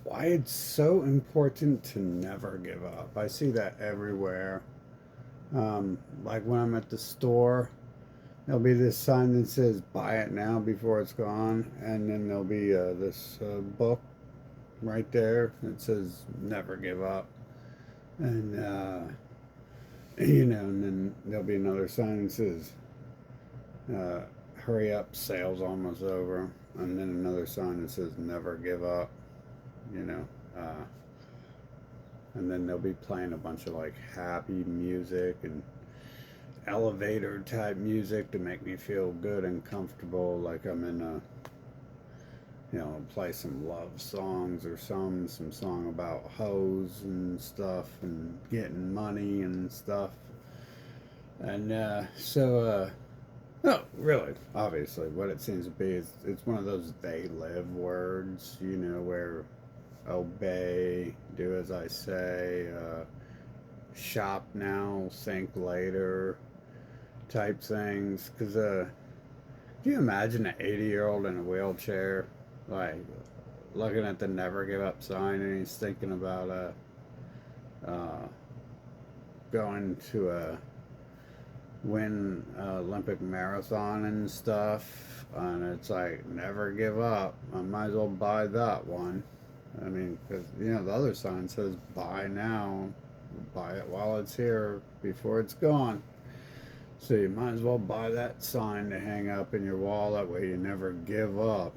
why it's so important to never give up. I see that everywhere. Like when I'm at the store, there'll be this sign that says "Buy it now before it's gone," and then there'll be this book right there that says "Never give up," and and then there'll be another sign that says uh, "Hurry up, sale's almost over," and then another sign that says "Never give up." You know. And then they'll be playing a bunch of like happy music and elevator type music to make me feel good and comfortable, like I'm in a, play some love songs or some song about hoes and stuff and getting money and stuff. And no, really, obviously, what it seems to be is it's one of those they live words, where obey, do as I say, shop now, think later type things. Because can you imagine an 80-year-old in a wheelchair, like looking at the never give up sign and he's thinking about uh, going to win Olympic marathon and stuff, and it's like never give up. I might as well buy that one. I mean, because the other sign says buy now, buy it while it's here before it's gone. So you might as well buy that sign to hang up in your wall. That way you never give up.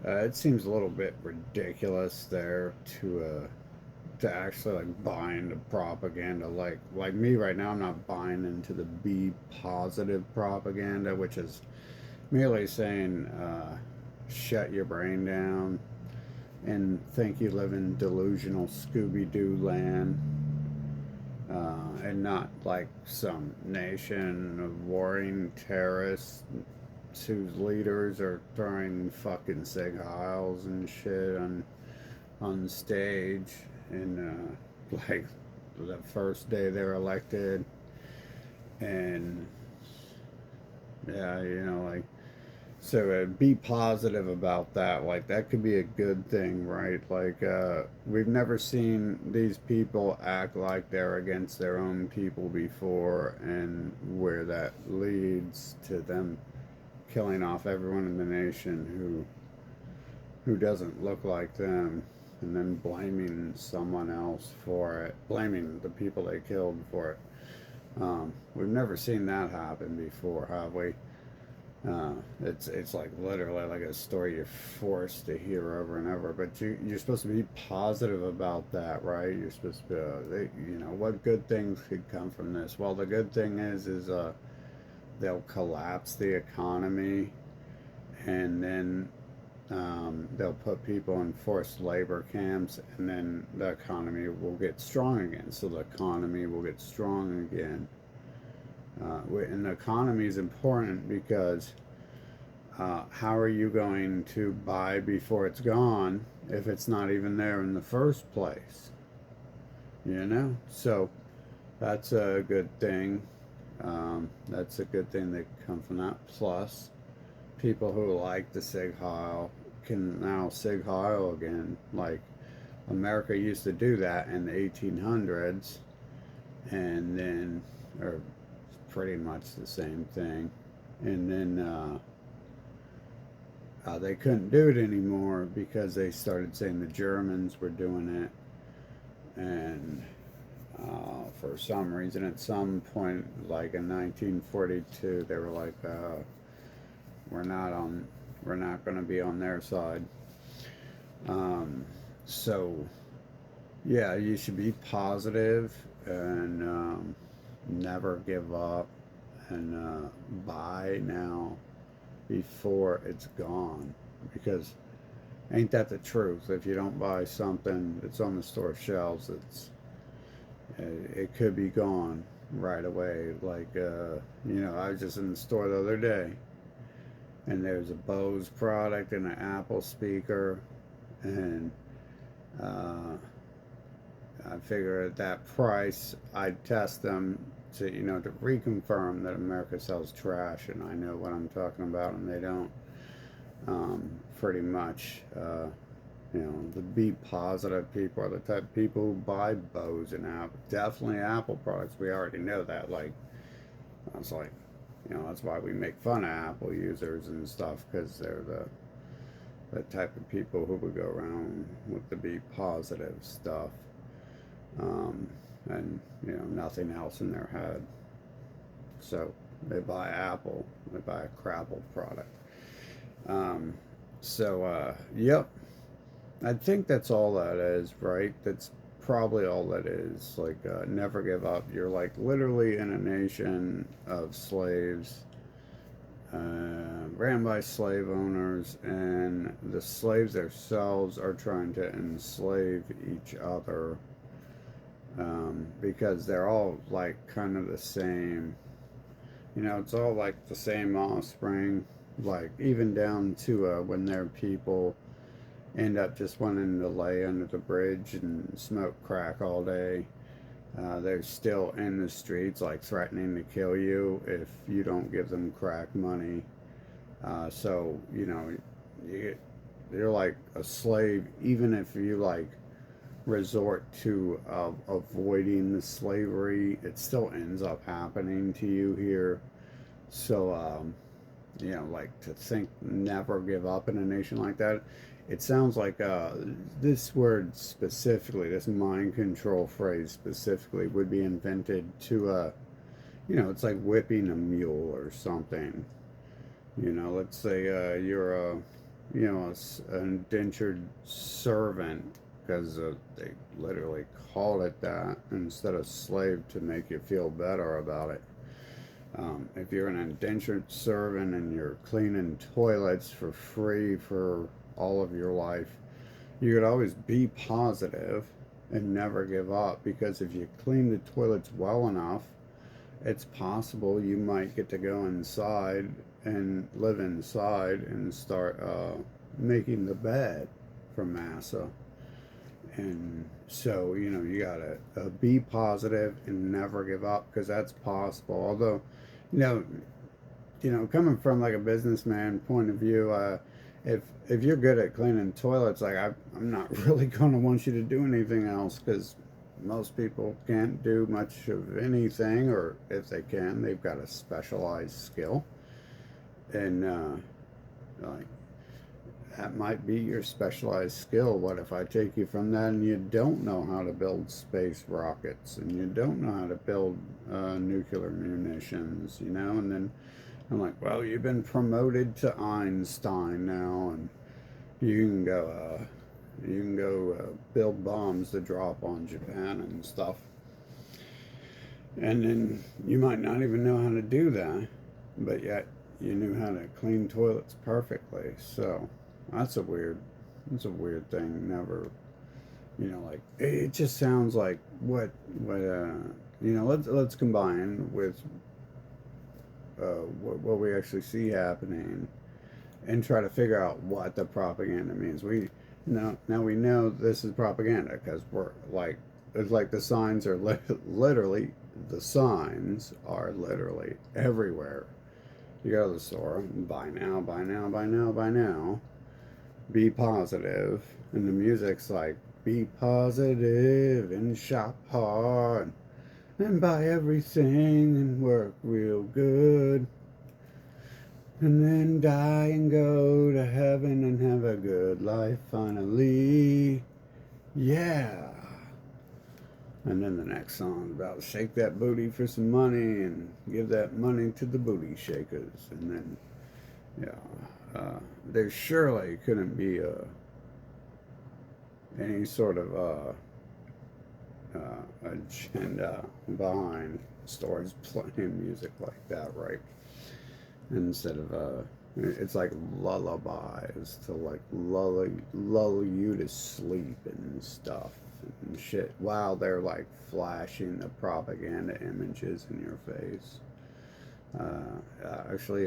It seems a little bit ridiculous there to actually like buy into propaganda. Like me right now, I'm not buying into the be positive propaganda, which is merely saying shut your brain down and think you live in delusional Scooby Doo land, and not like some nation of warring terrorists whose leaders are throwing fucking Sig Heils and shit on stage, and like the first day they're elected, and yeah, like so be positive about that. Like that could be a good thing, right? Like we've never seen these people act like they're against their own people before, and where that leads to them killing off everyone in the nation who doesn't look like them, and then blaming someone else for it, blaming the people they killed for it. We've never seen that happen before, have we? It's like literally like a story you're forced to hear over and over. But you're supposed to be positive about that, right? You're supposed to be, what good things could come from this? Well, the good thing is they'll collapse the economy, and then they'll put people in forced labor camps, and then the economy will get strong again. So the economy will get strong again. And the economy is important because how are you going to buy before it's gone if it's not even there in the first place? So that's a good thing. That's a good thing that come from that. Plus, people who like the Sig Heil can now Sig Heil again. Like America used to do that in the 1800s, and then, or pretty much the same thing, and then they couldn't do it anymore because they started saying the Germans were doing it, and for some reason, at some point, like in 1942, they were like, "We're not on, we're not going to be on their side." Um, so, yeah, you should be positive and never give up, and buy now before it's gone, because ain't that the truth? If you don't buy something that's on the store shelves, it could be gone right away. Like I was just in the store the other day, and there's a Bose product and an Apple speaker, and uh, I figure at that price I'd test them to reconfirm that America sells trash, and I know what I'm talking about, and they don't. Pretty much. You know, the be positive people are the type of people who buy Bose and Apple. Definitely Apple products. We already know that. Like, that's like, you know, that's why we make fun of Apple users and stuff, because they're the type of people who would go around with the be positive stuff, um, and you know, nothing else in their head. So they buy Apple. They buy a Crapple product. Um, yep. I think that's all that is, right? That's probably all that is. Like, never give up. You're like literally in a nation of slaves, ran by slave owners, and the slaves themselves are trying to enslave each other, because they're all like kind of the same. You know, it's all like the same offspring, like even down to when their people end up just wanting to lay under the bridge and smoke crack all day. They're still in the streets, like threatening to kill you if you don't give them crack money. So you know, you, you're like a slave, even if you like resort to avoiding the slavery. It still ends up happening to you here. So you know, like to think never give up in a nation like that. It sounds like this word specifically, this mind control phrase specifically, would be invented to, you know, it's like whipping a mule or something. You know, let's say you're a, you know, an indentured servant, because they literally called it that instead of slave to make you feel better about it. If you're an indentured servant and you're cleaning toilets for free for all of your life, you could always be positive and never give up, because if you clean the toilets well enough, it's possible you might get to go inside and live inside and start making the bed for massa. And so, you know, you gotta be positive and never give up, because that's possible. Although, you know, coming from like a businessman point of view, if you're good at cleaning toilets, like I'm not really going to want you to do anything else, because most people can't do much of anything, or if they can, they've got a specialized skill, and like that might be your specialized skill. What if I take you from that and you don't know how to build space rockets, and you don't know how to build nuclear munitions, you know? And then I'm like, well, you've been promoted to Einstein now, and you can go, build bombs to drop on Japan and stuff. And then you might not even know how to do that, but yet you knew how to clean toilets perfectly. So that's a weird thing. Never, you know, like it just sounds like you know. Let's combine with what we actually see happening, and try to figure out what the propaganda means. We now we know this is propaganda, because we're like, it's like the signs are literally, the signs are literally everywhere. You go to the store, buy now, buy now, buy now, buy now, be positive, and the music's like, be positive and shop hard and buy everything and work real good, and then die and go to heaven and have a good life finally. Yeah. And then the next song about shake that booty for some money and give that money to the booty shakers. And then, yeah, there surely couldn't be any sort of agenda behind stores playing music like that, right? Instead of it's like lullabies to like lull you to sleep and stuff and shit, while they're like flashing the propaganda images in your face. Actually,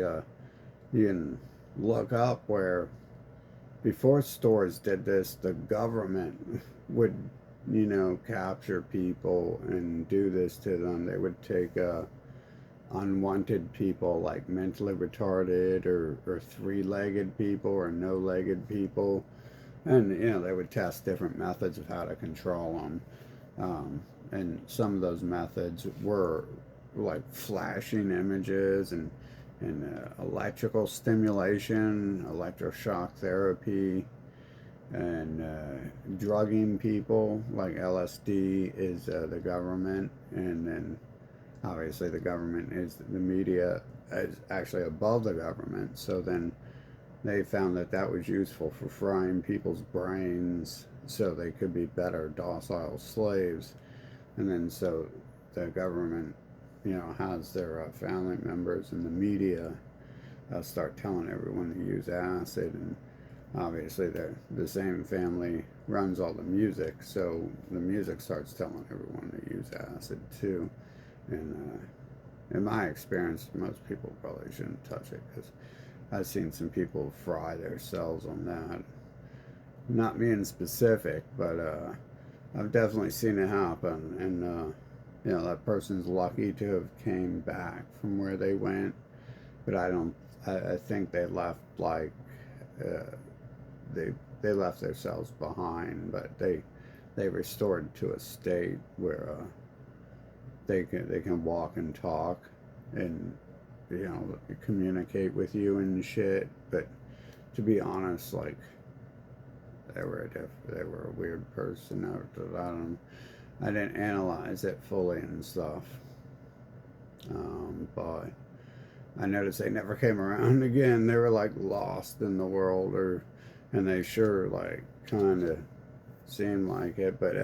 you can look up where before stores did this, the government would, you know, capture people and do this to them. They would take unwanted people, like mentally retarded or three-legged people or no-legged people, And they would test different methods of how to control them. And some of those methods were like flashing images and electrical stimulation, electroshock therapy, and drugging people. Like LSD is the government, and then obviously the government is the media is actually above the government. So then they found that that was useful for frying people's brains so they could be better docile slaves. And then so the government, has their family members in the media start telling everyone to use acid. And obviously the same family runs all the music, so the music starts telling everyone to use acid too. And in my experience, most people probably shouldn't touch it because I've seen some people fry their cells on that. Not being specific, but I've definitely seen it happen. And that person's lucky to have came back from where they went. But I don't. I think they left like uh, they they left their cells behind, but they restored to a state where they can walk and talk and communicate with you and shit. But to be honest, like they were a weird person after that. I didn't analyze it fully and stuff, but I noticed they never came around again. They were like lost in the world, and they sure like kind of seemed like it. But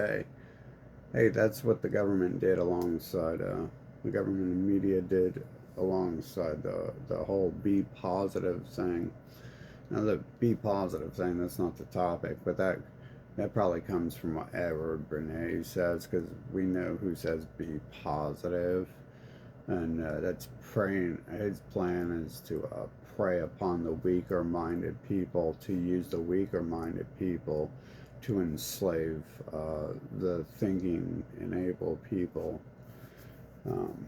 hey, that's what the government did alongside the government and media did alongside the whole be positive thing. Now the be positive thing, that's not the topic, but that probably comes from what Edward Bernays says, because we know who says be positive, and that's preying. His plan is to prey upon the weaker-minded people, to use the weaker-minded people to enslave the thinking and able people. Um,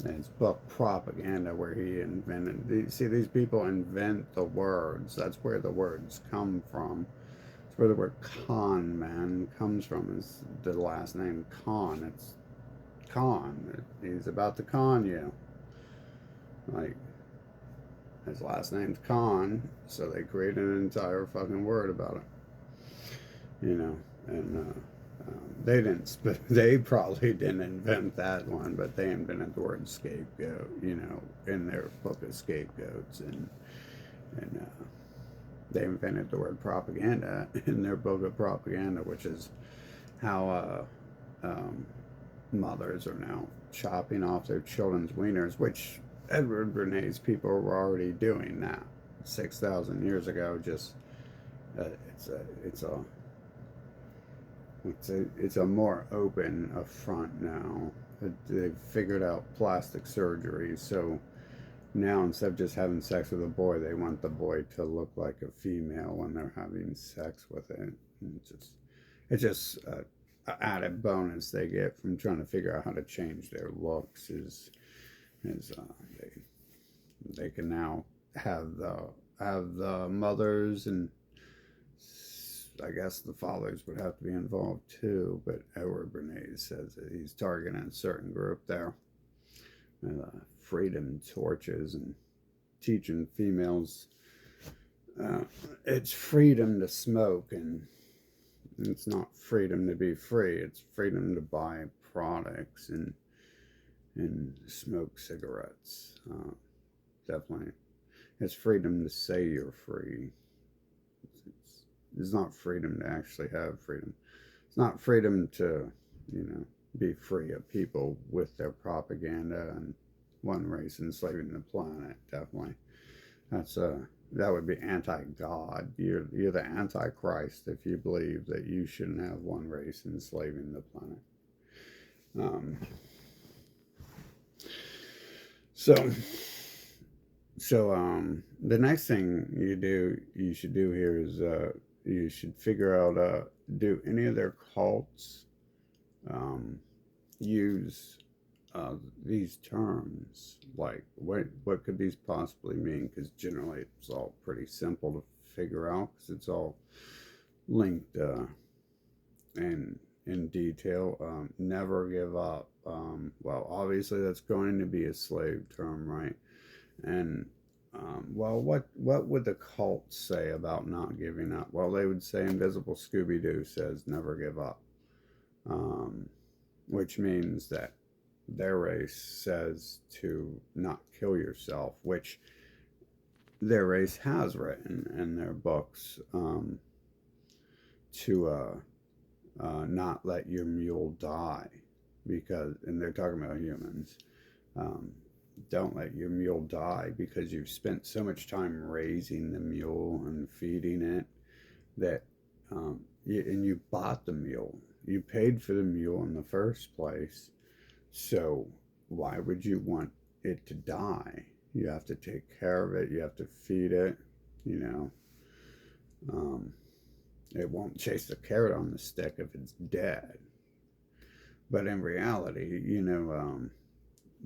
and his book Propaganda, where he invented. See, these people invent the words. That's where the words come from. It's where the word con man comes from. Is the last name Con? It's con. He's about to con you. Like his last name's Con, so they created an entire fucking word about it. And they didn't. They probably didn't invent that one, but they invented the word scapegoat. In their book of scapegoats, and they invented the word propaganda in their book of propaganda, which is how mothers are now chopping off their children's wieners, which Edward Bernays people were already doing now. 6,000 years ago, just it's a more open front now. They've figured out plastic surgery, so now instead of just having sex with a boy, they want the boy to look like a female when they're having sex with it. And it's just an added bonus they get from trying to figure out how to change their looks. They can now have the mothers, and I guess the fathers would have to be involved too. But Edward Bernays says that he's targeting a certain group there. And, freedom torches and teaching females it's freedom to smoke, and it's not freedom to be free. It's freedom to buy products and smoke cigarettes. Definitely, it's freedom to say you're free. It's not freedom to actually have freedom. It's not freedom to, be free of people with their propaganda and one race enslaving the planet. Definitely, that would be anti-God. You're the antichrist if you believe that you shouldn't have one race enslaving the planet. Um, so the next thing you should do here is you should figure out do any of their cults use these terms, like what could these possibly mean? Because generally it's all pretty simple to figure out, because it's all linked in detail. Never give up. Well, obviously that's going to be a slave term, right? And well, what would the cult say about not giving up? Well, they would say Invisible Scooby Doo says never give up, um, which means that their race says to not kill yourself, which their race has written in their books, to not let your mule die, because, and they're talking about humans. Um, don't let your mule die because you've spent so much time raising the mule and feeding it that and you bought the mule. You paid for the mule in the first place. So why would you want it to die? You have to take care of it. You have to feed it. You know, um, it won't chase the carrot on the stick if it's dead. But in reality,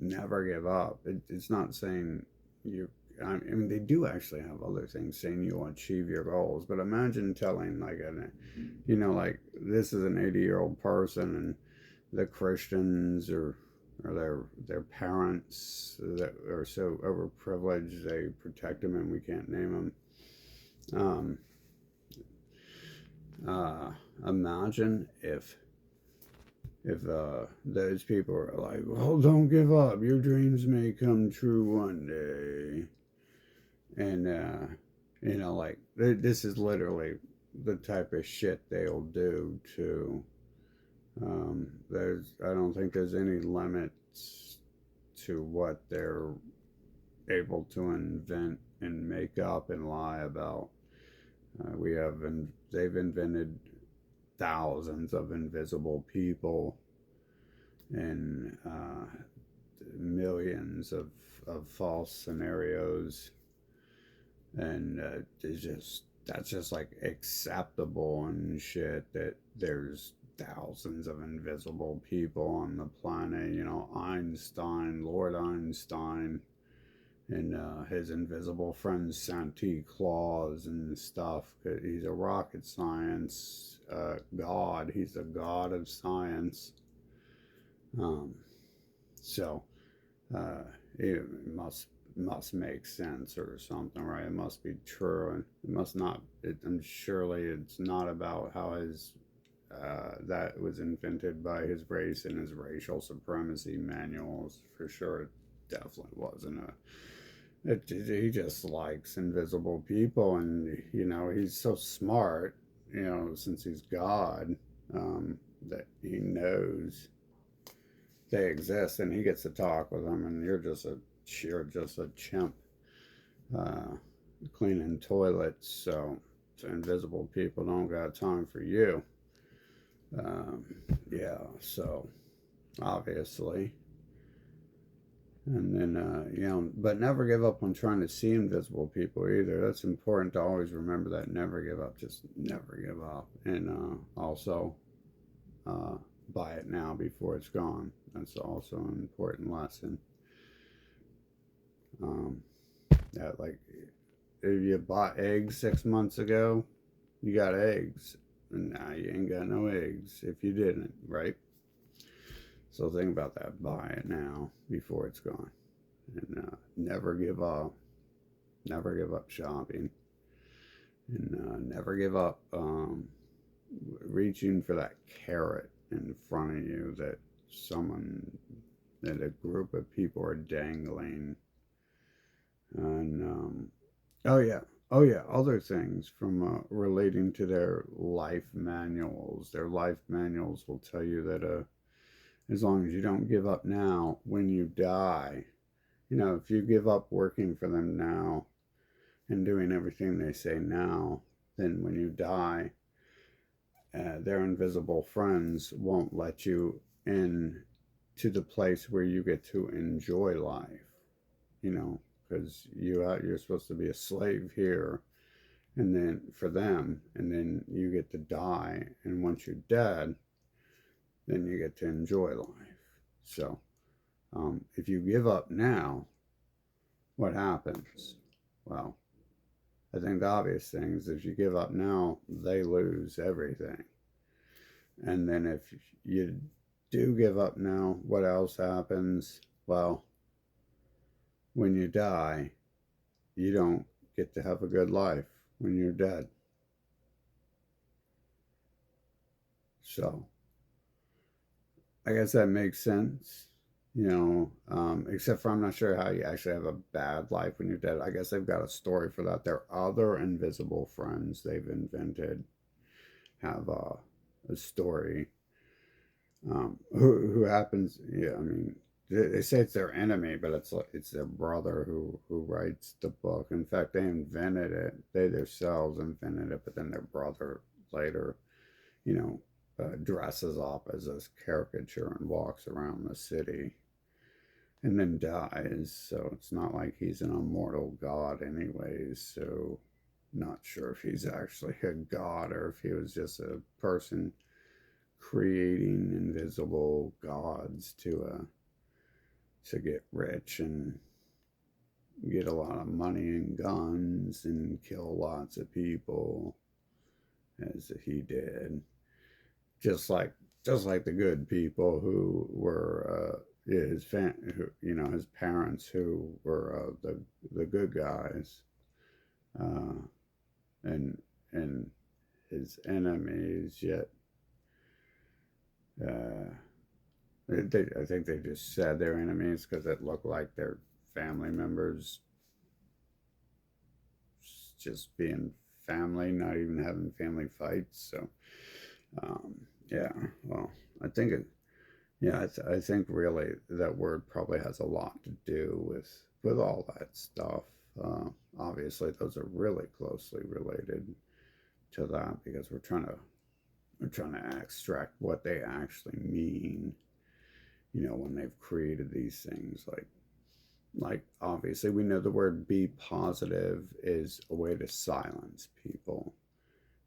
never give up. It's not saying you. I mean, they do actually have other things saying you'll achieve your goals. But imagine telling like this is an 80-year-old person, and the Christians or their parents that are so overprivileged they protect them and we can't name them. Imagine if those people are like, well, don't give up, your dreams may come true one day, and like this is literally the type of shit they'll do to. I don't think there's any limits to what they're able to invent and make up and lie about. They've invented thousands of invisible people and millions of false scenarios, and that's just like acceptable and shit that there's thousands of invisible people on the planet. Einstein, Lord Einstein, and his invisible friend Santa Claus and stuff. He's a rocket science god. He's a god of science. Um, so it must make sense or something, right? It must be true, and it must not. And surely it's not about how his that was invented by his race and his racial supremacy manuals. For sure, it definitely wasn't a. He just likes invisible people, and he's so smart. Since he's God, that he knows they exist, and he gets to talk with them. And you're just a chimp, uh, cleaning toilets. So invisible people don't got time for you. Um, yeah. So obviously. And then, but never give up on trying to see invisible people either. That's important to always remember that. Never give up. Just never give up. And also, buy it now before it's gone. That's also an important lesson. Um, that, like, if you bought eggs 6 months ago, you got eggs. And now you ain't got no eggs if you didn't, right? So think about that. Buy it now before it's gone. And never give up. Never give up shopping. And never give up reaching for that carrot in front of you that a group of people are dangling. And oh yeah, other things from relating to their life manuals. Their life manuals will tell you that as long as you don't give up now, when you die, if you give up working for them now and doing everything they say now, then when you die, their invisible friends won't let you in to the place where you get to enjoy life, because you're supposed to be a slave here, and then for them, and then you get to die, and once you're dead, then you get to enjoy life. So if you give up now, what happens? Well, I think the obvious thing is if you give up now, they lose everything. And then if you do give up now, what else happens? Well, when you die, you don't get to have a good life when you're dead. So I guess that makes sense. Except for I'm not sure how you actually have a bad life when you're dead. I guess they've got a story for that. Their other invisible friends they've invented have a story. Who happens? Yeah, I mean, they say it's their enemy, but it's their brother who writes the book. In fact, they invented it. They themselves invented it, but then their brother later, you know, dresses up as this caricature and walks around the city and then dies. So it's not like he's an immortal god, anyways. So, not sure if he's actually a god or if he was just a person creating invisible gods to get rich and get a lot of money and guns and kill lots of people as he did. Just like the good people who were his parents who were the good guys, uh, and his enemies. Yet uh, I think they just said they're enemies because it looked like their family members just being family, not even having family fights. So yeah, well, I think it. Yeah, I think really that word probably has a lot to do with all that stuff. Obviously, those are really closely related to that because we're trying to extract what they actually mean. When they've created these things, like obviously we know the word be positive is a way to silence people.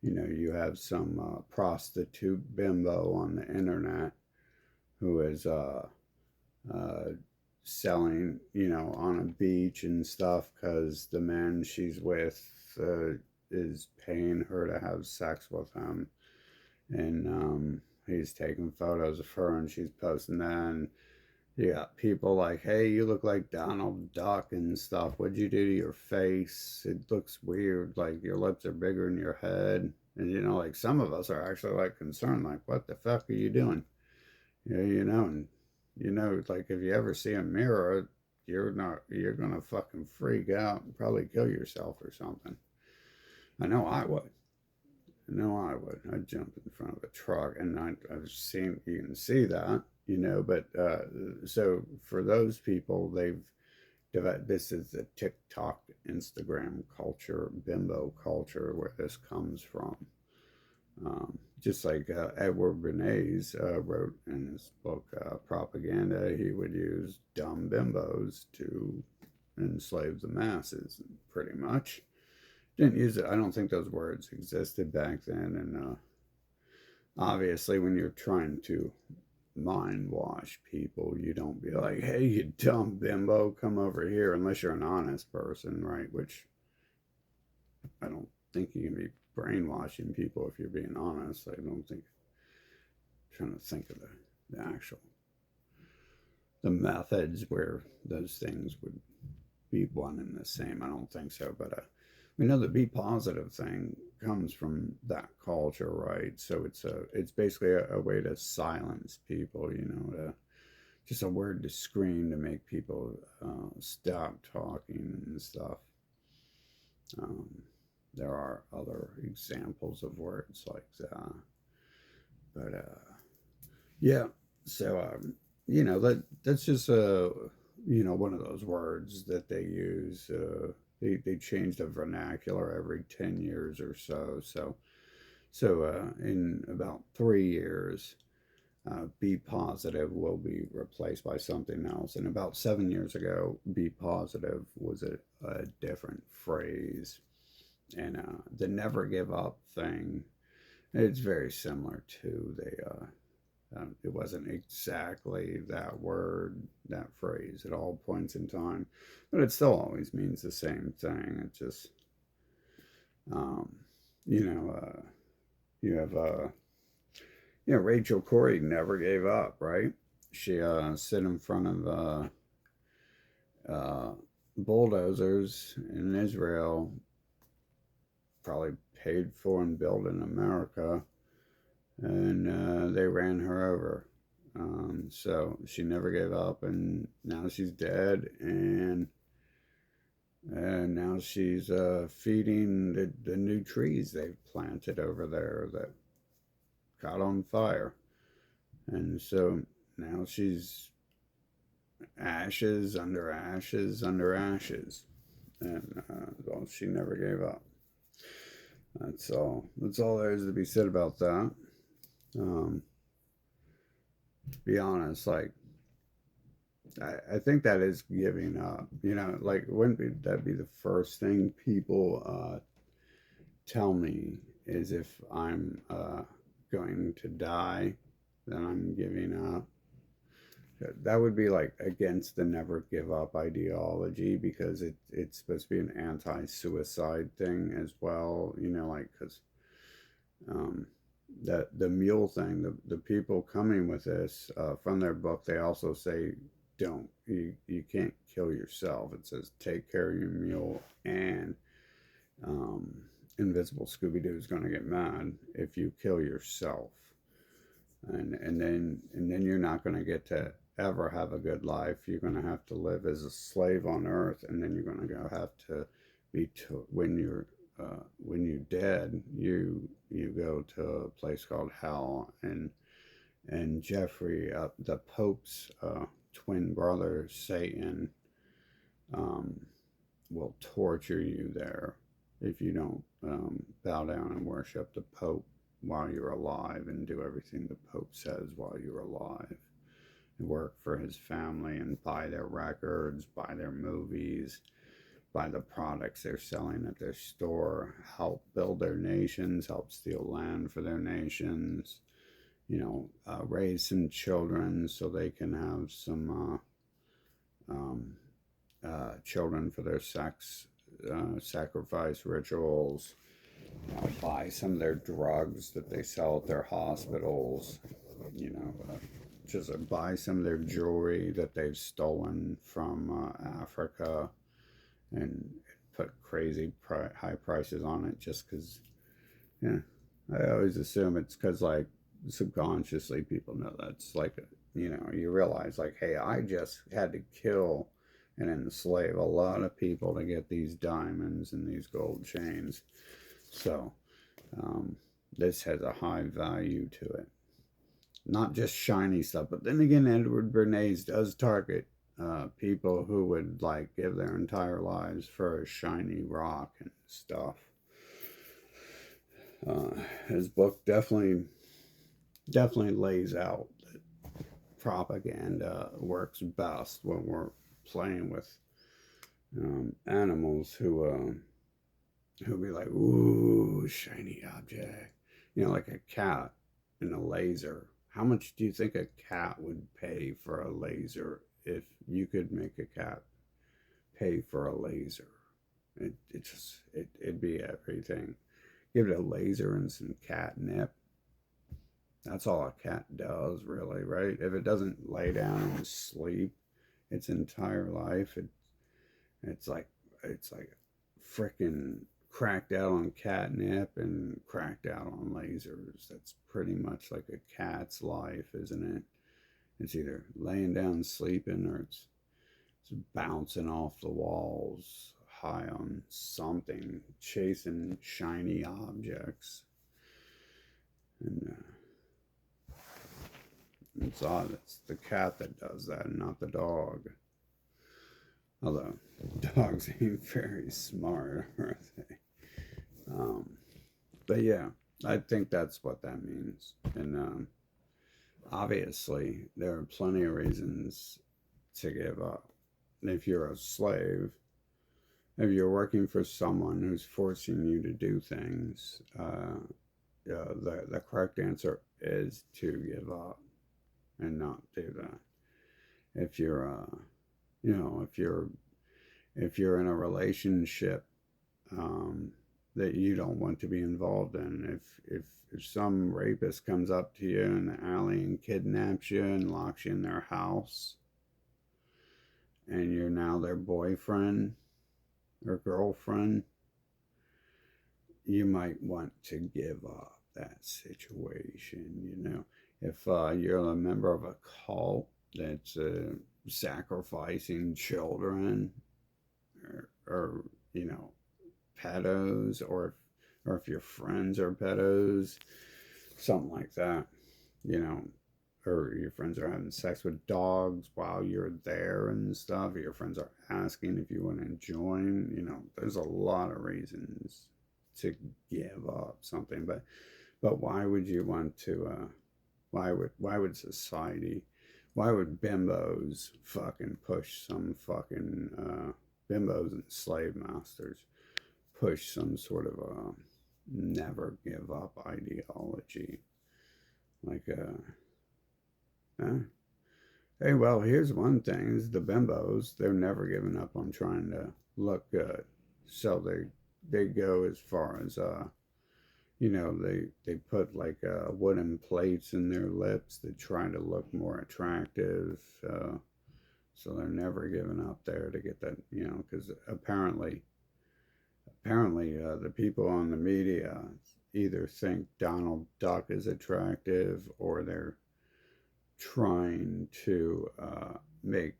You have some prostitute bimbo on the internet who is uh, selling, on a beach and stuff because the man she's with is paying her to have sex with him. And he's taking photos of her and she's posting that. And you got people like, hey, you look like Donald Duck and stuff. What'd you do to your face? It looks weird. Like your lips are bigger than your head. And, like some of us are actually like concerned, like, what the fuck are you doing? And like if you ever see a mirror, you're gonna fucking freak out and probably kill yourself or something. I know I would. I'd jump in front of a truck, and I've seen you can see that, But so for those people, they've developed this is the TikTok, Instagram culture, bimbo culture, where this comes from. Just like Edward Bernays wrote in his book Propaganda, he would use dumb bimbos to enslave the masses, pretty much. Didn't use it. I don't think those words existed back then. And obviously, when you're trying to mind wash people, you don't be like, hey, you dumb bimbo, come over here, unless you're an honest person, right? Which I don't think you can be brainwashing people if you're being honest. I don't think. I'm trying to think of the actual the methods where those things would be one and the same. I don't think so, but we know the be positive thing comes from that culture, right? So it's basically a way to silence people, just a word to scream to make people stop talking and stuff. Um, there are other examples of words like that, but yeah. So that's just one of those words that they use. They change the vernacular every 10 years or so. So in about 3 years, be positive will be replaced by something else. And about 7 years ago, be positive was a different phrase. And the never give up thing, it's very similar to it wasn't exactly that word, that phrase at all points in time, but it still always means the same thing. It just Um, you know, you have Rachel Corrie never gave up, right? She sit in front of uh, bulldozers in Israel, probably paid for and built in America, and they ran her over. So she never gave up, and now she's dead, and now she's feeding the new trees they've planted over there that caught on fire. And so now she's ashes under ashes under ashes. And well, she never gave up. That's all. That's all there is to be said about that. Um, be honest, like I think that is giving up. Like wouldn't that be the first thing people tell me is if I'm going to die, then I'm giving up. That would be like against the never give up ideology because it's supposed to be an anti-suicide thing as well. Like because um, the mule thing, the people coming with this from their book, they also say don't you can't kill yourself. It says take care of your mule, and um, Invisible Scooby Doo is going to get mad if you kill yourself, and then you're not going to get to ever have a good life. You're going to have to live as a slave on Earth, and then you're going to have to be when you're dead, you go to a place called hell, and Jeffrey, the Pope's twin brother, Satan, um, will torture you there if you don't bow down and worship the Pope while you're alive and do everything the Pope says while you're alive. And work for his family and buy their records, buy their movies, buy the products they're selling at their store, help build their nations, help steal land for their nations, raise some children so they can have some children for their sacrifice rituals, buy some of their drugs that they sell at their hospitals, just buy some of their jewelry that they've stolen from Africa and put crazy high prices on it just because, yeah, I always assume it's because, like, subconsciously people know that's like, you realize, like, hey, I just had to kill and enslave a lot of people to get these diamonds and these gold chains. So, this has a high value to it. Not just shiny stuff, but then again, Edward Bernays does target people who would like give their entire lives for a shiny rock and stuff. His book definitely lays out that propaganda works best when we're playing with animals who be like, ooh, shiny object, like a cat and a laser. How much do you think a cat would pay for a laser if you could make a cat pay for a laser? It'd be everything. Give it a laser and some catnip. That's all a cat does, really, right? If it doesn't lay down and sleep its entire life, it's like freaking cracked out on catnip and cracked out on lasers. That's pretty much like a cat's life, isn't it? It's either laying down sleeping or it's bouncing off the walls high on something, chasing shiny objects. And it's odd. It's the cat that does that, and not the dog. Although dogs ain't very smart, are they? But yeah, I think that's what that means. And obviously, there are plenty of reasons to give up. If you're a slave, if you're working for someone who's forcing you to do things, the correct answer is to give up and not do that. If you're, if you're in a relationship, that you don't want to be involved in. If some rapist comes up to you in the alley and kidnaps you and locks you in their house, and you're now their boyfriend or girlfriend, you might want to give up that situation. If you're a member of a cult that's sacrificing children, or pedos, or if your friends are pedos, something like that, you know, or your friends are having sex with dogs while you're there and stuff, or your friends are asking if you want to join, there's a lot of reasons to give up something. But why would you want to why would society, why would bimbos fucking push some fucking bimbos and slave masters push some sort of a never give up ideology? Like, hey, well, here's one thing: is the bimbos, they're never giving up on trying to look good, so they go as far as they put like wooden plates in their lips to try to look more attractive. So they're never giving up there to get that, because apparently the people on the media either think Donald Duck is attractive, or they're trying to make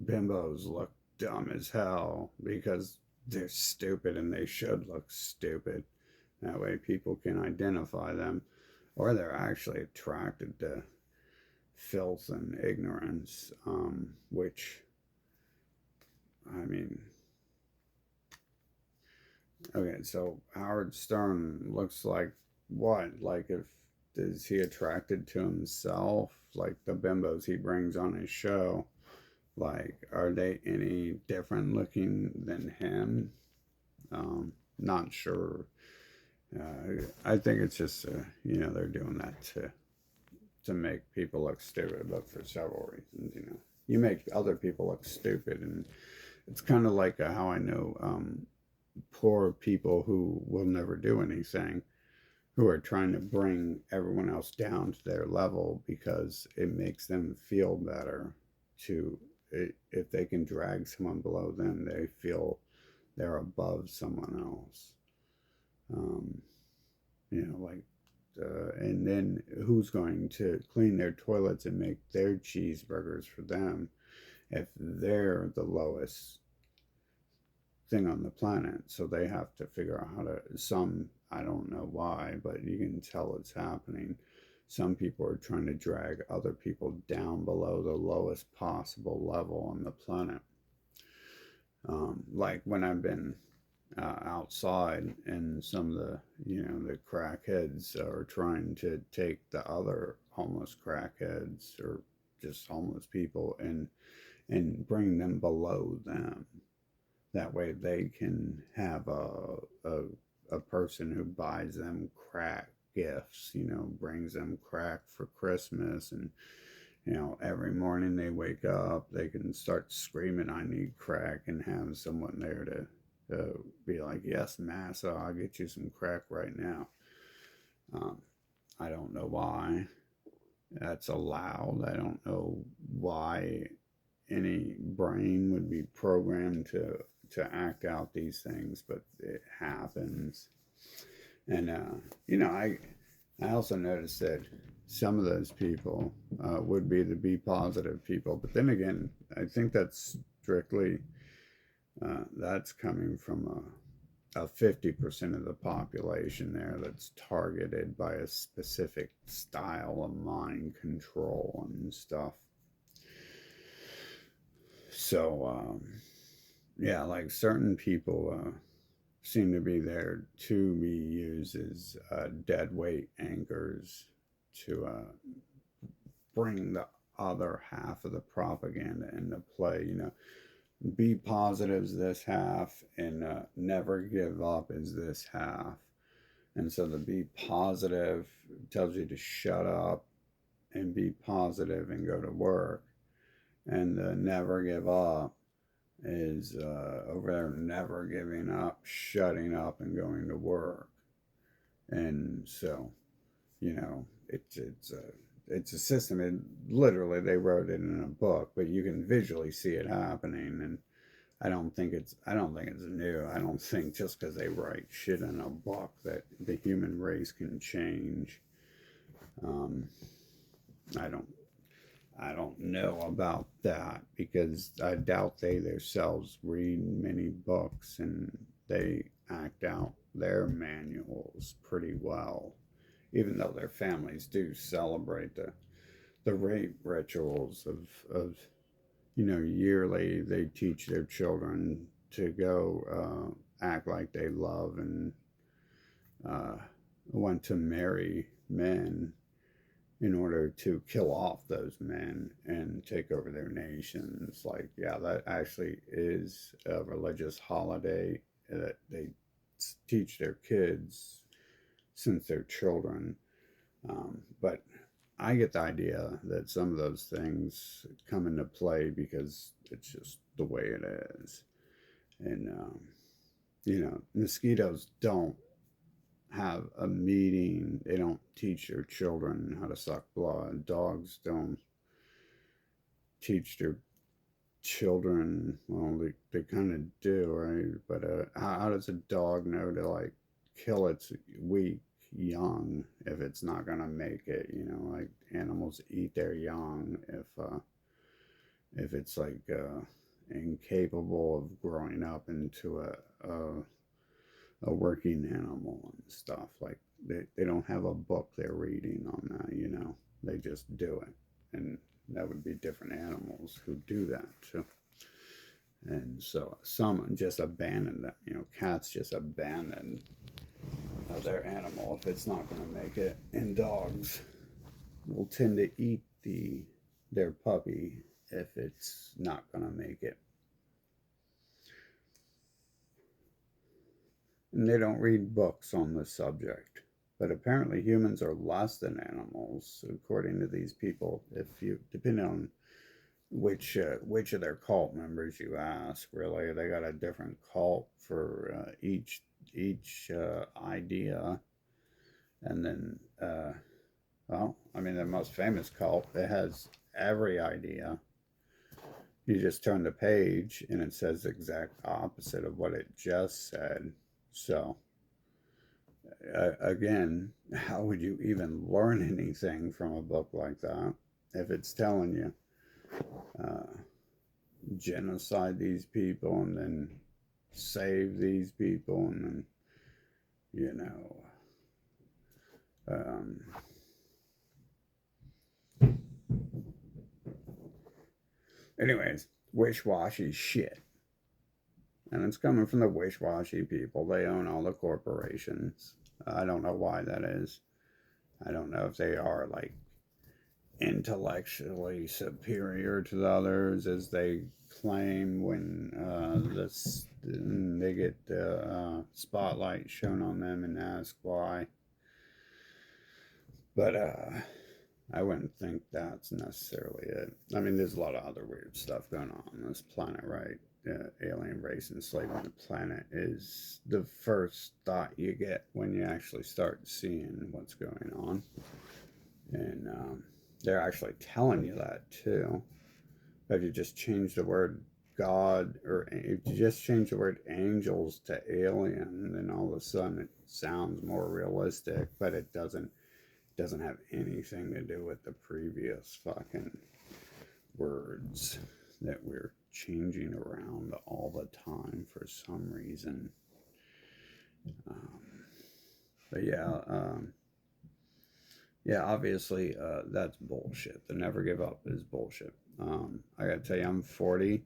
bimbos look dumb as hell because they're stupid and they should look stupid. That way people can identify them, or they're actually attracted to filth and ignorance, which, I mean, okay, so Howard Stern looks like what? Like, if is he attracted to himself? Like the bimbos he brings on his show, like, are they any different looking than him? Not sure. I think it's just they're doing that to make people look stupid, but for several reasons. You make other people look stupid, and it's kind of like how I know poor people who will never do anything, who are trying to bring everyone else down to their level because it makes them feel better. To If they can drag someone below them, they feel they're above someone else. Um, like, and then who's going to clean their toilets and make their cheeseburgers for them if they're the lowest thing on the planet? So they have to figure out how to, I don't know why, but you can tell it's happening. Some people are trying to drag other people down below the lowest possible level on the planet. Like when I've been outside, and some of the crackheads are trying to take the other homeless crackheads, or just homeless people, and bring them below them. That way they can have a person who buys them crack gifts, brings them crack for Christmas. And every morning they wake up, they can start screaming, "I need crack," and have someone there to be like, "Yes, massa, I'll get you some crack right now." Um, I don't know why that's allowed. I don't know why any brain would be programmed to act out these things, but it happens. And I also noticed that some of those people would be the B positive people, but then again, I think that's strictly that's coming from a 50% of the population there that's targeted by a specific style of mind control and stuff. So, yeah, like certain people seem to be there to be used as dead weight anchors to bring the other half of the propaganda into play. Be positives this half, and never give up is this half. And so the be positive tells you to shut up and be positive and go to work, and the never give up is over there never giving up, shutting up, and going to work. And so, it's a system. It literally they wrote it in a book, but you can visually see it happening. And I don't think it's new. I don't think just because they write shit in a book that the human race can change. Um, I don't I don't know about that because I doubt they themselves read many books and they act out their manuals pretty well, even though their families do celebrate the rape rituals of yearly they teach their children to go act like they love and uh, want to marry men in order to kill off those men and take over their nations. Like, yeah, that actually is a religious holiday that they teach their kids since they're children. But I get the idea that some of those things come into play because it's just the way it is. And, mosquitoes don't have a meeting. They don't teach their children how to suck blood. Dogs don't teach their children. Well, they kind of do, right? But how does a dog know to like kill its weak young if it's not gonna make it? Like animals eat their young if it's like incapable of growing up into a working animal and stuff. Like they don't have a book they're reading on that. They just do it. And that would be different animals who do that too. And so some just abandon that. Cats just abandon their animal if it's not going to make it. And dogs will tend to eat their puppy if it's not going to make it. And they don't read books on the subject. But apparently humans are less than animals, according to these people. If you, depending on which of their cult members you ask, really, they got a different cult for each idea. And then, well, I mean, the most famous cult, it has every idea. You just turn the page and it says the exact opposite of what it just said. So, again, how would you even learn anything from a book like that if it's telling you uh, genocide these people and then save these people and then, you know, um, anyways, wish-washy shit. And it's coming from the wish-washy people. They own all the corporations. I don't know why that is. I don't know if they are like intellectually superior to the others as they claim when they get the spotlight shown on them and ask why. But I wouldn't think that's necessarily it. I mean, there's a lot of other weird stuff going on this planet, right? Alien race enslaving the planet is the first thought you get when you actually start seeing what's going on. And they're actually telling you that too. But if you just change the word God, or if you just change the word angels to alien, then all of a sudden it sounds more realistic, but it doesn't have anything to do with the previous fucking words that we're changing around all the time for some reason. But yeah, obviously that's bullshit. The never give up is bullshit. I gotta tell you, I'm 40,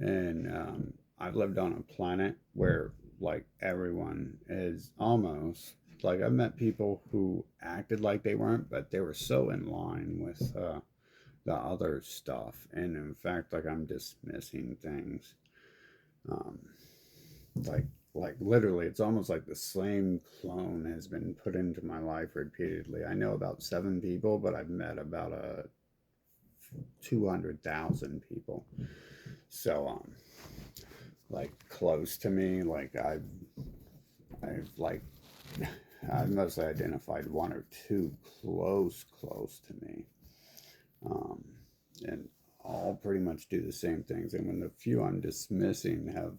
and I've lived on a planet where like everyone is almost like I've met people who acted like they weren't, but they were so in line with the other stuff, and in fact, like I'm dismissing things, um, like literally, it's almost like the same clone has been put into my life repeatedly. I know about 7 people, but I've met about 200,000 people. So like close to me. Like I've like I've mostly identified one or two close to me, um, and all pretty much do the same things. And when the few I'm dismissing have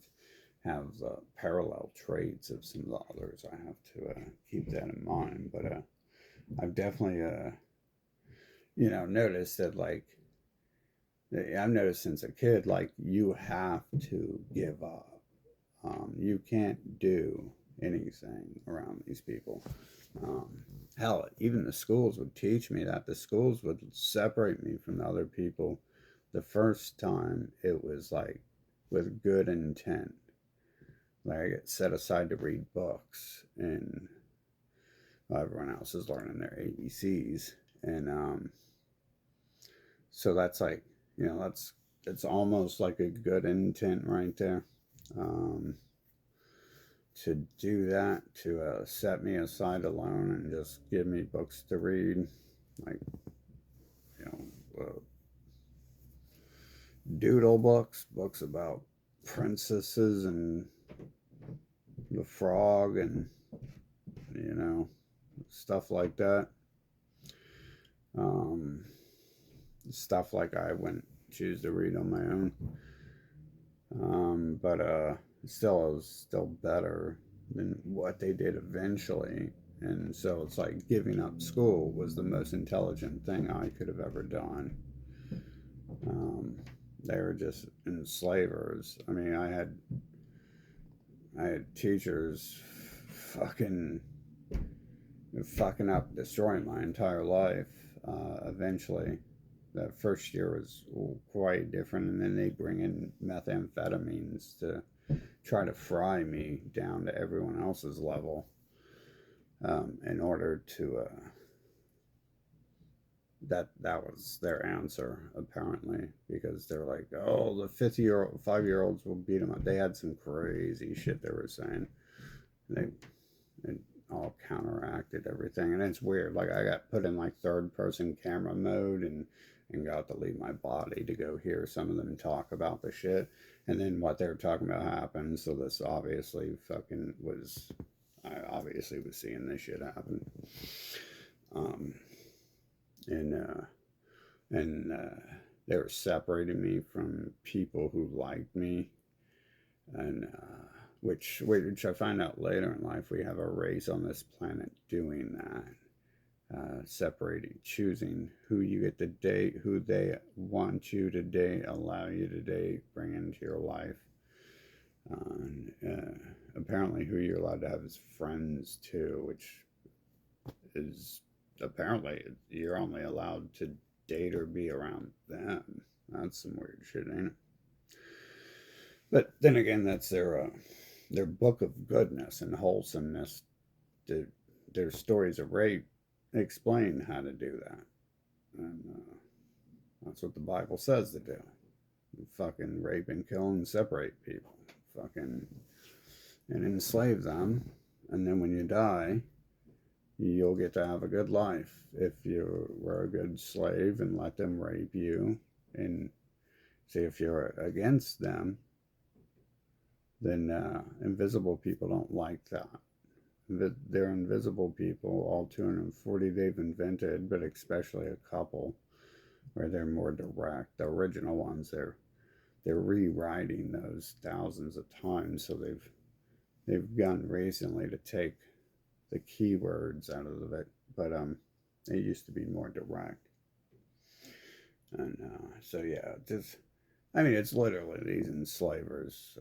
parallel traits of some of the others, I have to keep that in mind. But I've definitely noticed that, like, I've noticed since a kid, like, you have to give up. You can't do anything around these people. Um, Hell, even the schools would teach me that. The schools would separate me from the other people. The first time it was like with good intent. Like, I get set aside to read books, and everyone else is learning their ABCs. And so that's like, that's it's almost like a good intent right there. Um, to do that, to set me aside alone and just give me books to read, like, you know, doodle books, books about princesses and the frog and, you know, stuff like that. Um, Stuff like I wouldn't choose to read on my own. But still, it was still better than what they did eventually. And so it's like giving up school was the most intelligent thing I could have ever done. Um, they were just enslavers. I mean, I had teachers fucking fucking up, destroying my entire life. Eventually, that first year was quite different, and then they bring in methamphetamines to try to fry me down to everyone else's level, in order to that was their answer, apparently, because they're like, oh, the 5-year olds will beat them up. They had some crazy shit they were saying. They it all counteracted everything, and it's weird. Like, I got put in like third person camera mode, and got to leave my body to go hear some of them talk about the shit, and then what they were talking about happened. So this obviously fucking was. I obviously was seeing this shit happen. Um, and and they were separating me from people who liked me, and which I find out later in life, we have a race on this planet doing that, separating, choosing who you get to date, who they want you to date, allow you to date, bring into your life. And apparently, who you're allowed to have as friends too, which is apparently you're only allowed to date or be around them. That's some weird shit, ain't it? But then again, that's their book of goodness and wholesomeness. Their stories of rape explain how to do that, and that's what the Bible says to do. You fucking rape and kill and separate people, fucking and enslave them, and then when you die, you'll get to have a good life if you were a good slave and let them rape you. And see, if you're against them, then invisible people don't like that. They're invisible people, all 240 they've invented, but especially a couple where they're more direct. The original ones, they're rewriting those thousands of times, so they've gone recently to take the keywords out of it, but it used to be more direct. And so yeah, just I mean, it's literally these enslavers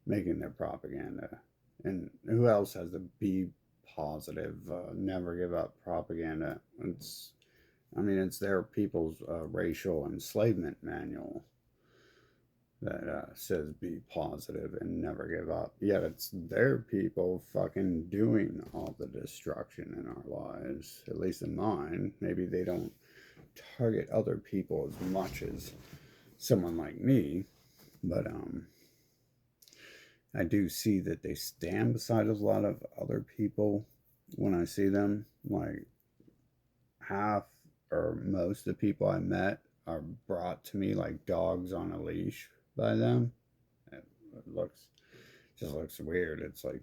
making their propaganda. And who else has the be positive, never give up propaganda? It's their people's racial enslavement manual that says be positive and never give up. Yet it's their people fucking doing all the destruction in our lives, at least in mine. Maybe they don't target other people as much as someone like me, but I do see that they stand beside a lot of other people when I see them. Like, half or most of the people I met are brought to me like dogs on a leash by them. it just looks weird. It's like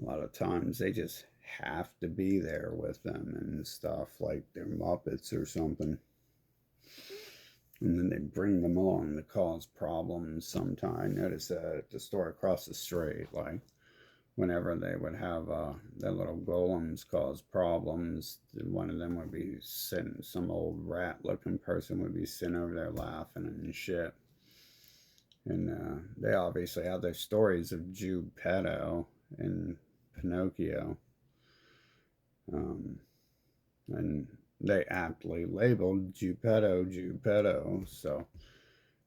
a lot of times they just have to be there with them and stuff, like they're Muppets or something. And then they bring them along to cause problems sometime. I noticed that at the store across the street, like whenever they would have their little golems cause problems, one of them would be sitting, some old rat looking person would be sitting over there laughing and shit. And they obviously have their stories of Geppetto and Pinocchio. Um, and they aptly labeled Geppetto Geppetto. So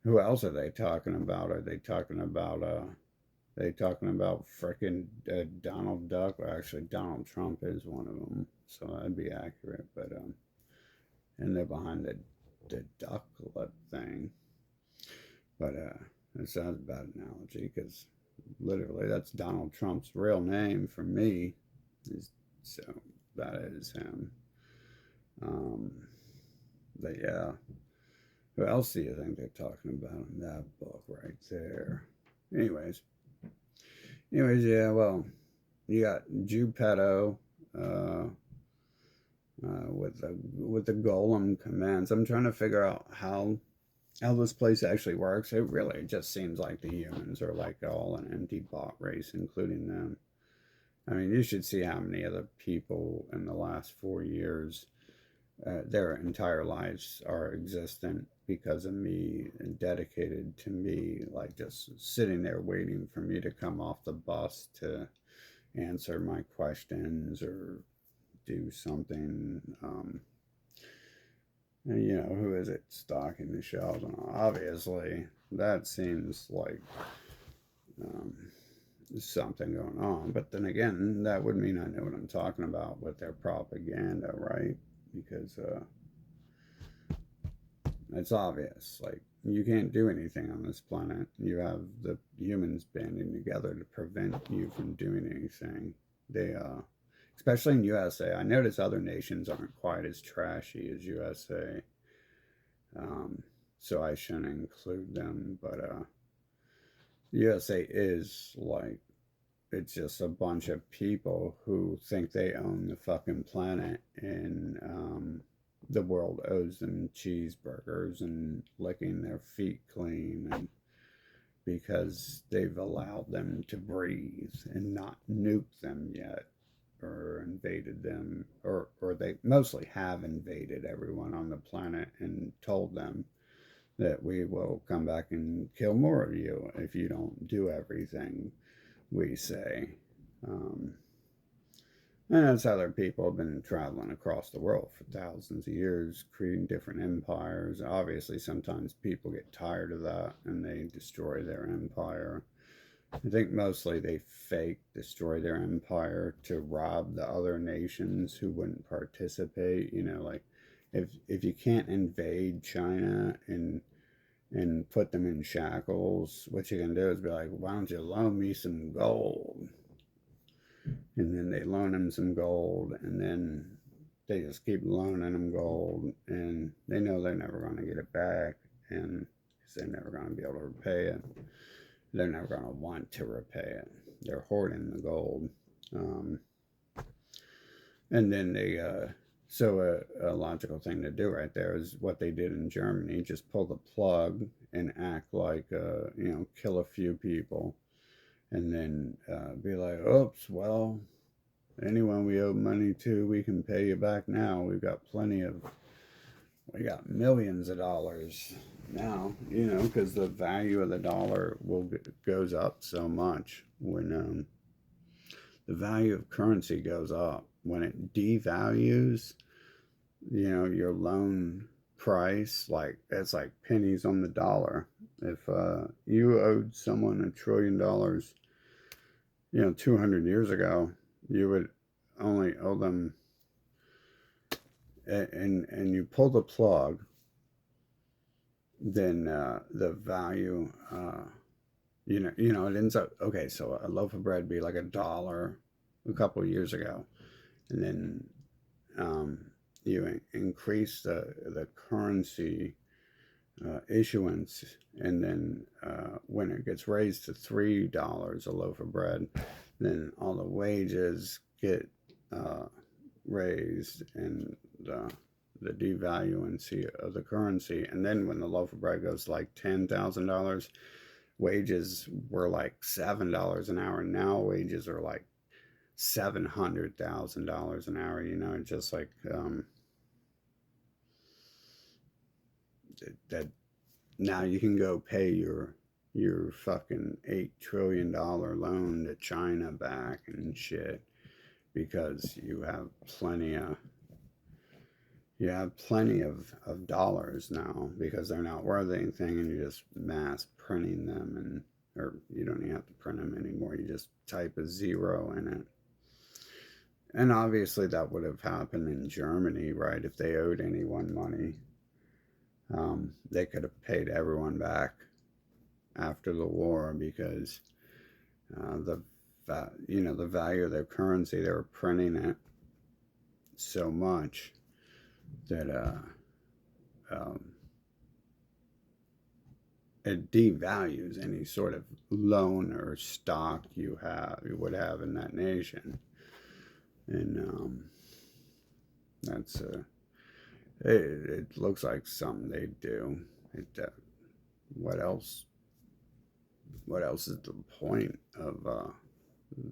who else are they talking about? Are they talking about frickin' Donald Duck? Well, actually, Donald Trump is one of them, so that'd be accurate. But and they're behind the duck lip thing. But it's not a bad analogy because literally that's Donald Trump's real name for me. So that is him. Um, but yeah, who else do you think they're talking about in that book right there? Anyways, yeah. Well, you got Geppetto with the golem commands. I'm trying to figure out how this place actually works. It really just seems like the humans are like all an empty bot race, including them. I mean, you should see how many other people in the last 4 years, their entire lives are existent because of me and dedicated to me, like just sitting there waiting for me to come off the bus to answer my questions or do something. And, who is it stocking the shelves? And obviously, that seems like um, something going on. But then again, that would mean I know what I'm talking about with their propaganda, right? Because it's obvious. Like, you can't do anything on this planet. You have the humans banding together to prevent you from doing anything. They, especially in USA, I notice other nations aren't quite as trashy as USA. So I shouldn't include them, but USA is like, it's just a bunch of people who think they own the fucking planet, and the world owes them cheeseburgers and licking their feet clean, and because they've allowed them to breathe and not nuke them yet or invaded them, or they mostly have invaded everyone on the planet and told them that we will come back and kill more of you if you don't do everything we say. Um, and that's how other people have been traveling across the world for thousands of years, creating different empires. Obviously, sometimes people get tired of that and they destroy their empire. I think mostly they fake destroy their empire to rob the other nations who wouldn't participate. Like if you can't invade China and put them in shackles, what you can do is be like, why don't you loan me some gold? And then they loan them some gold, and then they just keep loaning them gold, and they know they're never going to get it back, and they're never going to be able to repay it. They're never going to want to repay it. They're hoarding the gold. And then so a logical thing to do right there is what they did in Germany. Just pull the plug and act like, kill a few people. And then be like, oops, well, anyone we owe money to, we can pay you back now. We got millions of dollars now, because the value of the dollar goes up so much when the value of currency goes up. When it devalues, your loan price, like it's like pennies on the dollar. If you owed someone $1 trillion, 200 years ago, you would only owe them, and you pull the plug, then the value, it ends up, okay, so a loaf of bread would be like $1 a couple of years ago, and then you increase the currency issuance, and then when it gets raised to $3 a loaf of bread, then all the wages get uh, raised, and the devaluancy of the currency. And then when the loaf of bread goes like $10,000, wages were like $7 an hour. Now wages are like $700,000 an hour. You know, just like that. Now you can go pay your fucking $8 trillion loan to China back and shit because you have plenty of dollars now because they're not worth anything, and you're just mass printing them. And or you don't even have to print them anymore, you just type a zero in it. And obviously that would have happened in Germany, right? If they owed anyone money, they could have paid everyone back after the war because the value of their currency, they were printing it so much that um, it devalues any sort of loan or stock you would have in that nation. And that's it looks like something they do. What else? What else is the point of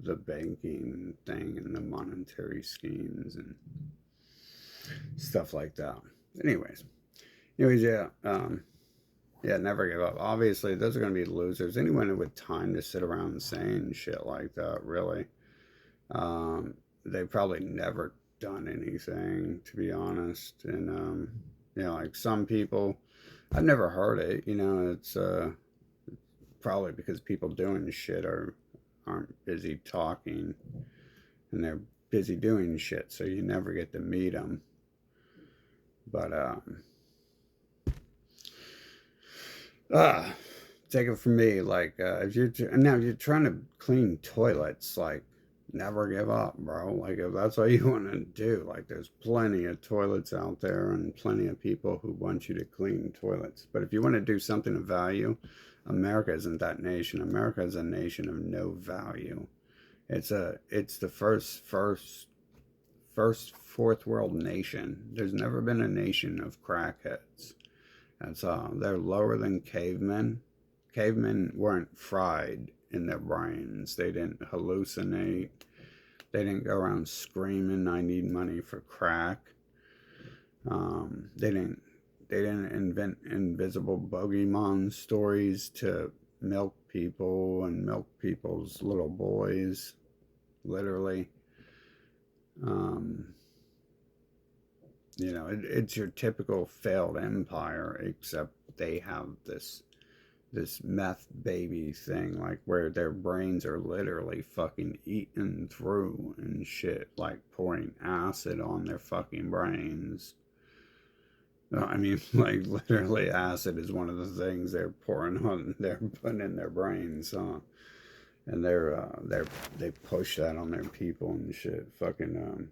the banking thing and the monetary schemes and stuff like that? Anyways, yeah, never give up. Obviously, those are going to be losers. Anyone with time to sit around saying shit like that, really, they've probably never done anything, to be honest. And like some people, I've never heard it. It's probably because people doing shit aren't busy talking, and they're busy doing shit, so you never get to meet them. But take it from me, like if you're trying to clean toilets, like never give up, bro. Like if that's what you want to do, like there's plenty of toilets out there and plenty of people who want you to clean toilets. But if you want to do something of value, America isn't that nation. America is a nation of no value. It's the first fourth world nation. There's never been a nation of crackheads. They're lower than cavemen. Cavemen weren't fried in their brains. They didn't hallucinate. They didn't go around screaming, "I need money for crack." They didn't invent invisible bogeyman stories to milk people and milk people's little boys, literally. Um, it's your typical failed empire, except they have this meth baby thing, like where their brains are literally fucking eaten through and shit, like pouring acid on their fucking brains. I mean, like literally, acid is one of the things they're putting in their brains, huh? And they push that on their people and shit. Fucking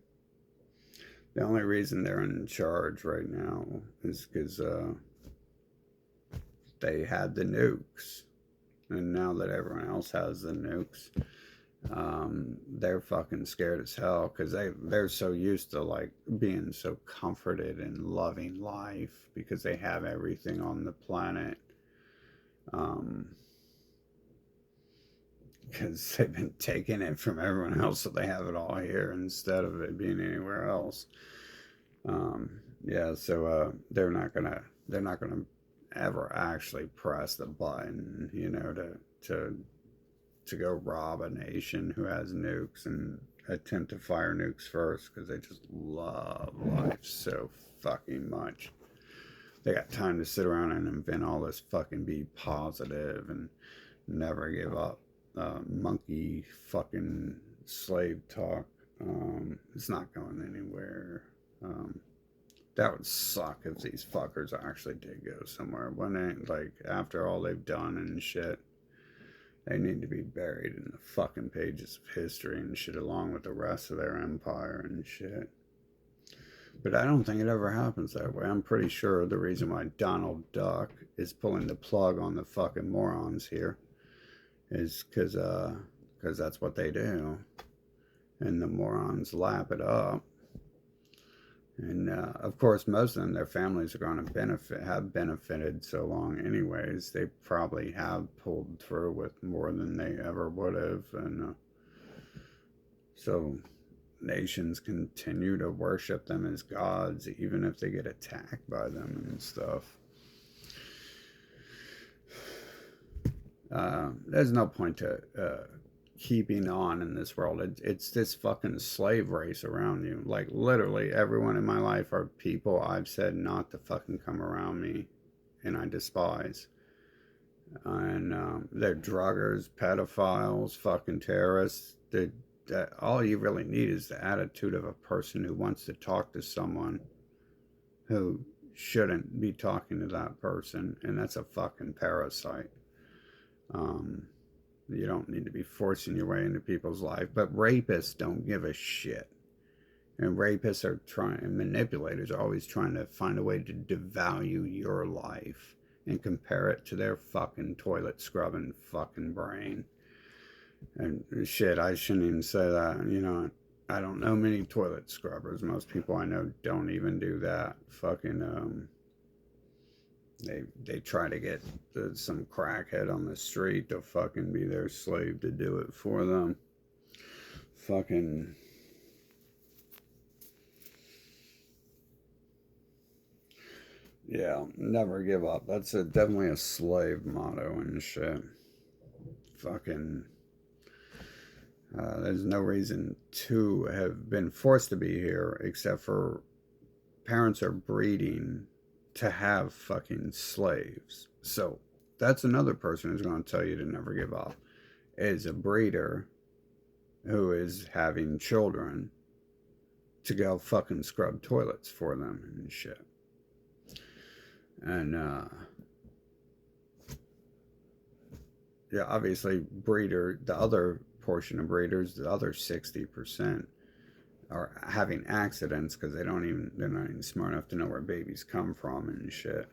the only reason they're in charge right now is because they had the nukes, and now that everyone else has the nukes, they're fucking scared as hell because they're so used to like being so comforted and loving life because they have everything on the planet. Because they've been taking it from everyone else, so they have it all here instead of it being anywhere else. Yeah, so they're not gonna ever actually press the button, to go rob a nation who has nukes and attempt to fire nukes first because they just love life so fucking much. They got time to sit around and invent all this fucking be positive and never give up monkey fucking slave talk. It's not going anywhere. That would suck if these fuckers actually did go somewhere. When like after all they've done and shit, they need to be buried in the fucking pages of history and shit along with the rest of their empire and shit. But I don't think it ever happens that way. I'm pretty sure the reason why Donald Duck is pulling the plug on the fucking morons here is because that's what they do. And the morons lap it up. And of course, most of them, their families are going to have benefited so long, anyways. They probably have pulled through with more than they ever would have, and so nations continue to worship them as gods, even if they get attacked by them and stuff. There's no point to keeping on in this world. It's this fucking slave race around you. Like, literally, everyone in my life are people I've said not to fucking come around me, and I despise. And they're druggers, pedophiles, fucking terrorists. All you really need is the attitude of a person who wants to talk to someone who shouldn't be talking to that person, and that's a fucking parasite. You don't need to be forcing your way into people's life. But rapists don't give a shit. And rapists are trying, and manipulators are always trying to find a way to devalue your life and compare it to their fucking toilet scrubbing fucking brain. And shit, I shouldn't even say that. You know, I don't know many toilet scrubbers. Most people I know don't even do that. Fucking, they try to get some crackhead on the street to fucking be their slave to do it for them. Fucking. Yeah, never give up. That's definitely a slave motto and shit. Fucking. There's no reason to have been forced to be here except for parents are breeding to have fucking slaves. So that's another person who's going to tell you to never give up. Is a breeder who is having children to go fucking scrub toilets for them and shit. And yeah, obviously breeder, the other portion of breeders, the other 60% are having accidents because they're not even smart enough to know where babies come from and shit.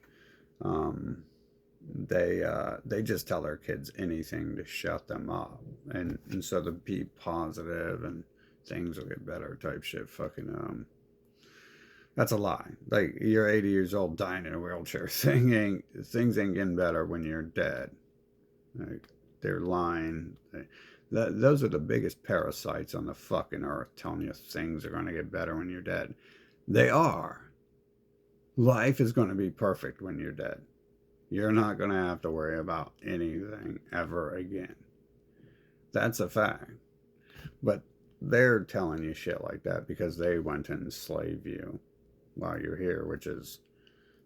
They just tell their kids anything to shut them up, and so to be positive and things will get better type shit. Fucking that's a lie. Like, you're 80 years old dying in a wheelchair. Things ain't getting better when you're dead. Like, they're lying. Those are the biggest parasites on the fucking earth, telling you things are going to get better when you're dead. They are. Life is going to be perfect when you're dead. You're not going to have to worry about anything ever again. That's a fact. But they're telling you shit like that because they went to enslave you while you're here, which is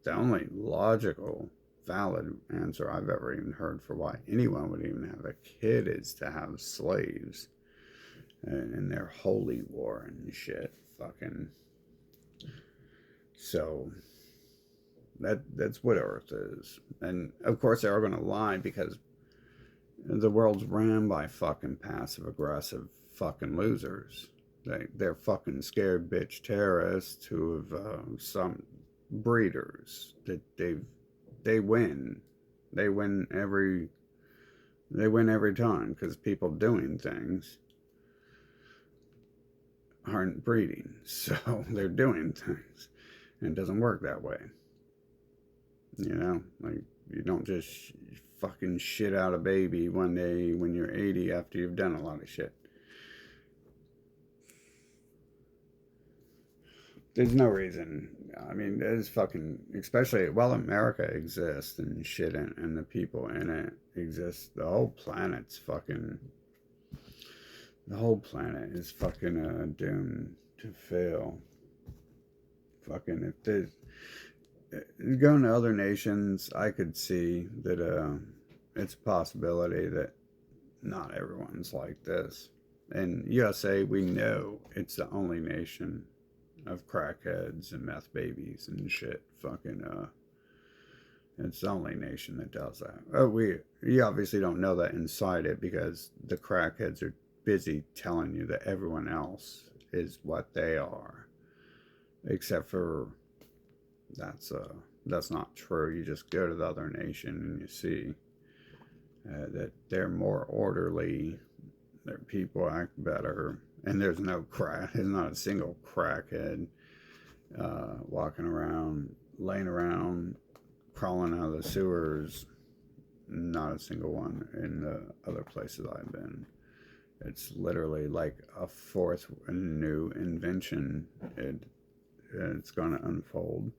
the only logical, valid answer I've ever even heard for why anyone would even have a kid is to have slaves in their holy war and shit. Fucking. So that's what Earth is. And of course they are going to lie because the world's ran by fucking passive aggressive fucking losers. They're fucking scared bitch terrorists who have some breeders that they win. They win every time because people doing things aren't breeding. So they're doing things. And it doesn't work that way. You know, like, you don't just fucking shit out a baby one day when you're 80 after you've done a lot of shit. There's no reason. I mean, there's fucking, especially while America exists and shit, and the people in it exist, the whole planet's fucking, the whole planet is fucking doomed to fail. Fucking, if there's, going to other nations, I could see that it's a possibility that not everyone's like this. In USA, we know it's the only nation of crackheads and meth babies and shit. Fucking, it's the only nation that does that. We obviously don't know that inside it because the crackheads are busy telling you that everyone else is what they are. except for that's that's not true. You just go to the other nation and you see that they're more orderly, their people act better, and there's no crack. There's not a single crackhead walking around, laying around, crawling out of the sewers. Not a single one in the other places I've been. It's literally like a fourth new invention. It's going to unfold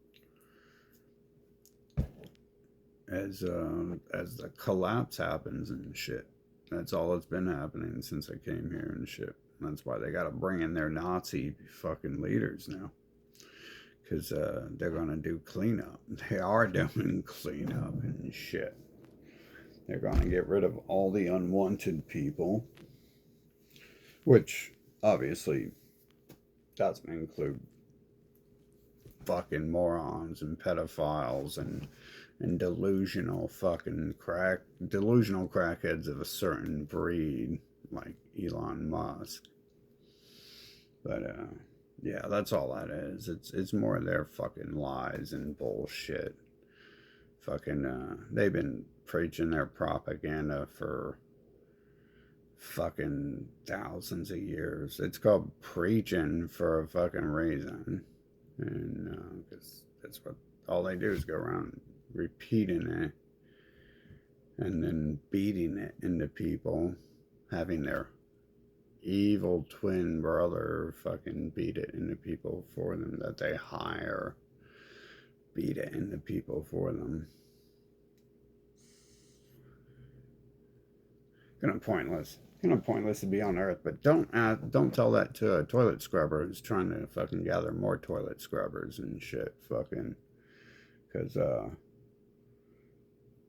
as the collapse happens and shit. That's all that's been happening since I came here and shit. That's why they got to bring in their Nazi fucking leaders now, because they're going to do cleanup. They are doing cleanup and shit. They're going to get rid of all the unwanted people, which obviously doesn't include fucking morons and pedophiles and delusional crackheads of a certain breed like Elon Musk. But yeah, that's all that is. It's more their fucking lies and bullshit. Fucking they've been preaching their propaganda for fucking thousands of years. It's called preaching for a fucking reason. And because that's what all they do is go around repeating it and then beating it into people, having their evil twin brother fucking beat it into people for them that they hire, beat it into people for them. Kind of pointless to be on Earth, but don't tell that to a toilet scrubber who's trying to fucking gather more toilet scrubbers and shit, fucking, because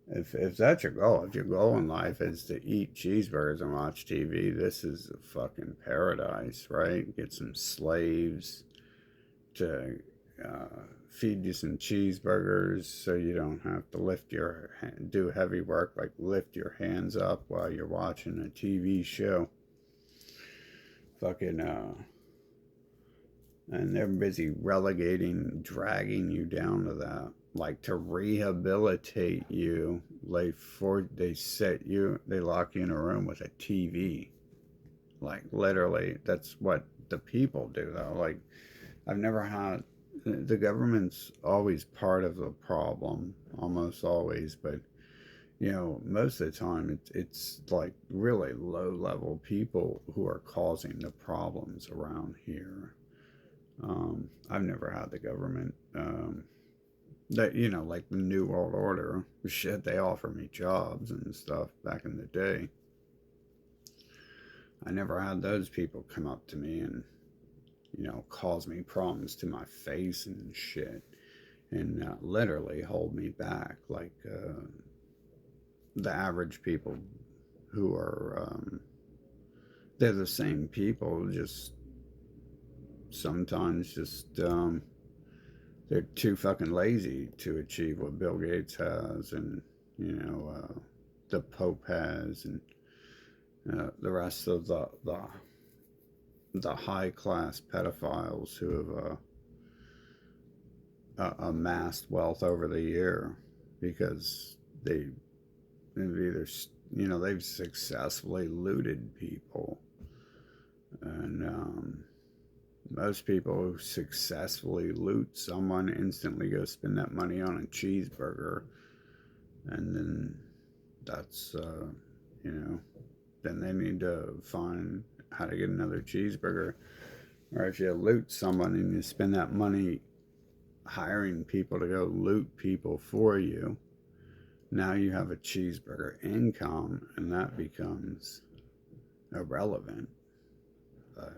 if that's your goal, if your goal in life is to eat cheeseburgers and watch TV, this is a fucking paradise, right? Get some slaves to feed you some cheeseburgers so you don't have to do heavy work like lift your hands up while you're watching a TV show. Fucking and they're busy dragging you down to that, like to rehabilitate you. They lock you in a room with a TV. Like literally, that's what the people do though. Like I've never had. The government's always part of the problem, almost always, but most of the time it's like really low level people who are causing the problems around here. I've never had the government that like the New World Order shit. They offer me jobs and stuff back in the day. I never had those people come up to me and cause me problems to my face and shit, and literally hold me back like the average people who are, they're the same people, just sometimes they're too fucking lazy to achieve what Bill Gates has and, the Pope has and the rest of the high-class pedophiles who have amassed wealth over the year because they've either, they've successfully looted people. And most people who successfully loot someone instantly go spend that money on a cheeseburger. And then that's, then they need to find how to get another cheeseburger. Or if you loot someone and you spend that money hiring people to go loot people for you, now you have a cheeseburger income, and that becomes irrelevant. But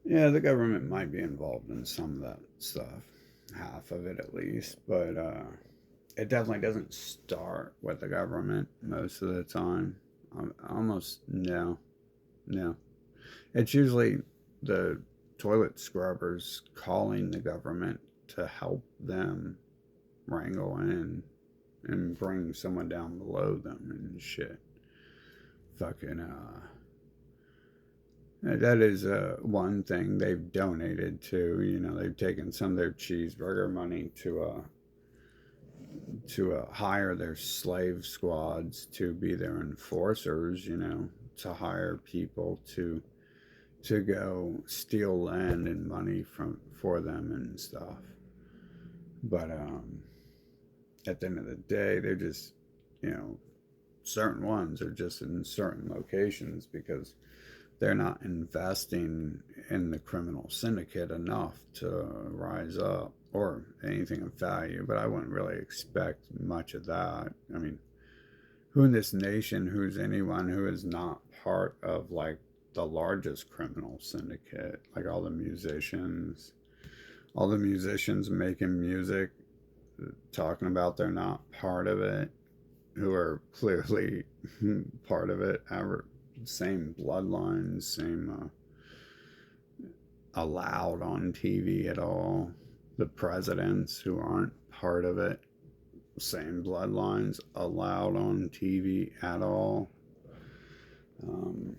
yeah, the government might be involved in some of that stuff, half of it at least, but it definitely doesn't start with the government most of the time. Almost no. It's usually the toilet scrubbers calling the government to help them wrangle in and bring someone down below them and shit. Fucking That is one thing they've donated to. You know, they've taken some of their cheeseburger money to hire their slave squads to be their enforcers. You know, to hire people to go steal land and money from for them and stuff. But at the end of the day, they're just, you know, certain ones are just in certain locations because they're not investing in the criminal syndicate enough to rise up or anything of value. But I wouldn't really expect much of that. I mean, who in this nation, who's anyone who is not part of like the largest criminal syndicate, like all the musicians making music, talking about they're not part of it, who are clearly part of it, same bloodlines, same allowed on TV at all. The presidents who aren't part of it, same bloodlines, allowed on TV at all. Um,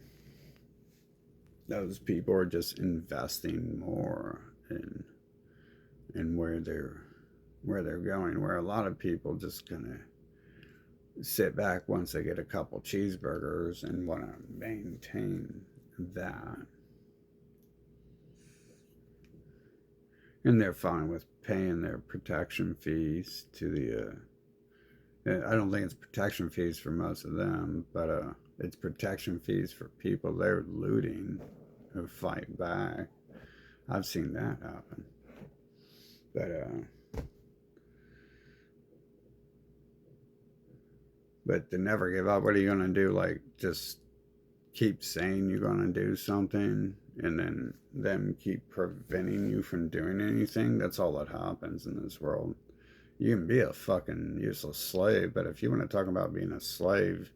those people are just investing more in where they're going. Where a lot of people just gonna sit back once they get a couple cheeseburgers and want to maintain that. And they're fine with paying their protection fees to I don't think it's protection fees for most of them, but it's protection fees for people they're looting who fight back. I've seen that happen. But to never give up, what are you gonna do? Like just keep saying you're gonna do something and then them keep preventing you from doing anything? That's all that happens in this world. You can be a fucking useless slave, but if you want to talk about being a slave,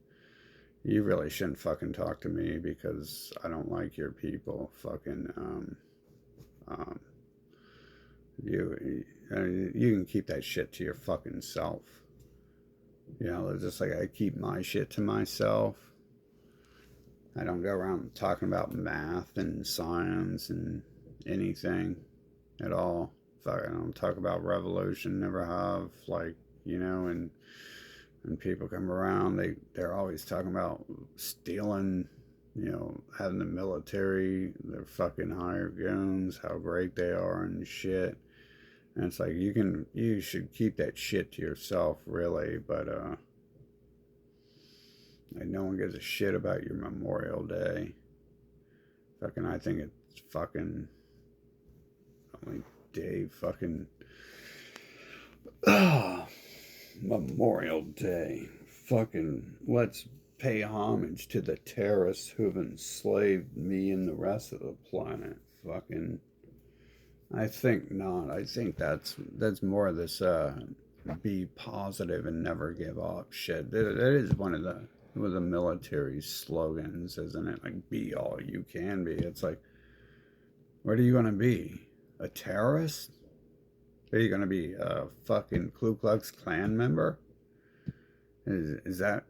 you really shouldn't fucking talk to me because I don't like your people. Fucking um, you can keep that shit to your fucking self. You know, it's just like I keep my shit to myself. I don't go around talking about math and science and anything at all. Fuck, I don't talk about revolution, never have. Like, you know, and when people come around, they're always talking about stealing, you know, having the military, their fucking hired guns, how great they are and shit. And it's like you should keep that shit to yourself, really. But like no one gives a shit about your Memorial Day. Fucking, I think it's fucking only day fucking Memorial Day. Fucking let's pay homage to the terrorists who've enslaved me and the rest of the planet. Fucking, I think not. I think that's more of this be positive and never give up shit. That is one of the military slogans, isn't it? Like be all you can be. It's like, what are you gonna be? A terrorist? Are you gonna be a fucking Ku Klux Klan member? Is that?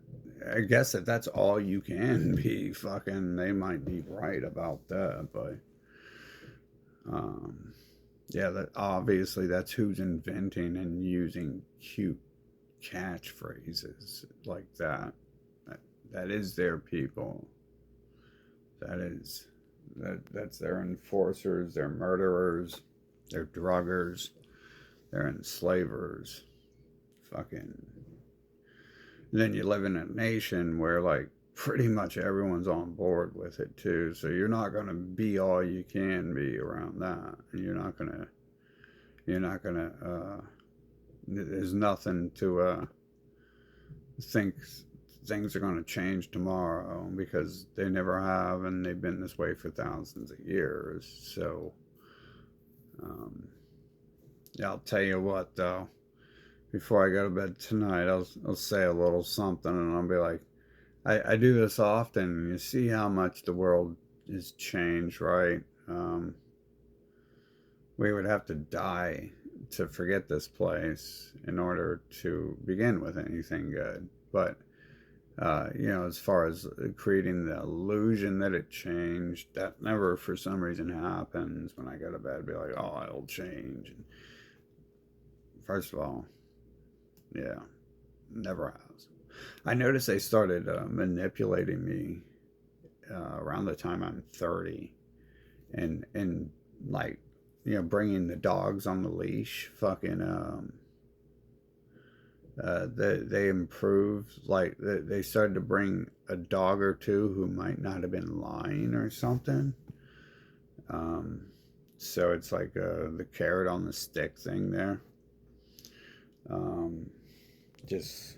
I guess if that's all you can be, fucking, they might be right about that, but um, yeah, that obviously that's who's inventing and using cute catchphrases like that. That, that is their people. That is that's their enforcers, their murderers, their druggers, their enslavers. Fucking. And then you live in a nation where like pretty much everyone's on board with it too. So you're not gonna be all you can be around that. And you're not gonna there's nothing to think things are going to change tomorrow because they never have and they've been this way for thousands of years. So um, yeah, I'll tell you what though, before I go to bed tonight, I'll say a little something and I'll be like, I do this often and you see how much the world has changed, right? We would have to die to forget this place in order to begin with anything good. But As far as creating the illusion that it changed, that never for some reason happens. When I go to bed, be like, oh, it'll change. And first of all, yeah, never has. I noticed they started manipulating me around the time I'm 30, and like, bringing the dogs on the leash, fucking they improved. Like they started to bring a dog or two who might not have been lying or something. Um, so it's like the carrot on the stick thing there. Um, just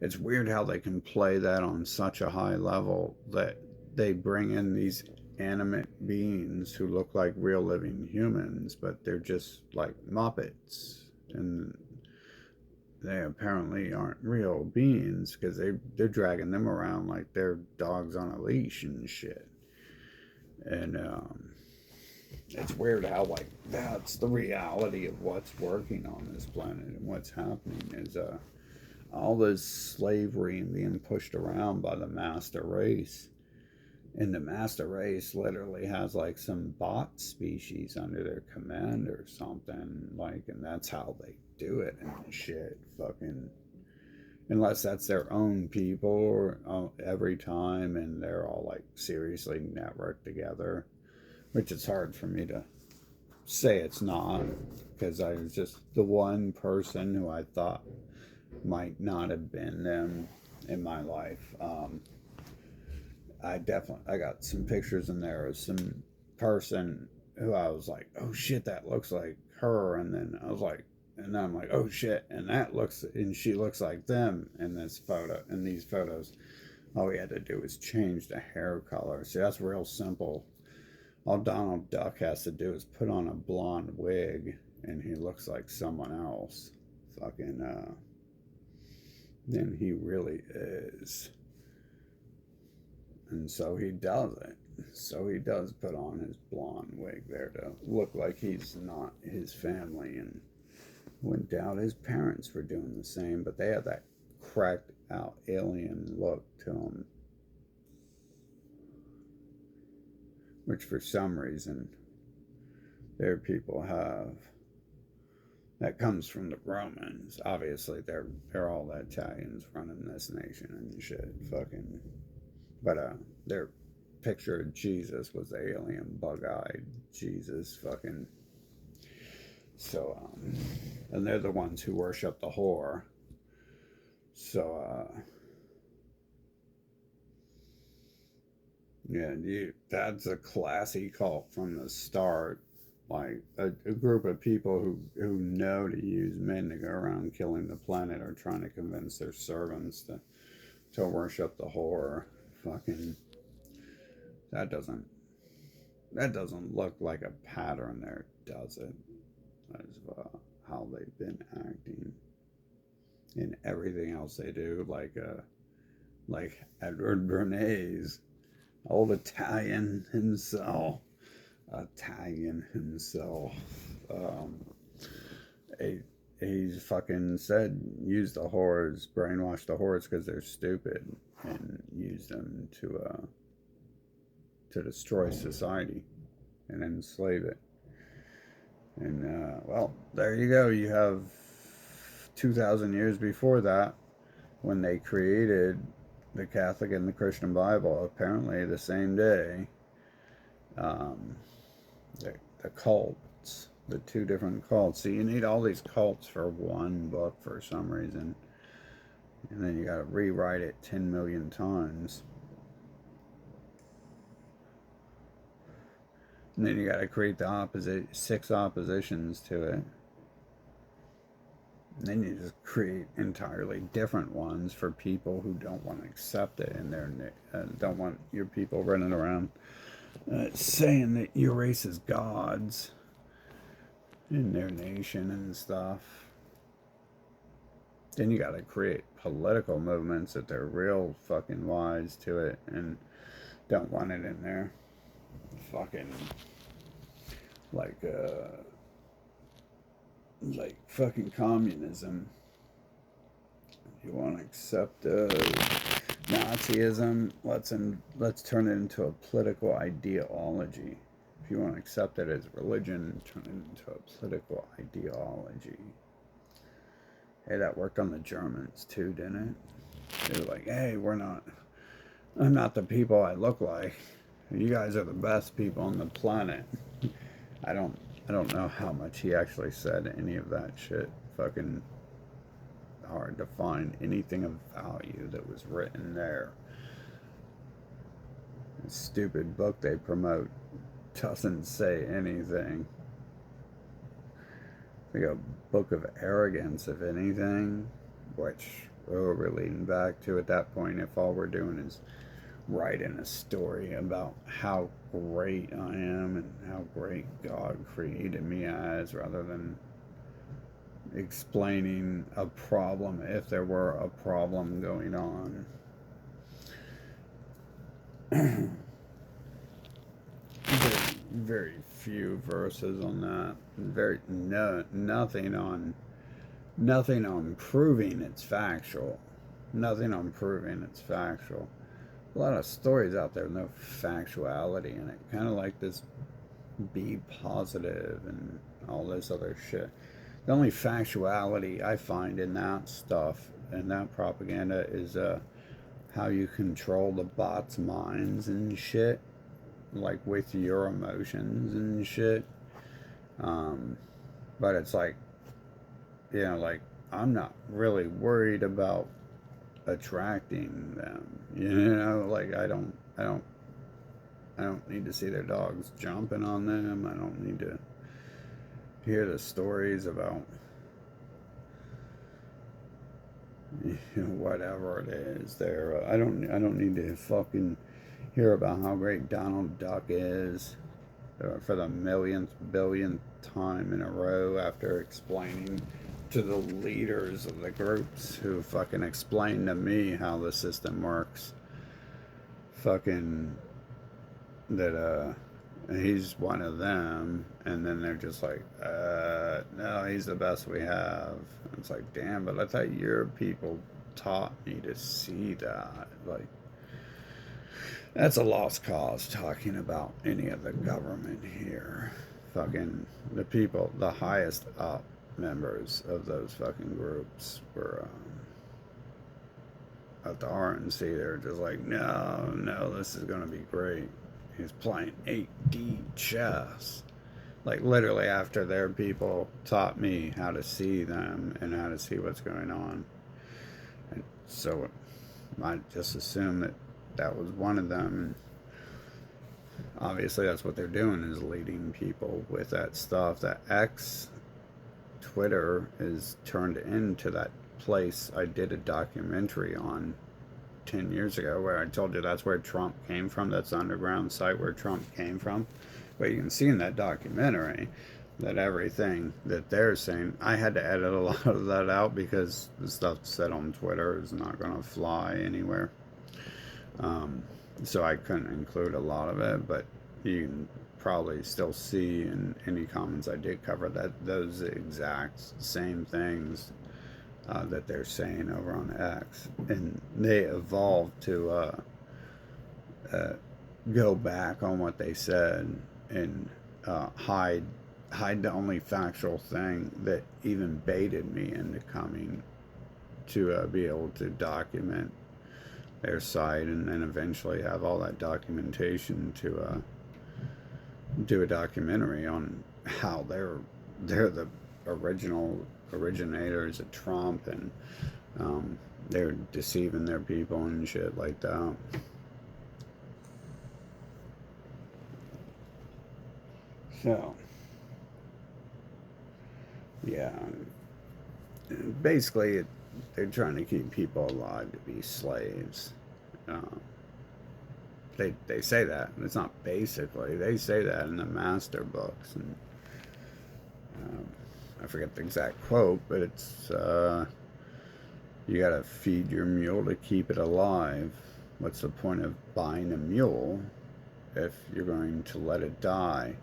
it's weird how they can play that on such a high level that they bring in these animate beings who look like real living humans, but they're just like Muppets, and they apparently aren't real beings because they're dragging them around like they're dogs on a leash and shit. And it's weird how like that's the reality of what's working on this planet, and what's happening is all this slavery and being pushed around by the master race. And the master race literally has like some bot species under their command or something, like, and that's how they do it and shit. Fucking, unless that's their own people or, every time, and they're all like seriously networked together, which is hard for me to say it's not, because I was just the one person who I thought might not have been them in my life. I got some pictures in there of some person who I was like, oh shit, that looks like her, and then I was like, and then I'm like, oh shit, and she looks like them in this photo, in these photos. All we had to do was change the hair color. See, that's real simple. All Donald Duck has to do is put on a blonde wig, and he looks like someone else. Fucking, than he really is. And so he does it. So he does put on his blonde wig there to look like he's not his family. And wouldn't doubt his parents were doing the same, but they had that cracked out alien look to them, which for some reason their people have. That comes from the Romans. Obviously, they're all the Italians running this nation and shit. Fucking, but their picture of Jesus was the alien, bug-eyed Jesus. Fucking. So and they're the ones who worship the whore. So yeah, that's a classy cult from the start. Like a group of people who know to use men to go around killing the planet, or trying to convince their servants to worship the whore. Fucking, that doesn't look like a pattern there, does it? As how they've been acting in everything else they do, like Edward Bernays, old Italian himself. Um, he fucking said use the whores, brainwash the whores because they're stupid, and use them to destroy society and enslave it. And well, there you go. You have 2,000 years before that, when they created the Catholic and the Christian Bible, apparently the same day. Um, the cults, the two different cults. So you need all these cults for one book for some reason, and then you got to rewrite it 10 million times, and then you got to create the six oppositions to it, and then you just create entirely different ones for people who don't want to accept it, and don't want your people running around saying that your race is gods in their nation and stuff. Then you got to create political movements that they're real fucking wise to it and don't want it in there. Fucking like fucking communism. You want to accept Nazism, let's turn it into a political ideology. If you want to accept it as religion, turn it into a political ideology. Hey, that worked on the Germans too, didn't it? They were like, hey, I'm not the people I look like. You guys are the best people on the planet. I don't I don't know how much he actually said any of that shit. Fucking hard to find anything of value that was written there. The stupid book they promote doesn't say anything. Like a book of arrogance, if anything, which we're leading back to at that point if all we're doing is writing a story about how great I am and how great God created me as, rather than explaining a problem if there were a problem going on. Very few verses on that. Nothing on proving it's factual. Nothing on proving it's factual. A lot of stories out there with no factuality in it. Kind of like this be positive and all this other shit. The only factuality I find in that stuff and that propaganda is how you control the bots' minds and shit, like with your emotions and shit. Um, but it's like, like I'm not really worried about attracting them. Like I don't need to see their dogs jumping on them. I don't need to hear the stories about whatever it is. I don't need to fucking hear about how great Donald Duck is for the millionth billionth time in a row after explaining to the leaders of the groups who fucking explain to me how the system works. Fucking that he's one of them, and then they're just like, no, he's the best we have. It's like, damn, but I thought your people taught me to see that. Like, that's a lost cause talking about any of the government here. Fucking the people, the highest up members of those fucking groups were at the RNC. They're just like, no, this is gonna be great. He's playing 8D chess. Like literally after their people taught me how to see them and how to see what's going on. And so I just assumed that was one of them. And obviously that's what they're doing, is leading people with that stuff. That Twitter is turned into that place I did a documentary on 10 years ago, where I told you that's where Trump came from. That's the underground site where Trump came from. But you can see in that documentary that everything that they're saying, I had to edit a lot of that out because the stuff said on Twitter is not going to fly anywhere. So I couldn't include a lot of it, but you can probably still see in any comments I did cover that those exact same things that they're saying over on X, and they evolved to go back on what they said and hide the only factual thing that even baited me into coming to be able to document their site, and then eventually have all that documentation to do a documentary on how they're the originators of Trump, and they're deceiving their people and shit like that. So, yeah, basically they're trying to keep people alive to be slaves. They say that. It's not basically. They say that in the master books, and I forget the exact quote, but it's you gotta feed your mule to keep it alive. What's the point of buying a mule if you're going to let it die?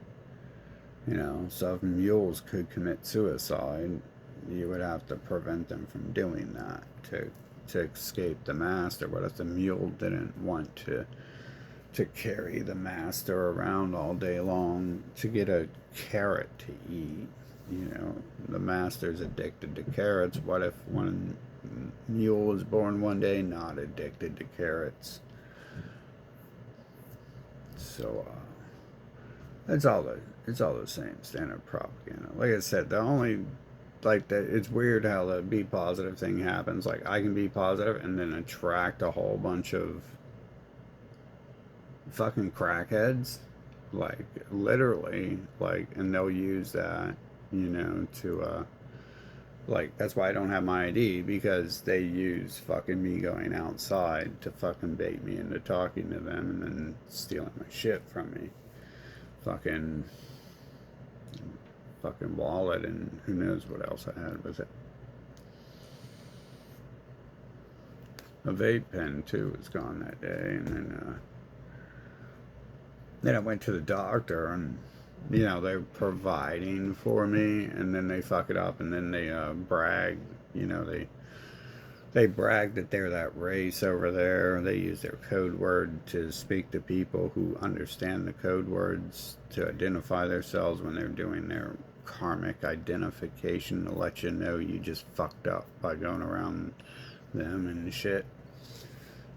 So if mules could commit suicide, you would have to prevent them from doing that too. to escape the master? What if the mule didn't want to carry the master around all day long to get a carrot to eat? You know, the master's addicted to carrots. What if one mule was born one day not addicted to carrots? So it's all the same standard propaganda. Like I said, the only like that it's weird how the be positive thing happens. Like I can be positive and then attract a whole bunch of fucking crackheads, like literally, like, and they'll use that, you know, to like that's why I don't have my ID, because they use fucking me going outside to fucking bait me into talking to them and then stealing my shit from me. Fucking wallet and who knows what else I had with it. A vape pen too was gone that day, and then I went to the doctor, and you know they're providing for me, and then they fuck it up, and then they brag. You know they brag that they're that race over there. They use their code word to speak to people who understand the code words to identify themselves when they're doing their karmic identification to let you know you just fucked up by going around them and shit.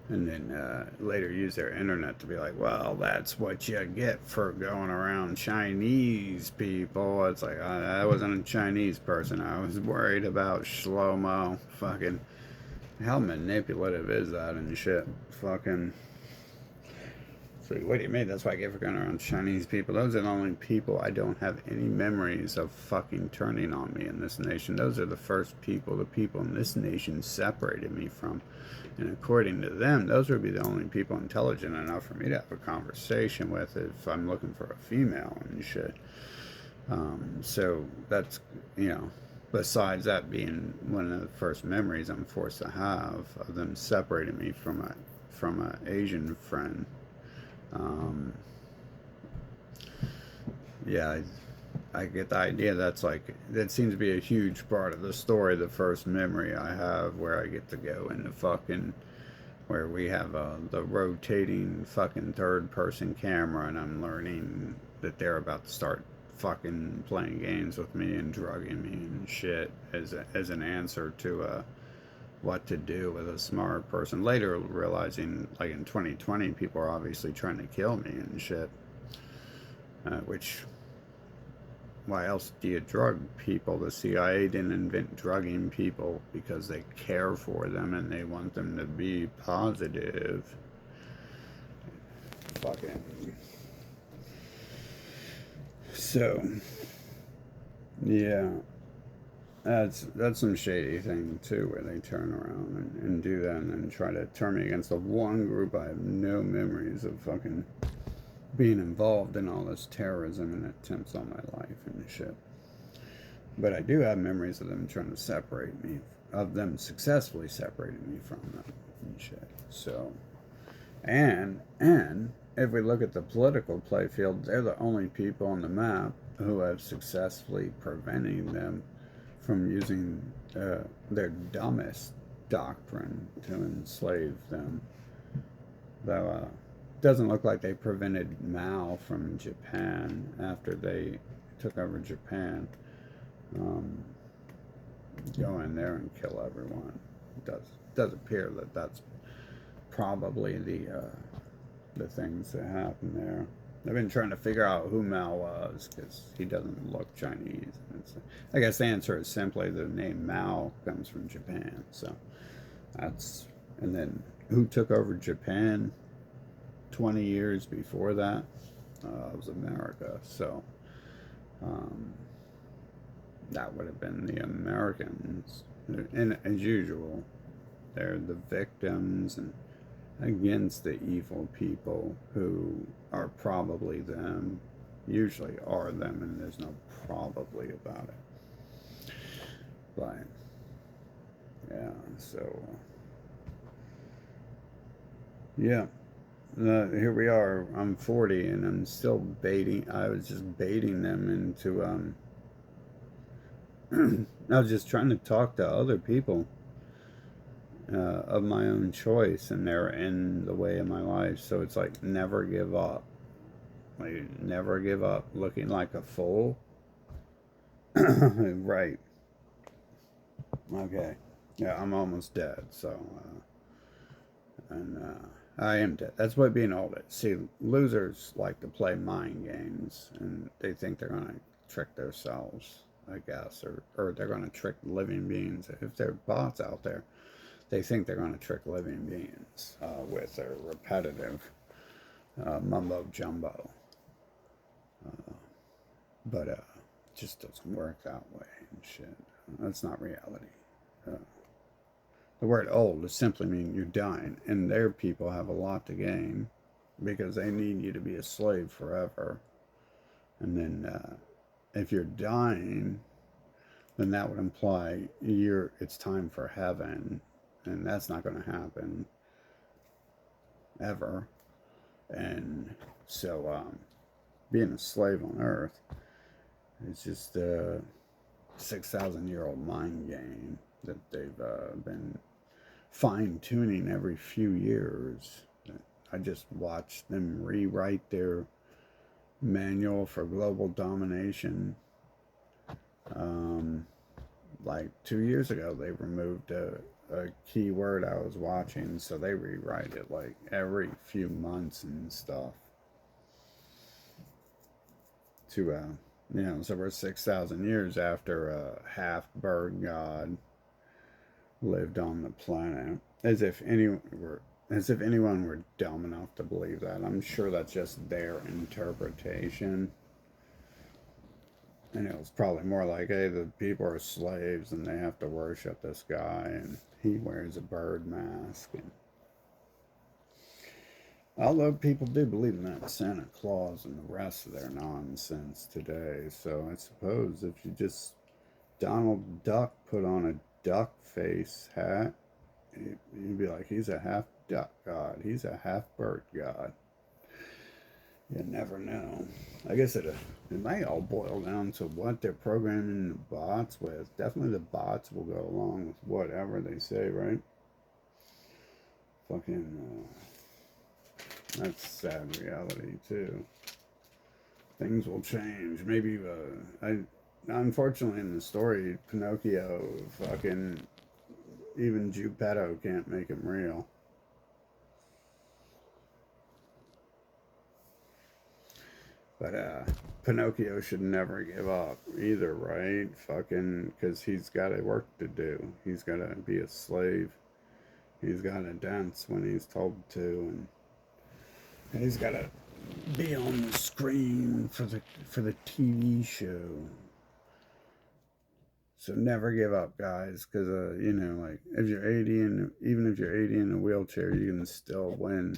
And then later use their internet to be like, well, that's what you get for going around Chinese people. It's like, I wasn't a Chinese person. I was worried about Shlomo. Fucking, how manipulative is that and shit? Fucking, it's like, what do you mean? That's what I get for going around Chinese people. Those are the only people I don't have any memories of fucking turning on me in this nation. Those are the first people the people in this nation separated me from. And according to them, those would be the only people intelligent enough for me to have a conversation with if I'm looking for a female and shit. So that's, you know, besides that being one of the first memories I'm forced to have of them separating me from a Asian friend. Yeah, I get the idea. That's like, that seems to be a huge part of the story. The first memory I have where I get to go into fucking, where we have the rotating fucking third person camera, and I'm learning that they're about to start fucking playing games with me and drugging me and shit as an answer to what to do with a smart person. Later realizing, like in 2020, people are obviously trying to kill me and shit, which, why else do you drug people? The CIA didn't invent drugging people because they care for them and they want them to be positive. Fucking. So, yeah. That's some shady thing too, where they turn around and do that and then try to turn me against the one group I have no memories of fucking being involved in all this terrorism and attempts on my life and shit. But I do have memories of them trying to separate me, of them successfully separating me from them and shit. So, and if we look at the political playfield, they're the only people on the map who have successfully preventing them from using their dumbest doctrine to enslave them. Though doesn't look like they prevented Mao from Japan after they took over Japan. Go in there and kill everyone. It does appear that that's probably the things that happened there. I've been trying to figure out who Mao was because he doesn't look Chinese. I guess the answer is simply the name Mao comes from Japan. So that's, and then who took over Japan 20 years before that? It was America. So that would have been the Americans. And as usual, they're the victims and against the evil people who are probably them, usually are them, and there's no probably about it. But yeah, so yeah, here we are. I'm 40 and I'm still baiting. I was just baiting them into I was just trying to talk to other people of my own choice, and they're in the way of my life. So it's like never give up. Like never give up. Looking like a fool. Right. Okay. Yeah, I'm almost dead. So, and I am dead. That's what being old is. See, losers like to play mind games, and they think they're gonna trick themselves, I guess, or they're gonna trick living beings. If there are bots out there, they think they're gonna trick living beings with their repetitive mumbo jumbo. But it just doesn't work that way and shit. That's not reality. Uh, the word old is simply mean you're dying, and their people have a lot to gain because they need you to be a slave forever. And then if you're dying, then that would imply it's time for heaven, and that's not going to happen ever. And so being a slave on Earth is just a 6,000-year-old mind game that they've been fine tuning every few years. I just watched them rewrite their manual for global domination. Like 2 years ago, they removed a key word I was watching, so they rewrite it like every few months and stuff. So we're 6,000 years after a half bird god lived on the planet, as if anyone were dumb enough to believe that. I'm sure that's just their interpretation. And it was probably more like, hey, the people are slaves and they have to worship this guy, and he wears a bird mask. And although people do believe in that Santa Claus and the rest of their nonsense today, so I suppose if you just Donald Duck put on a duck face hat, you'd be like, he's a half duck god, he's a half bird god. You never know. I guess it may all boil down to what they're programming the bots with. Definitely the bots will go along with whatever they say, right? Fucking, that's sad reality, too. Things will change. Maybe, unfortunately in the story, Pinocchio, fucking, even Geppetto can't make him real. But Pinocchio should never give up either, right? Fucking, because he's got a work to do. He's got to be a slave. He's got to dance when he's told to, and he's got to be on the screen for the TV show. So never give up, guys, because like if you're 80 and even if you're 80 in a wheelchair, you can still win.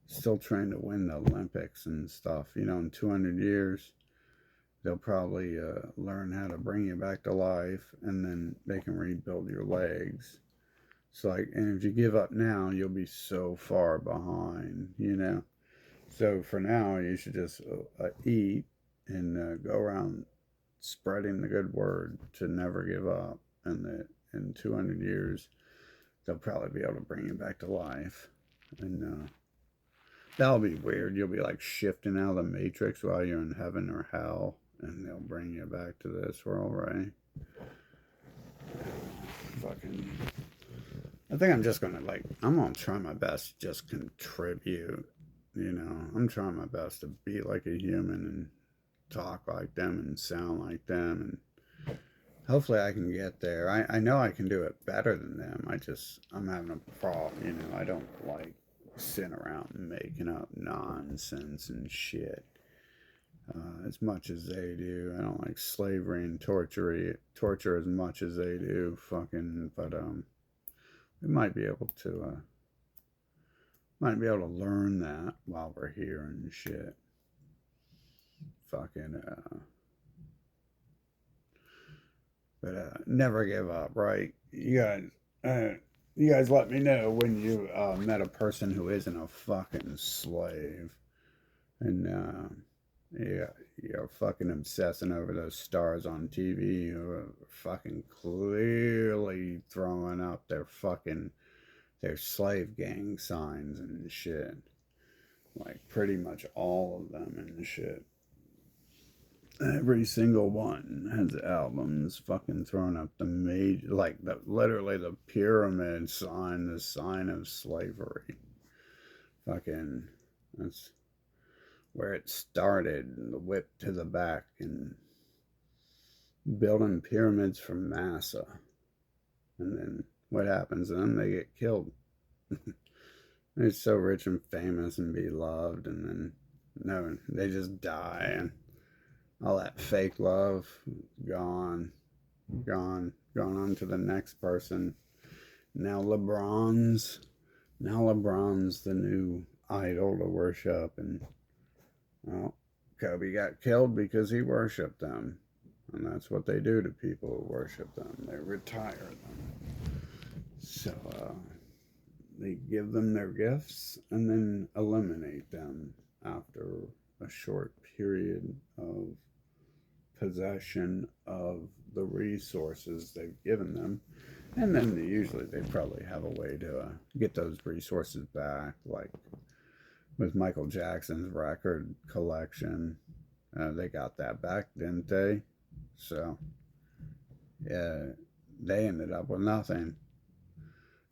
Still trying to win the Olympics and stuff. In 200 years, they'll probably learn how to bring you back to life, and then they can rebuild your legs. So, and if you give up now, you'll be so far behind. So for now, you should just eat and go around spreading the good word to never give up, and that in 200 years, they'll probably be able to bring you back to life. And that'll be weird. You'll be like shifting out of the matrix while you're in heaven or hell, and they'll bring you back to this world, right? Fucking. I think I'm just gonna I'm gonna try my best to just contribute. I'm trying my best to be like a human and talk like them and sound like them, and hopefully I can get there. I know I can do it better than them. I'm having a problem. I don't like sitting around making up nonsense and shit as much as they do. I don't like slavery and torture as much as they do. But we might be able to learn that while we're here and shit. But never give up, right? You guys let me know when you met a person who isn't a fucking slave. And Yeah, you're fucking obsessing over those stars on TV who are fucking clearly throwing up their slave gang signs and shit. Like pretty much all of them and shit. Every single one has albums fucking throwing up the major, like literally the pyramid sign, the sign of slavery. Fucking, that's where it started, the whip to the back, and building pyramids for massa. And then what happens? Then they get killed. They're so rich and famous and beloved, and then no, they just die, and all that fake love gone, gone on to the next person. Now LeBron's the new idol to worship, and well, Kobe got killed because he worshipped them. And that's what they do to people who worship them. They retire them. So they give them their gifts and then eliminate them after a short period of possession of the resources they've given them. And then usually they probably have a way to get those resources back, like with Michael Jackson's record collection. They got that back, didn't they? So, yeah, they ended up with nothing.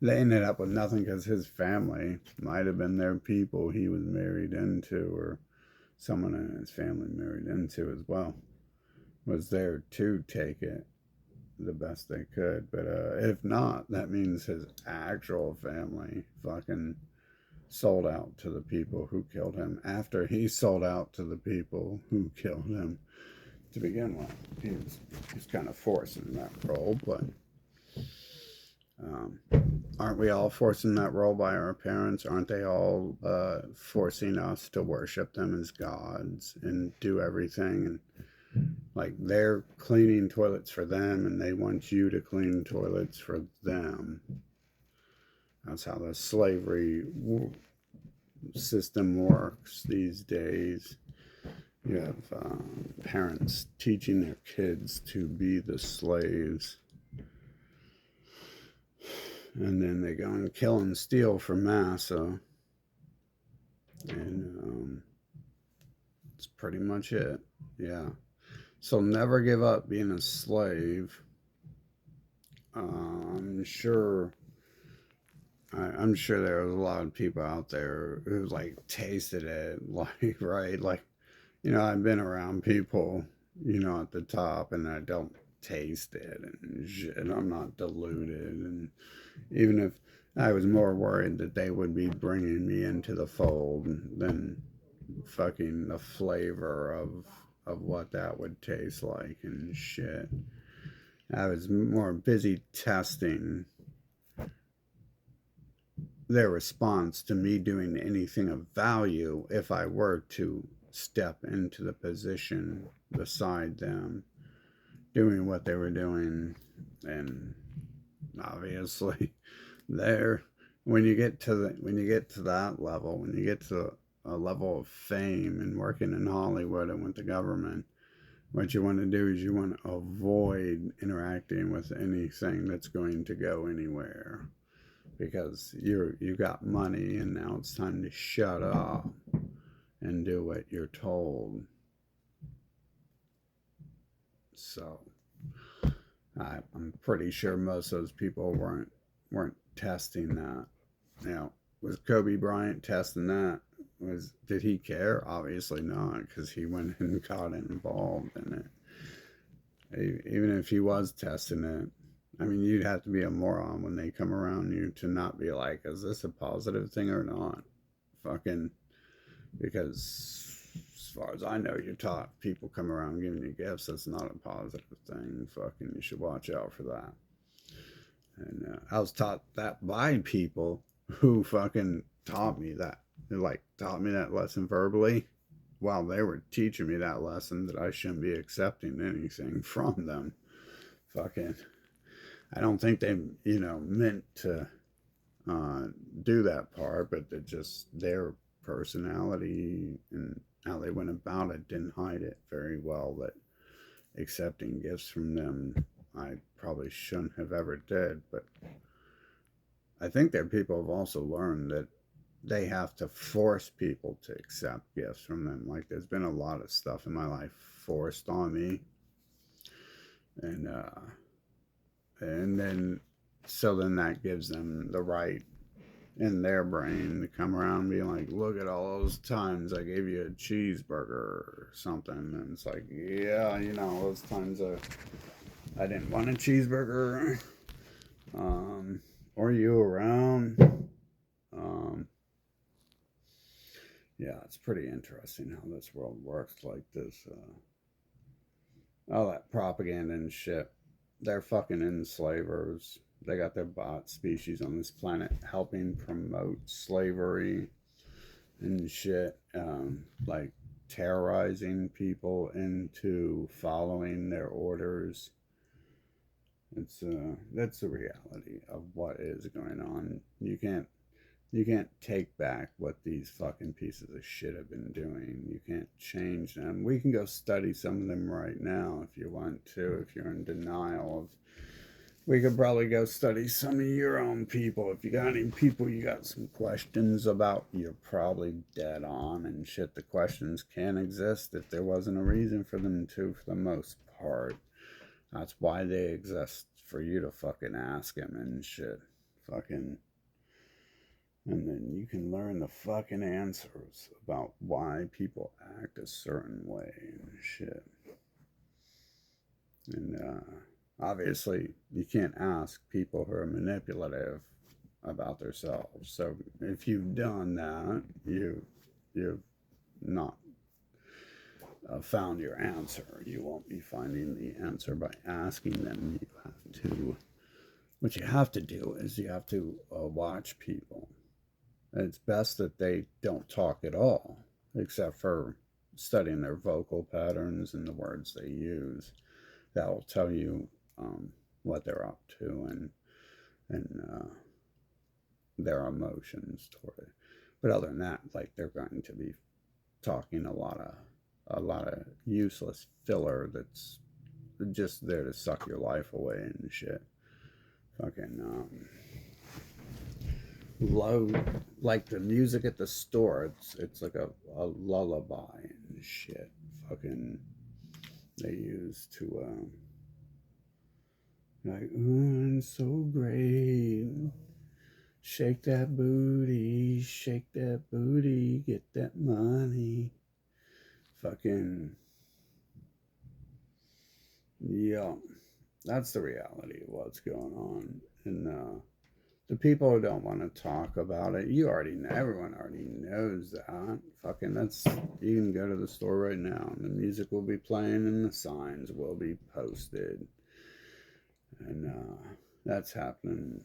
They ended up with nothing because his family might have been their people he was married into, or someone in his family married into as well, was there to take it the best they could. But if not, that means his actual family fucking sold out to the people who killed him after he sold out to the people who killed him to begin with. He's kind of forcing that role, but um, aren't we all forcing that role by our parents? Aren't they all forcing us to worship them as gods and do everything? And like they're cleaning toilets for them and they want you to clean toilets for them. That's how the slavery system works these days. You have parents teaching their kids to be the slaves. And then they go and kill and steal for massa. And that's pretty much it. Yeah. So never give up being a slave. I'm sure. I'm sure there was a lot of people out there who like tasted it, like right, like I've been around people, at the top, and I don't taste it and shit. I'm not deluded, and even if I was more worried that they would be bringing me into the fold than fucking the flavor of what that would taste like and shit. I was more busy testing their response to me doing anything of value if I were to step into the position beside them doing what they were doing. And obviously there, when you get to that level, when you get to a level of fame and working in Hollywood and with the government, what you want to do is you want to avoid interacting with anything that's going to go anywhere, because you got money and now it's time to shut up and do what you're told. So I'm pretty sure most of those people weren't testing that. Now, was Kobe Bryant testing that? Did he care? Obviously not, because he went and got involved in it. Even if he was testing it, I mean, you'd have to be a moron when they come around you to not be like, is this a positive thing or not? Fucking, because as far as I know, you're taught people come around giving you gifts. That's not a positive thing. Fucking, you should watch out for that. And I was taught that by people who fucking taught me that. They like taught me that lesson verbally while they were teaching me that lesson, that I shouldn't be accepting anything from them. Fucking, I don't think they, meant to do that part, but they're just their personality and how they went about it didn't hide it very well, that accepting gifts from them I probably shouldn't have ever did. But I think that people have also learned that they have to force people to accept gifts from them. Like there's been a lot of stuff in my life forced on me, and and then so then that gives them the right in their brain to come around and be like, look at all those times I gave you a cheeseburger or something. And it's like, yeah, those times I didn't want a cheeseburger. Or you around. Um, yeah, it's pretty interesting how this world works like this. All that propaganda and shit. They're fucking enslavers. They got their bot species on this planet helping promote slavery and shit. Like terrorizing people into following their orders. It's that's the reality of what is going on. You can't take back what these fucking pieces of shit have been doing. You can't change them. We can go study some of them right now if you want to, if you're in denial of. We could probably go study some of your own people. If you got any people you got some questions about, you're probably dead on and shit. The questions can exist if there wasn't a reason for them to, for the most part. That's why they exist, for you to fucking ask them and shit. Fucking. And then you can learn the fucking answers about why people act a certain way and shit. And obviously, you can't ask people who are manipulative about themselves. So if you've done that, you've not found your answer. You won't be finding the answer by asking them. You have to. What you have to do is you have to watch people. It's best that they don't talk at all, except for studying their vocal patterns and the words they use. That will tell you what they're up to and their emotions toward it. But other than that, like they're going to be talking a lot of useless filler that's just there to suck your life away and shit. Fucking low, like the music at the store. It's like a lullaby and shit. Fucking they use to like, ooh, I'm so great. Shake that booty, get that money. Fucking yeah, that's the reality of what's going on. And the people who don't want to talk about it, everyone already knows that. Fucking that's, you can go to the store right now and the music will be playing and the signs will be posted. And that's happening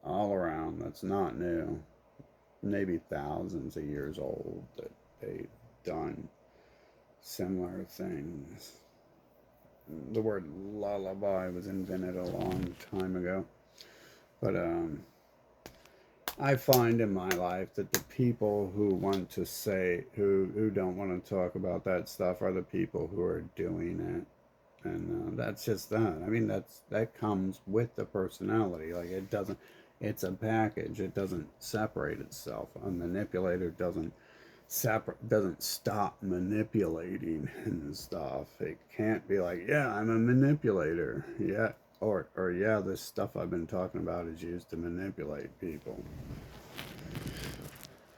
all around. That's not new. Maybe thousands of years old that they've done similar things. The word lullaby was invented a long time ago. But I find in my life that the people who want to say, who don't want to talk about that stuff, are the people who are doing it. And that's just that. I mean, that comes with the personality. Like it doesn't. It's a package. It doesn't separate itself. A manipulator doesn't stop manipulating and stuff. It can't be like, yeah, I'm a manipulator. Yeah, or yeah, this stuff I've been talking about is used to manipulate people.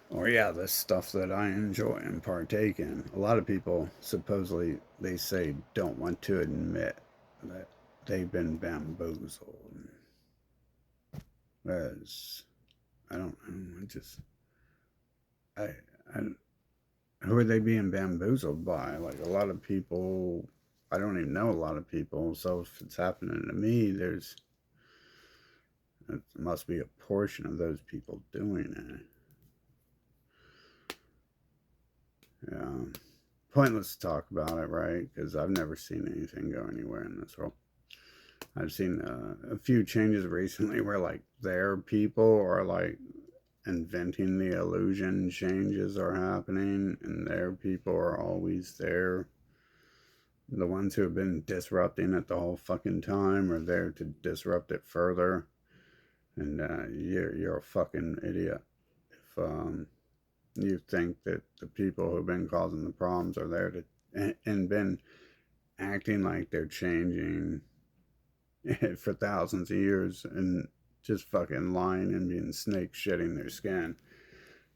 Or yeah, this stuff that I enjoy and partake in. A lot of people supposedly they say don't want to admit that they've been bamboozled. Whereas I don't know, I I who are they being bamboozled by? Like a lot of people, I don't even know a lot of people. So if it's happening to me, it must be a portion of those people doing it. Yeah. Pointless to talk about it, right? Because I've never seen anything go anywhere in this world. I've seen a few changes recently where like their people are like inventing the illusion changes are happening, and their people are always there. The ones who have been disrupting it the whole fucking time are there to disrupt it further. And you're a fucking idiot if you think that the people who've been causing the problems are there to and been acting like they're changing for thousands of years and just fucking lying and being snake shitting their skin.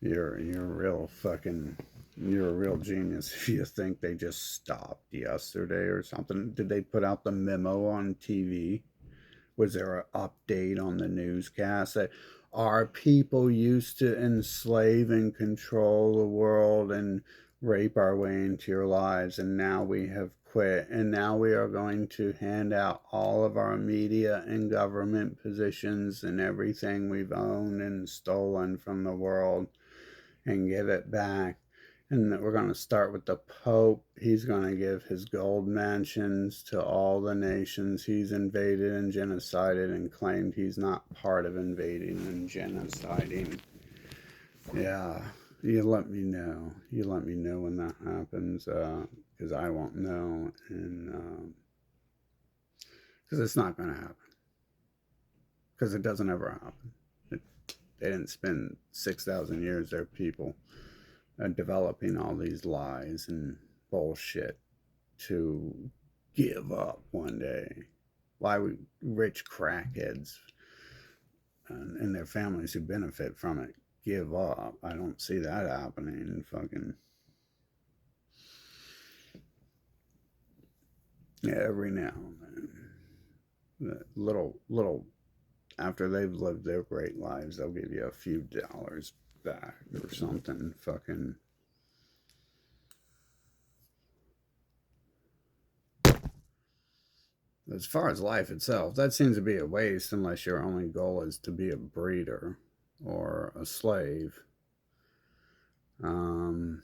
You're a real fucking you're a real genius if you think they just stopped yesterday or something. Did they put out the memo on TV? Was there an update on the newscast that our people used to enslave and control the world and rape our way into your lives, and now we have quit, and now we are going to hand out all of our media and government positions and everything we've owned and stolen from the world and give it back. And that we're going to start with the Pope. He's going to give his gold mansions to all the nations he's invaded and genocided and claimed he's not part of invading and genociding. Yeah, you let me know. You let me know when that happens, because I won't know, and because it's not going to happen. Because it doesn't ever happen. They didn't spend 6,000 years, their people, developing all these lies and bullshit to give up one day. Why would rich crackheads and their families who benefit from it give up? I don't see that happening. Fucking yeah, every now and then, little after they've lived their great lives, they'll give you a few dollars back or something. Fucking as far as life itself, that seems to be a waste unless your only goal is to be a breeder or a slave. Um,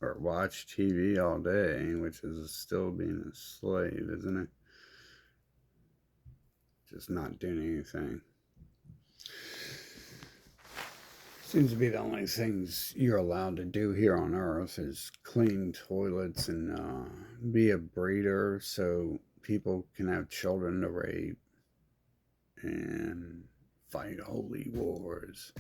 or watch TV all day, which is still being a slave, isn't it? Just not doing anything. Seems to be the only things you're allowed to do here on Earth is clean toilets and be a breeder so people can have children to rape and fight holy wars.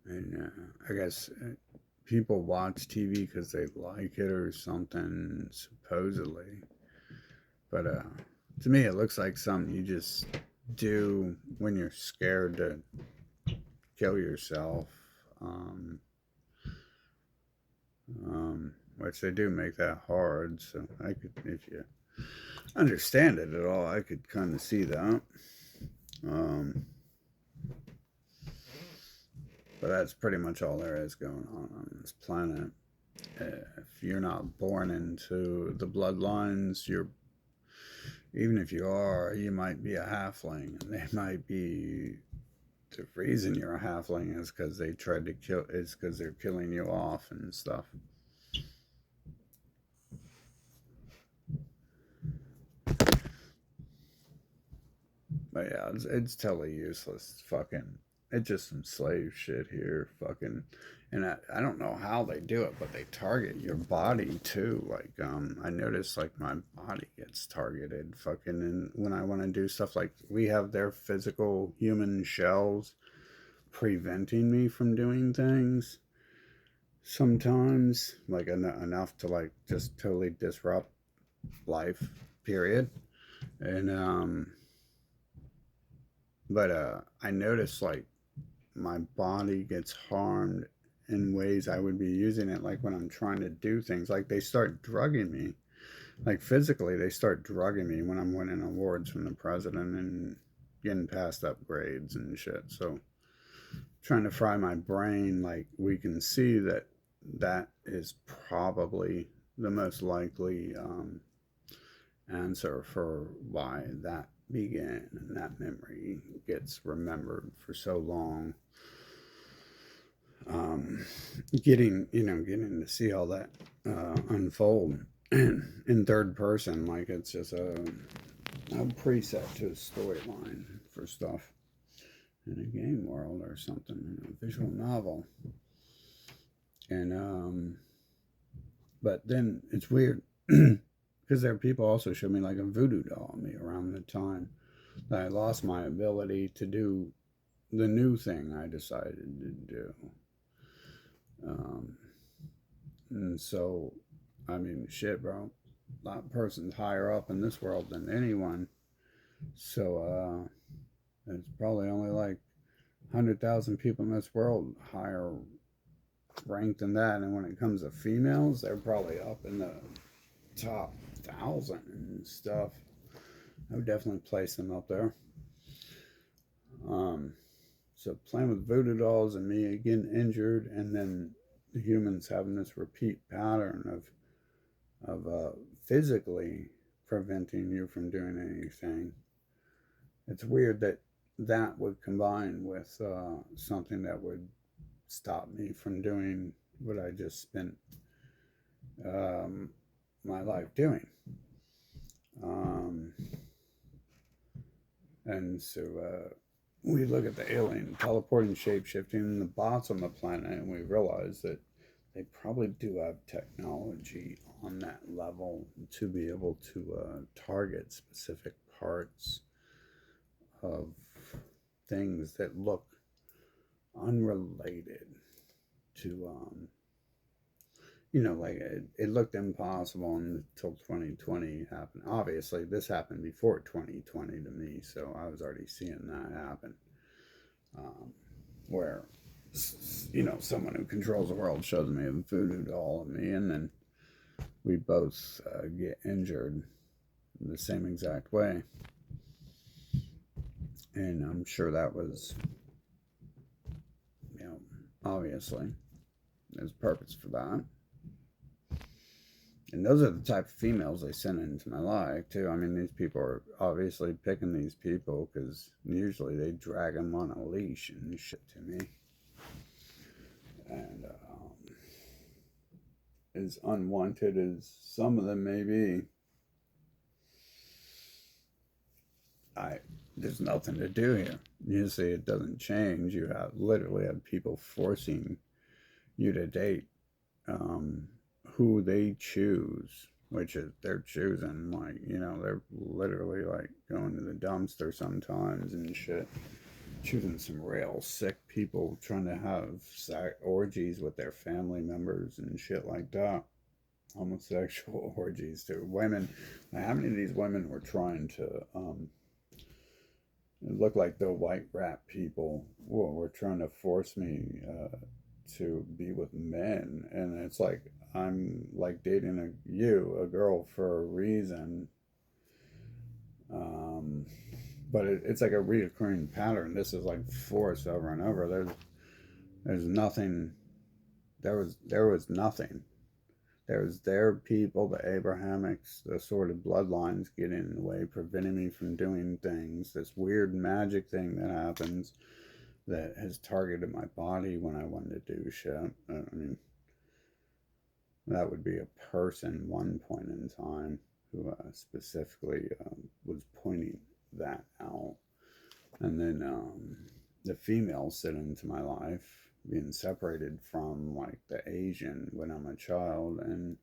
And I guess people watch TV because they like it or something, supposedly. But to me, it looks like something you just do when you're scared to kill yourself. Which they do make that hard. So I could, if you understand it at all, I could kind of see that. But that's pretty much all there is going on this planet. If you're not born into the bloodlines, you're even if you are, you might be a halfling, and they might be the reason you're a halfling is because they tried to kill is because they're killing you off and stuff. But yeah, it's totally useless. Fucking, it's just some slave shit here. Fucking, and I don't know how they do it, but they target your body too. Like, I notice like my body gets targeted. Fucking, and when I want to do stuff like we have their physical human shells preventing me from doing things sometimes, like enough to like just totally disrupt life. Period. And but I notice like my body gets harmed in ways I would be using it like when I'm trying to do things. Like they start drugging me. Like physically they start drugging me when I'm winning awards from the president and getting passed up grades and shit. So trying to fry my brain, like we can see that that is probably the most likely answer for why that began and that memory gets remembered for so long. um, getting to see all that unfold in third person, like it's just a a preset to a storyline for stuff in a game world or something, a visual novel. And but then it's weird because there are people also showed me like a voodoo doll of me around the time that I lost my ability to do the new thing I decided to do. Um, and so, I mean, shit, bro. That person's higher up in this world than anyone. So, it's probably only like 100,000 people in this world higher ranked than that. And when it comes to females, they're probably up in the top 1,000 and stuff. I would definitely place them up there. Um, so playing with voodoo dolls and me getting injured, and then the humans having this repeat pattern of physically preventing you from doing anything. It's weird that that would combine with something that would stop me from doing what I just spent um, my life doing. Um, and so we look at the alien teleporting, shape shifting, and the bots on the planet, and we realize that they probably do have technology on that level to be able to target specific parts of things that look unrelated to like it looked impossible until 2020 happened. Obviously this happened before 2020 to me, so I was already seeing that happen, where someone who controls the world shows me a voodoo doll of me, and then we both get injured in the same exact way. And I'm sure that was, obviously there's purpose for that. And those are the type of females they send into my life too. I mean, these people are obviously picking these people because usually they drag them on a leash and shit to me. And as unwanted as some of them may be, there's nothing to do here. You see, it doesn't change. You literally have people forcing you to date who they choose, which is they're choosing, like, they're literally like going to the dumpster sometimes and shit, choosing some real sick people, trying to have orgies with their family members and shit like that. Homosexual orgies to women. How many of these women were trying to it looked like the white rat people were trying to force me to be with men, and it's like I'm like dating a girl for a reason, but it's like a reoccurring pattern. This is like force over and over. There's nothing. There was nothing. There's their people, the Abrahamics, the sort of bloodlines get in the way, preventing me from doing things. This weird magic thing that happens that has targeted my body when I wanted to do shit. I mean, that would be a person, one point in time, who specifically was pointing that out. And then the females sit into my life, being separated from like the Asian when I'm a child, and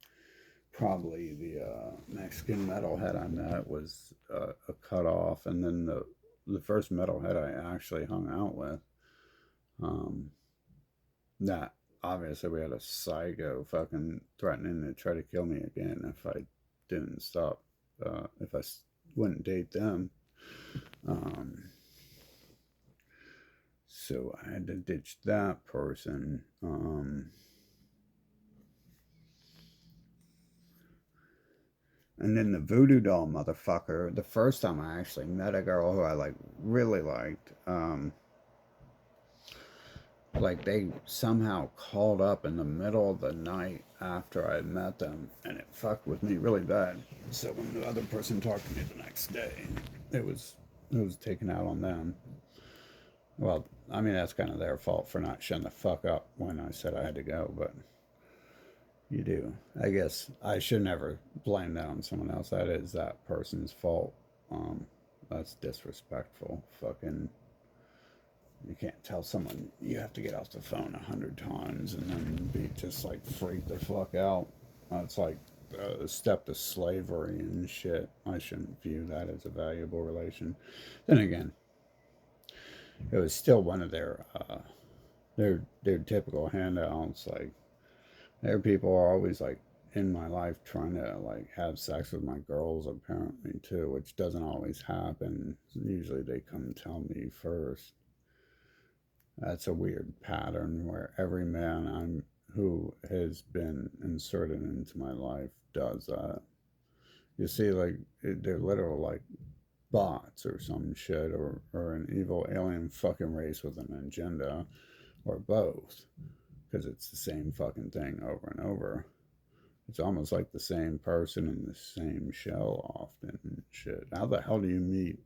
probably the Mexican metalhead I met was a cutoff, and then the first metalhead I actually hung out with, that obviously we had a psycho fucking threatening to try to kill me again if I didn't stop, if I wouldn't date them. So I had to ditch that person. And then the voodoo doll motherfucker, the first time I actually met a girl who I like really liked, like they somehow called up in the middle of the night after I met them, and it fucked with me really bad. So when the other person talked to me the next day, it was taken out on them. Well, I mean, that's kind of their fault for not shutting the fuck up when I said I had to go, but you do. I guess I should never blame that on someone else. That is that person's fault. Um, that's disrespectful. Fucking, you can't tell someone you have to get off the phone 100 times and then be just like freak the fuck out. It's like a step to slavery and shit. I shouldn't view that as a valuable relation. Then again, it was still one of their typical handouts. Like their people are always like in my life trying to like have sex with my girls apparently too, which doesn't always happen. Usually they come tell me first. That's a weird pattern where every man I'm who has been inserted into my life does that. You see, like they're literal like bots or some shit, or an evil alien fucking race with an agenda, or both, because it's the same fucking thing over and over. It's almost like the same person in the same shell often and shit. How the hell do you meet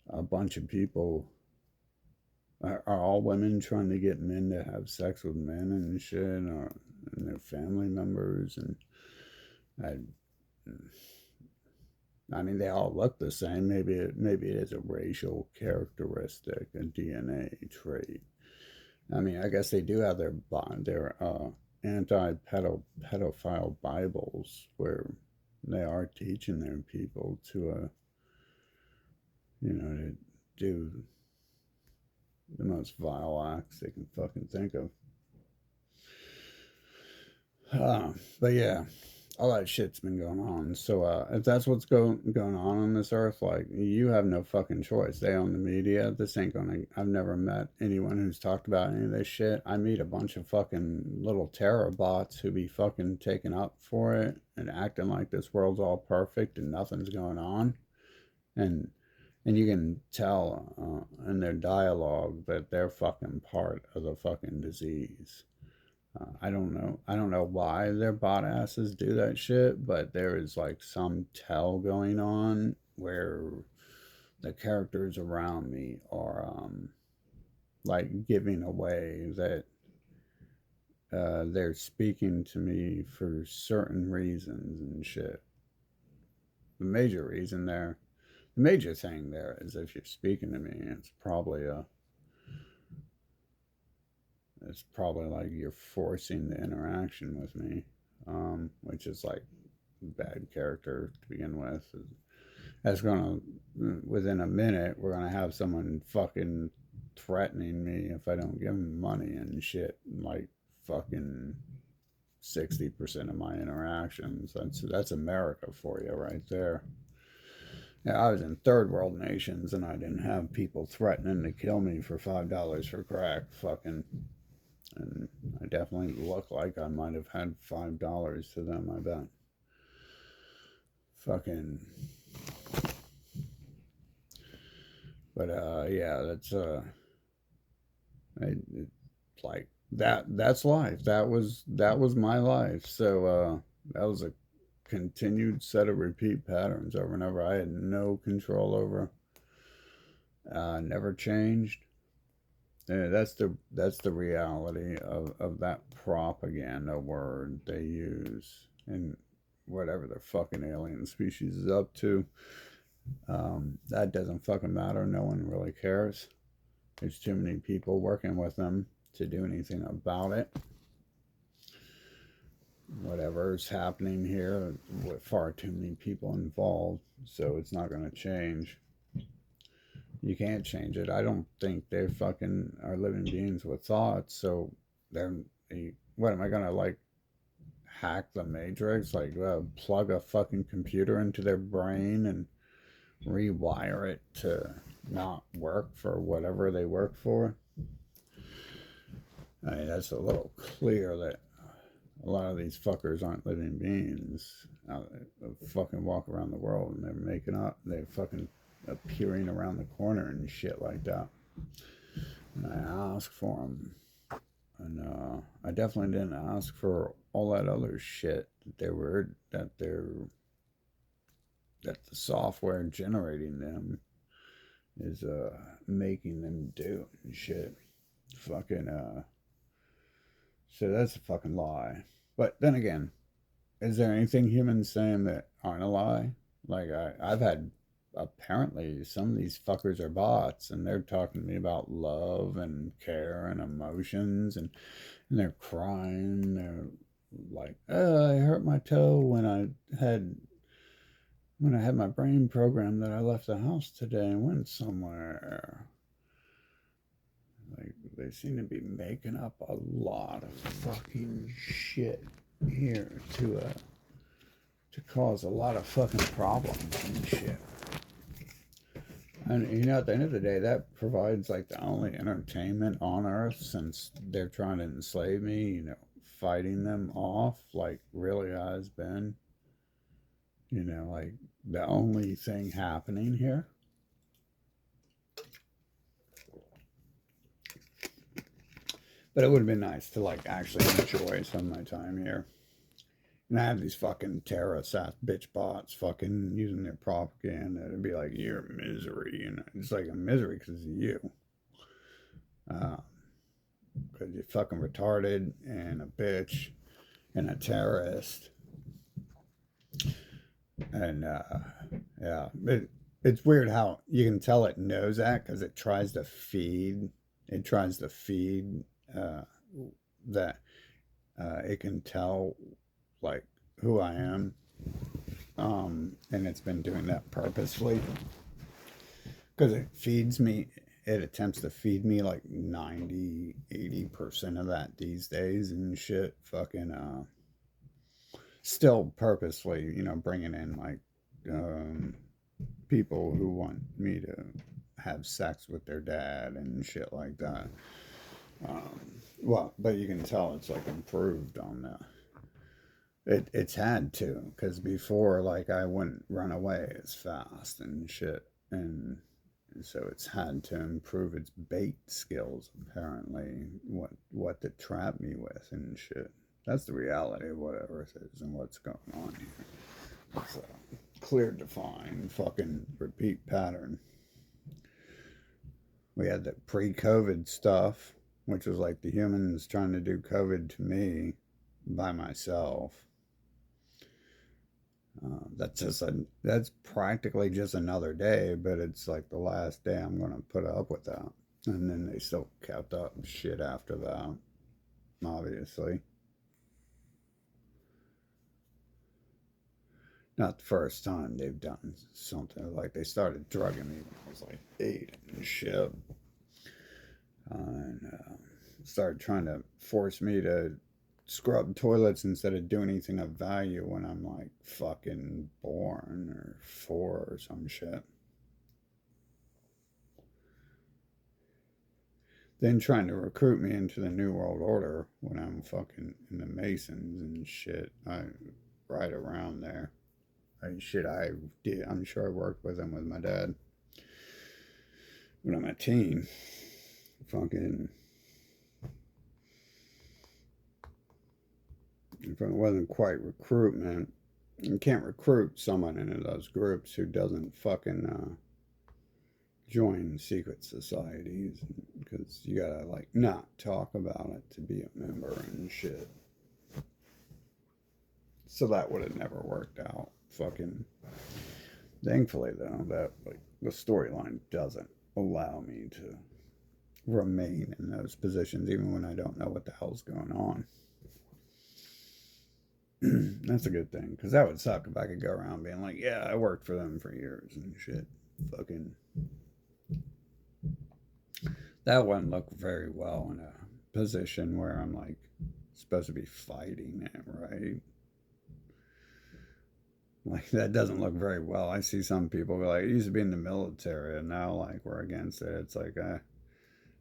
a bunch of people? Are all women trying to get men to have sex with men and shit, or and their family members? And I, I mean, they all look the same. Maybe it is a racial characteristic, a DNA trait. I mean, I guess they do have their anti-pedophile Bibles where they are teaching their people to to do the most vile acts they can fucking think of. But yeah, all that shit's been going on. So if that's what's going on this earth, like you have no fucking choice. They own the media. This ain't gonna. I've never met anyone who's talked about any of this shit. I meet a bunch of fucking little terror bots who be fucking taken up for it and acting like this world's all perfect and nothing's going on. And and you can tell in their dialogue that they're fucking part of the fucking disease. I don't know. I don't know why their bot asses do that shit, but there is like some tell going on where the characters around me are like giving away that they're speaking to me for certain reasons and shit. The major reason there, the major thing there is if you're speaking to me, it's probably like you're forcing the interaction with me, which is like bad character to begin with. That's gonna within a minute we're gonna have someone fucking threatening me if I don't give them money and shit. Like fucking 60% of my interactions. That's America for you right there. Yeah, I was in third world nations and I didn't have people threatening to kill me for $5 for crack. Fucking, and I definitely look like I might have had $5 to them. I bet. Fucking, but yeah, it's like that. That's life. That was my life. So that was a continued set of repeat patterns over and over. I had no control over. Never changed. That's the reality of that propaganda word they use and whatever the fucking alien species is up to. That doesn't fucking matter. No one really cares. There's too many people working with them to do anything about it. Whatever's happening here, with far too many people involved, so it's not going to change. You can't change it. I don't think they fucking are living beings with thoughts. So they're what am I gonna like hack the matrix? Like plug a fucking computer into their brain and rewire it to not work for whatever they work for? I mean, that's a little clear that a lot of these fuckers aren't living beings. They fucking walk around the world and they're making up. They're fucking appearing around the corner and shit like that. And I asked for them. And I definitely didn't ask for all that other shit that the software generating them is making them do and shit. Fucking so that's a fucking lie. But then again, is there anything humans saying that aren't a lie? Like I've had apparently some of these fuckers are bots, and they're talking to me about love and care and emotions, and they're crying. They're like, oh, I hurt my toe had when I had my brain programmed that I left the house today and went somewhere. Like, they seem to be making up a lot of fucking shit here to cause a lot of fucking problems and shit. And at the end of the day, that provides like the only entertainment on earth, since they're trying to enslave me. Fighting them off like really has been, like the only thing happening here. But it would have been nice to like actually enjoy some of my time here. And I have these fucking terrorist ass bitch bots fucking using their propaganda to be like, you're misery. It's like a misery because of you. Because you're fucking retarded and a bitch and a terrorist. And yeah, it's weird how you can tell it knows that because it tries to feed. It tries to feed that it can tell like who I am, and it's been doing that purposefully because it feeds me. It attempts to feed me like 90-80% of that these days and shit. Fucking still purposely, bringing in like people who want me to have sex with their dad and shit like that. Well, but you can tell it's like improved on that. It's had to, because before, like, I wouldn't run away as fast and shit, and so it's had to improve its bait skills. Apparently, what to trap me with and shit. That's the reality of whatever it is and what's going on here. It's a clear, defined, fucking repeat pattern. We had the pre-COVID stuff, which was like the humans trying to do COVID to me by myself. That's practically just another day, but it's like the last day I'm gonna put up with that. And then they still kept up shit after that, obviously. Not the first time they've done something like they started drugging me when I was like 8 and shit, and started trying to force me to scrub toilets instead of do anything of value when I'm like fucking born or 4 or some shit. Then trying to recruit me into the New World Order when I'm fucking in the Masons and shit. Right around there. I did. I'm sure I worked with them with my dad when I'm a teen. Fucking. If it wasn't quite recruitment, you can't recruit someone into those groups who doesn't fucking join secret societies, because you gotta like not talk about it to be a member and shit. So that would have never worked out. Fucking thankfully though, that like the storyline doesn't allow me to remain in those positions even when I don't know what the hell's going on. That's a good thing, because that would suck if I could go around being like, yeah, I worked for them for years and shit. Fucking that wouldn't look very well in a position where I'm like supposed to be fighting it, right? Like that doesn't look very well. I see some people be like, it used to be in the military and now like we're against it. It's like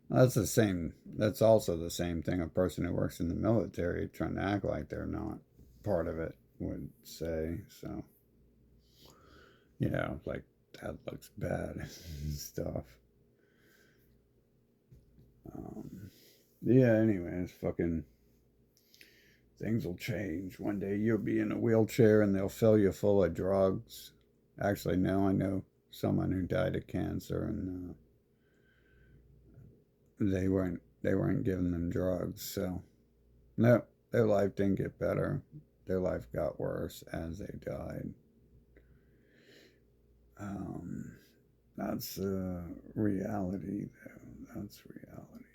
that's the same. That's also the same thing a person who works in the military trying to act like they're not part of it would say. So, like that looks bad and stuff. Yeah, anyways, fucking things will change. One day you'll be in a wheelchair and they'll fill you full of drugs. Actually, no, I know someone who died of cancer, and they weren't giving them drugs. So no, their life didn't get better. Their life got worse as they died. Um, that's reality, though. That's reality.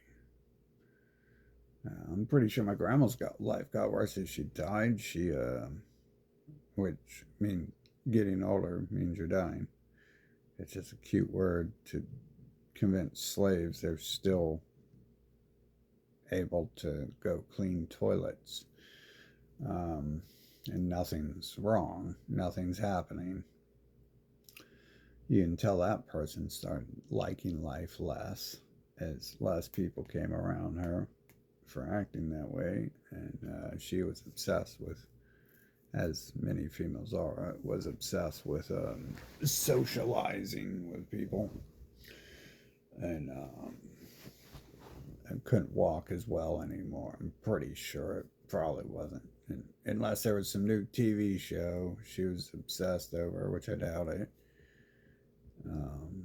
I'm pretty sure my grandma's life got worse as she died. Which mean getting older means you're dying. It's just a cute word to convince slaves they're still able to go clean toilets. Um, and nothing's wrong, nothing's happening. You can tell that person started liking life less as less people came around her for acting that way, and she was obsessed with, as many females are, was obsessed with socializing with people, and and couldn't walk as well anymore. I'm pretty sure it probably wasn't, unless there was some new TV show she was obsessed over, which I doubt it. Um,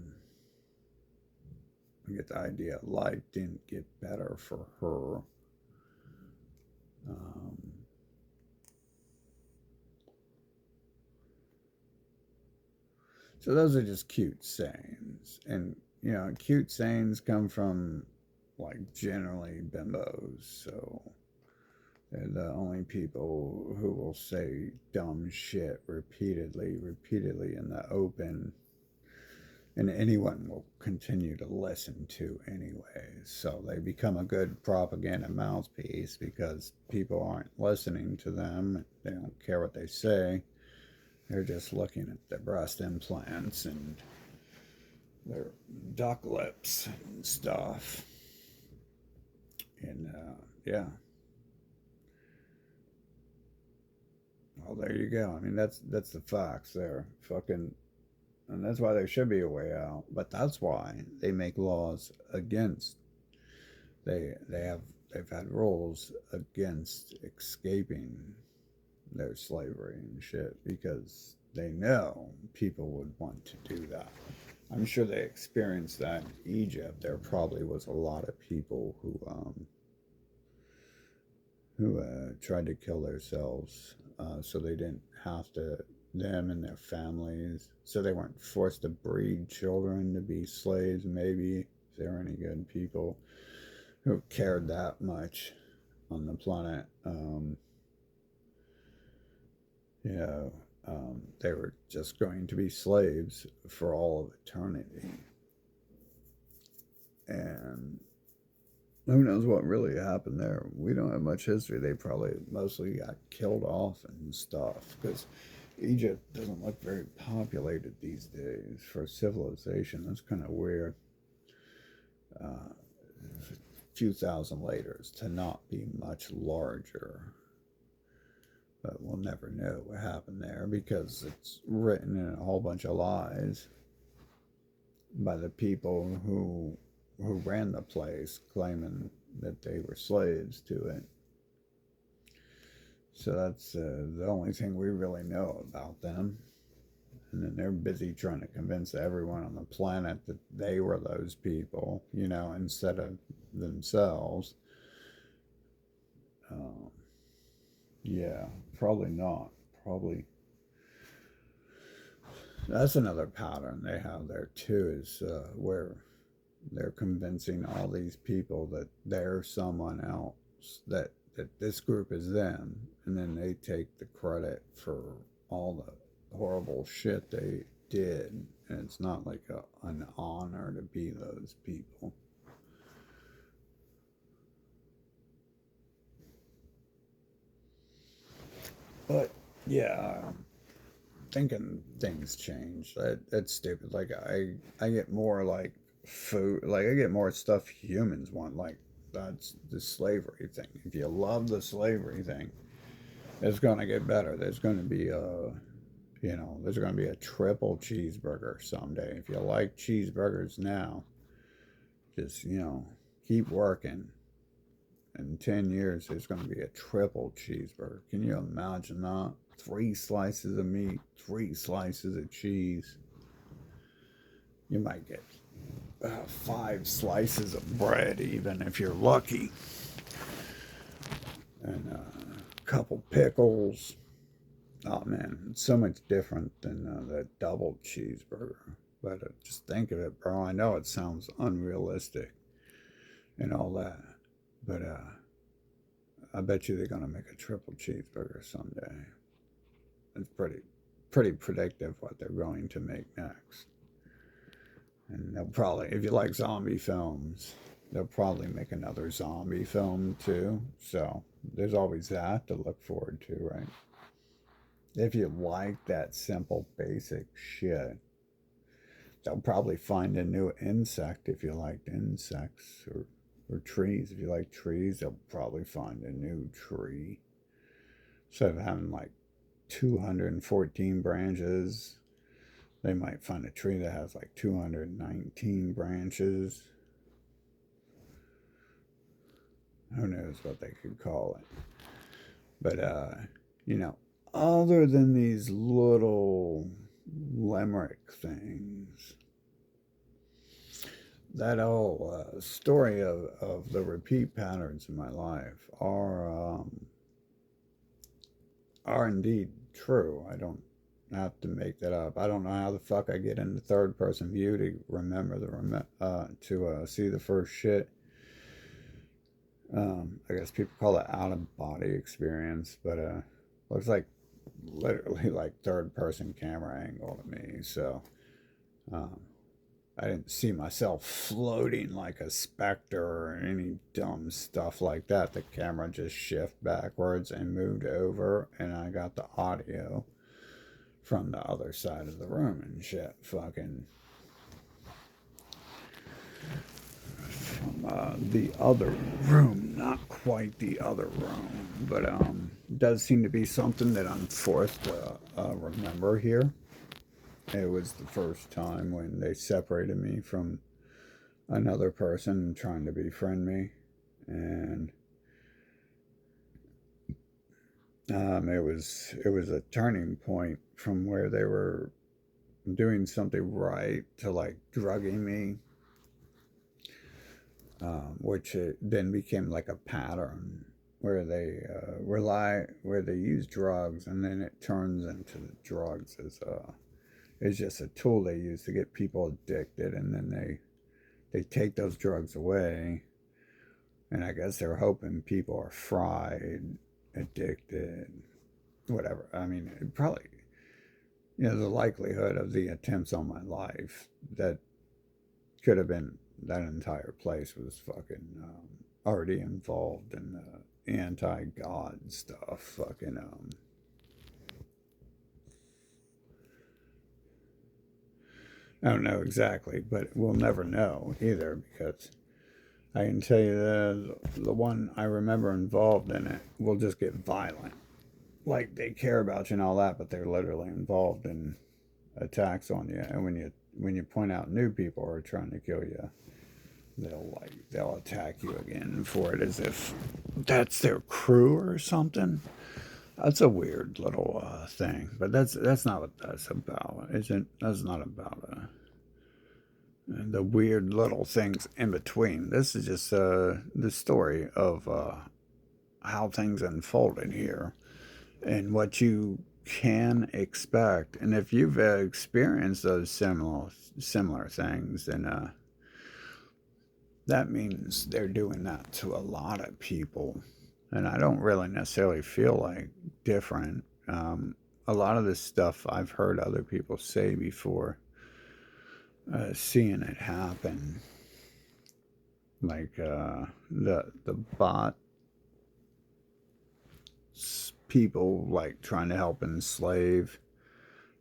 I get the idea life didn't get better for her. Um, so those are just cute sayings, and cute sayings come from like generally bimbos. So they're the only people who will say dumb shit repeatedly in the open, and anyone will continue to listen to anyway. So they become a good propaganda mouthpiece because people aren't listening to them. They don't care what they say. They're just looking at their breast implants and their duck lips and stuff. And yeah. Well, there you go. I mean, that's the facts there. Fucking, and that's why there should be a way out. But that's why they make laws against. They've had rules against escaping their slavery and shit because they know people would want to do that. I'm sure they experienced that in Egypt. There probably was a lot of people who tried to kill themselves so they didn't have to, them and their families, so they weren't forced to breed children to be slaves, maybe, if they were any good people who cared that much on the planet. You know, they were just going to be slaves for all of eternity. And who knows what really happened there? We don't have much history. They probably mostly got killed off and stuff because Egypt doesn't look very populated these days for civilization. That's kind of weird. A few thousand later to not be much larger. But we'll never know what happened there because it's written in a whole bunch of lies by the people who ran the place, claiming that they were slaves to it. So that's the only thing we really know about them. And then they're busy trying to convince everyone on the planet that they were those people, instead of themselves. Yeah, probably not. Probably. That's another pattern they have there too, is where they're convincing all these people that they're someone else, that this group is them, and then they take the credit for all the horrible shit they did, and it's not like an honor to be those people. But yeah, thinking things change. That's stupid. Like I get more like food. Like I get more stuff humans want. Like that's the slavery thing. If you love the slavery thing, it's gonna get better. There's gonna be there's gonna be a triple cheeseburger someday. If you like cheeseburgers now, just keep working. In 10 years, there's going to be a triple cheeseburger. Can you imagine that? 3 slices of meat, 3 slices of cheese. You might get 5 slices of bread, even if you're lucky, and a couple pickles. Oh man, it's so much different than that double cheeseburger. But just think of it, bro. I know it sounds unrealistic and all that, but I bet you they're gonna make a triple cheeseburger someday. It's pretty predictive what they're going to make next. And they'll probably, if you like zombie films, they'll probably make another zombie film too. So there's always that to look forward to, right? If you like that simple, basic shit, they'll probably find a new insect if you liked insects, or trees. If you like trees, they'll probably find a new tree. Instead of having like 214 branches, they might find a tree that has like 219 branches. Who knows what they could call it. But, you know, other than these little limerick things, that whole story of the repeat patterns in my life are indeed true. I don't have to make that up. I don't know how the fuck I get into third person view to remember see the first shit. I guess people call it out of body experience, but looks like literally like third person camera angle to me. So um, I didn't see myself floating like a specter or any dumb stuff like that. The camera just shifted backwards and moved over, and I got the audio from the other side of the room and shit. Fucking from the other room, not quite the other room, but does seem to be something that I'm forced to remember here. It was the first time when they separated me from another person trying to befriend me, and it was a turning point from where they were doing something right to like drugging me, which it then became like a pattern where they where they use drugs, and then it turns into the drugs as it's just a tool they use to get people addicted, and then they take those drugs away, and I guess they're hoping people are fried, addicted, whatever. I mean, it probably, the likelihood of the attempts on my life that could have been that entire place was fucking already involved in the anti-God stuff. Fucking I don't know exactly, but we'll never know either, because I can tell you the one I remember involved in it will just get violent. Like they care about you and all that, but they're literally involved in attacks on you. And when you point out new people are trying to kill you, they'll attack you again for it as if that's their crew or something. That's a weird little thing, but that's not what that's about, isn't? That's not about the weird little things in between. This is just the story of how things unfolded here and what you can expect. And if you've experienced those similar things, then that means they're doing that to a lot of people. And I don't really necessarily feel like different. A lot of this stuff I've heard other people say before, seeing it happen, like the bot people like trying to help enslave,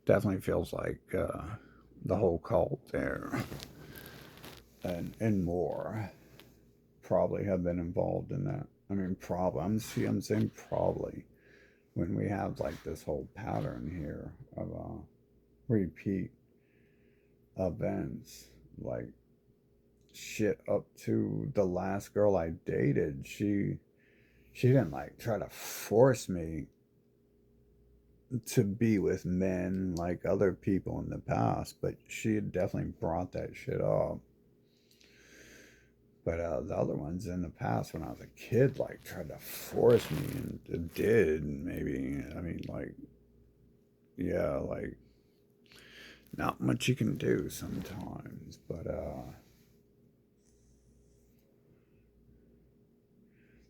definitely feels like the whole cult there, and more probably have been involved in that. I mean, probably. I'm saying probably, when we have like this whole pattern here of repeat events, like shit up to the last girl I dated. She didn't like try to force me to be with men like other people in the past, but she had definitely brought that shit up. But the other ones in the past, when I was a kid, like tried to force me and did maybe. I mean, like yeah, like not much you can do sometimes, but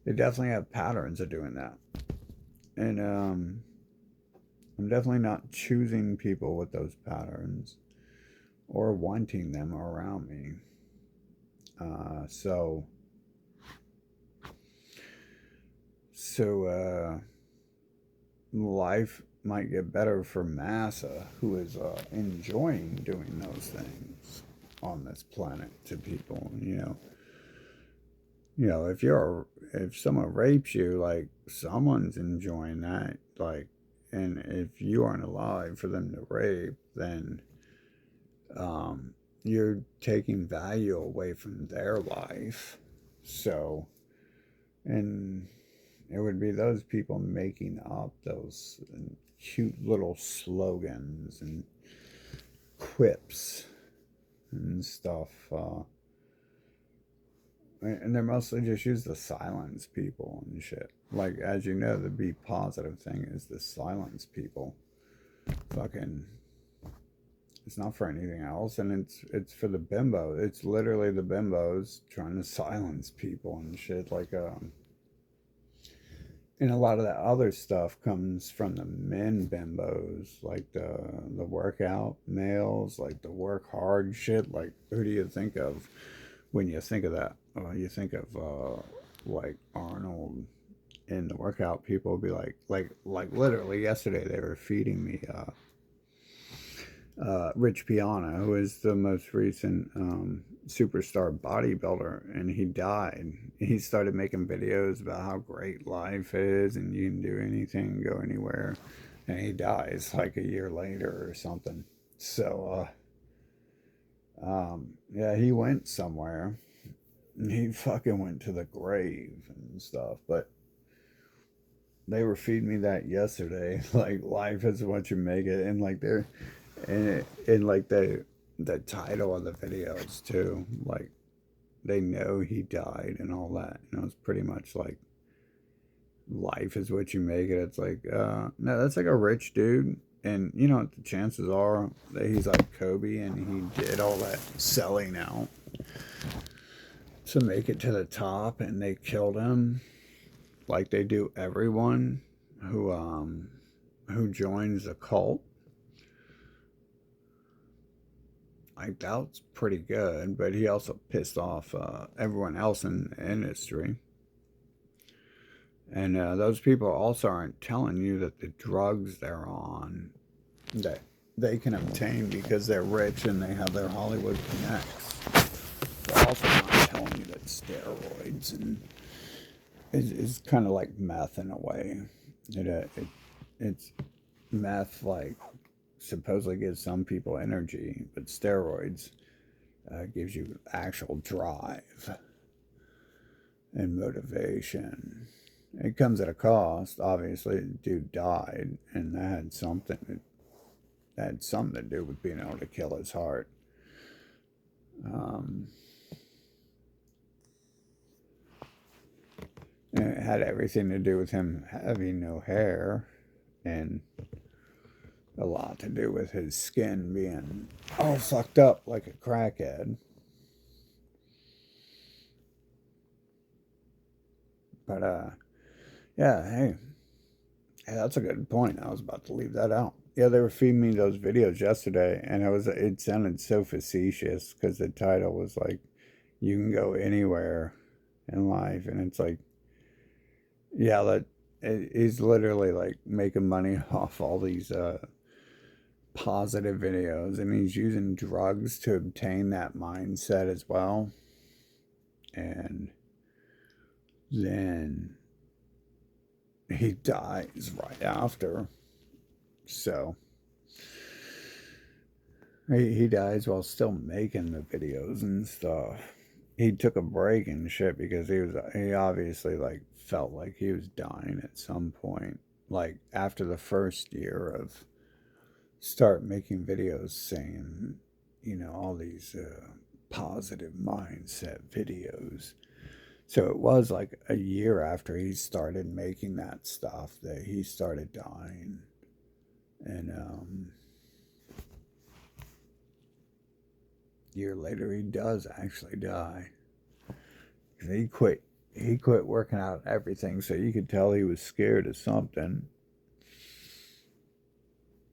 they definitely have patterns of doing that. And I'm definitely not choosing people with those patterns or wanting them around me. So life might get better for Massa, who is enjoying doing those things on this planet to people. If someone rapes you, like someone's enjoying that, like, and if you aren't alive for them to rape, then you're taking value away from their life. So, and it would be those people making up those cute little slogans and quips and stuff. And they're mostly just used to silence people and shit. Like, as you know, the be positive thing is to silence people. Fucking, it's not for anything else, and it's for the bimbo. It's literally the bimbos trying to silence people and shit. Like, and a lot of that other stuff comes from the men bimbos, like the workout males, like the work hard shit. Like, who do you think of when you think of that? You think of like Arnold and the workout people. Would be like literally yesterday they were feeding me Rich Piana, who is the most recent superstar bodybuilder, and he died. He started making videos about how great life is and you can do anything, go anywhere, and he dies like a year later or something. So, yeah, he went somewhere. He fucking went to the grave and stuff, but they were feeding me that yesterday. Like, life is what you make it, and like they're and like the title of the videos too, like they know he died and all that. It's pretty much like life is what you make it. It's like no, that's like a rich dude, and the chances are that he's like Kobe and he did all that selling out to make it to the top, and they killed him like they do everyone who joins a cult. Like, that's pretty good, but he also pissed off everyone else in the industry. And those people also aren't telling you that the drugs they're on that they can obtain because they're rich and they have their Hollywood connects. They're also not telling you that steroids and is kind of like meth in a way. It's meth, like, supposedly gives some people energy, but steroids gives you actual drive and motivation. It comes at a cost. Obviously, the dude died, and that had something to do with being able to kill his heart. Um, and it had everything to do with him having no hair, and a lot to do with his skin being all fucked up like a crackhead. But yeah, hey, that's a good point. I was about to leave that out. Yeah, they were feeding me those videos yesterday, and it sounded so facetious because the title was like, "You can go anywhere in life," and it's like, yeah, he's literally like making money off all these positive videos, and he's using drugs to obtain that mindset as well, and then he dies right after. So he dies while still making the videos and stuff. He took a break and shit because he obviously like felt like he was dying at some point. Like, after the first year of start making videos saying, all these positive mindset videos. So it was like a year after he started making that stuff that he started dying. And a year later, he does actually die. He quit. He quit working out everything, so you could tell he was scared of something.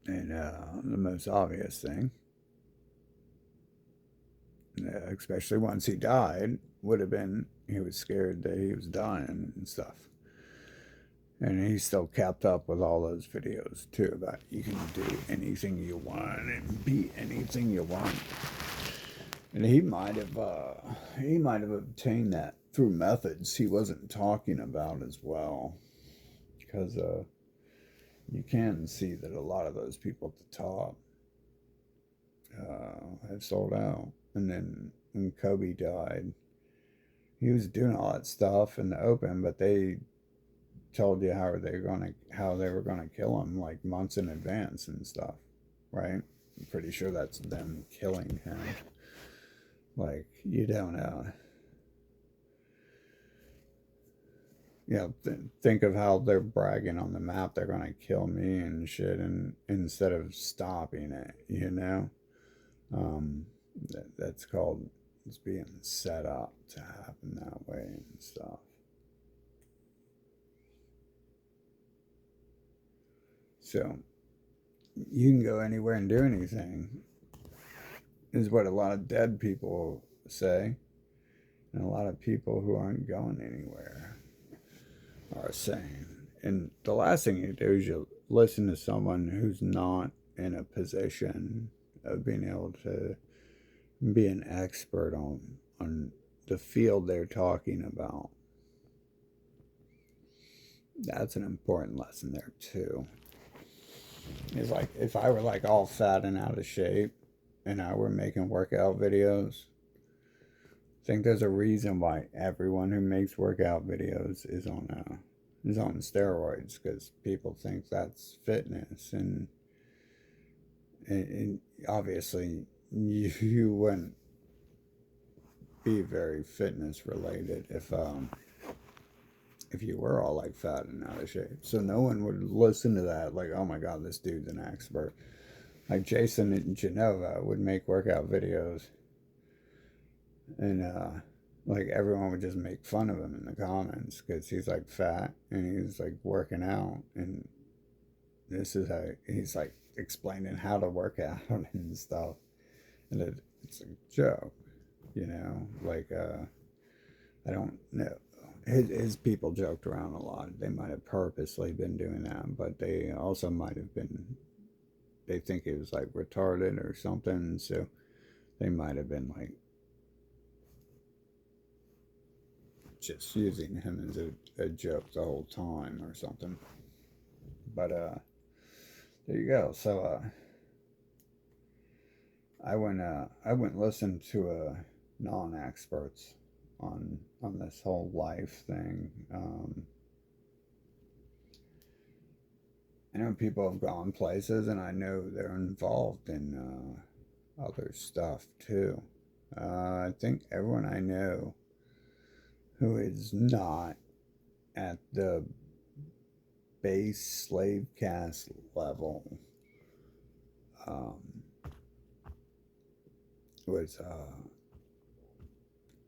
And the most obvious thing, especially once he died, would have been he was scared that he was dying and stuff. And he still kept up with all those videos too about you can do anything you want and be anything you want. And he might have obtained that through methods he wasn't talking about as well, because you can see that a lot of those people at the top have sold out. And then when Kobe died, he was doing all that stuff in the open, but they told you how they were gonna kill him like months in advance and stuff, right? I'm pretty sure that's them killing him. Like you don't think of how they're bragging on the map they're gonna kill me and shit, and instead of stopping it, that's called it's being set up to happen that way and stuff. So you can go anywhere and do anything, is what a lot of dead people say, and a lot of people who aren't going anywhere are saying. And the last thing you do is you listen to someone who's not in a position of being able to be an expert on the field they're talking about. That's an important lesson there too. It's like if I were like all fat and out of shape and I were making workout videos, I think there's a reason why everyone who makes workout videos is on steroids, because people think that's fitness, and obviously you wouldn't be very fitness related if you were all like fat and out of shape. So no one would listen to that like, oh my god, this dude's an expert. Like Jason in Genova would make workout videos, and like everyone would just make fun of him in the comments because he's like fat and he's like working out, and this is how he's like explaining how to work out and stuff, and it's a joke, like I don't know. His people joked around a lot. They might have purposely been doing that, but they also might have been. They think he was like retarded or something, so they might have been like just using him as a joke the whole time or something. But there you go. So I went listen to non-experts on this whole life thing. I know people have gone places, and I know they're involved in other stuff too. I think everyone I know who is not at the base slave caste level um, was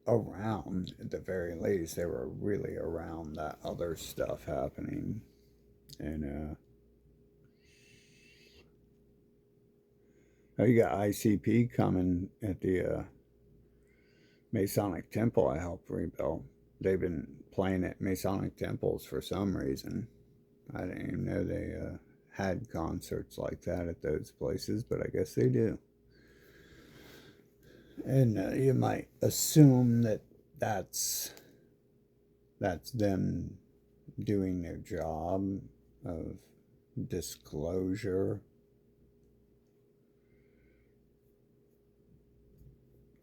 around, at the very least. They were really around that other stuff happening. And oh, you got ICP coming at the Masonic Temple I helped rebuild. They've been playing at Masonic temples for some reason. I didn't even know they had concerts like that at those places, but I guess they do. And you might assume that that's that's them doing their job of disclosure,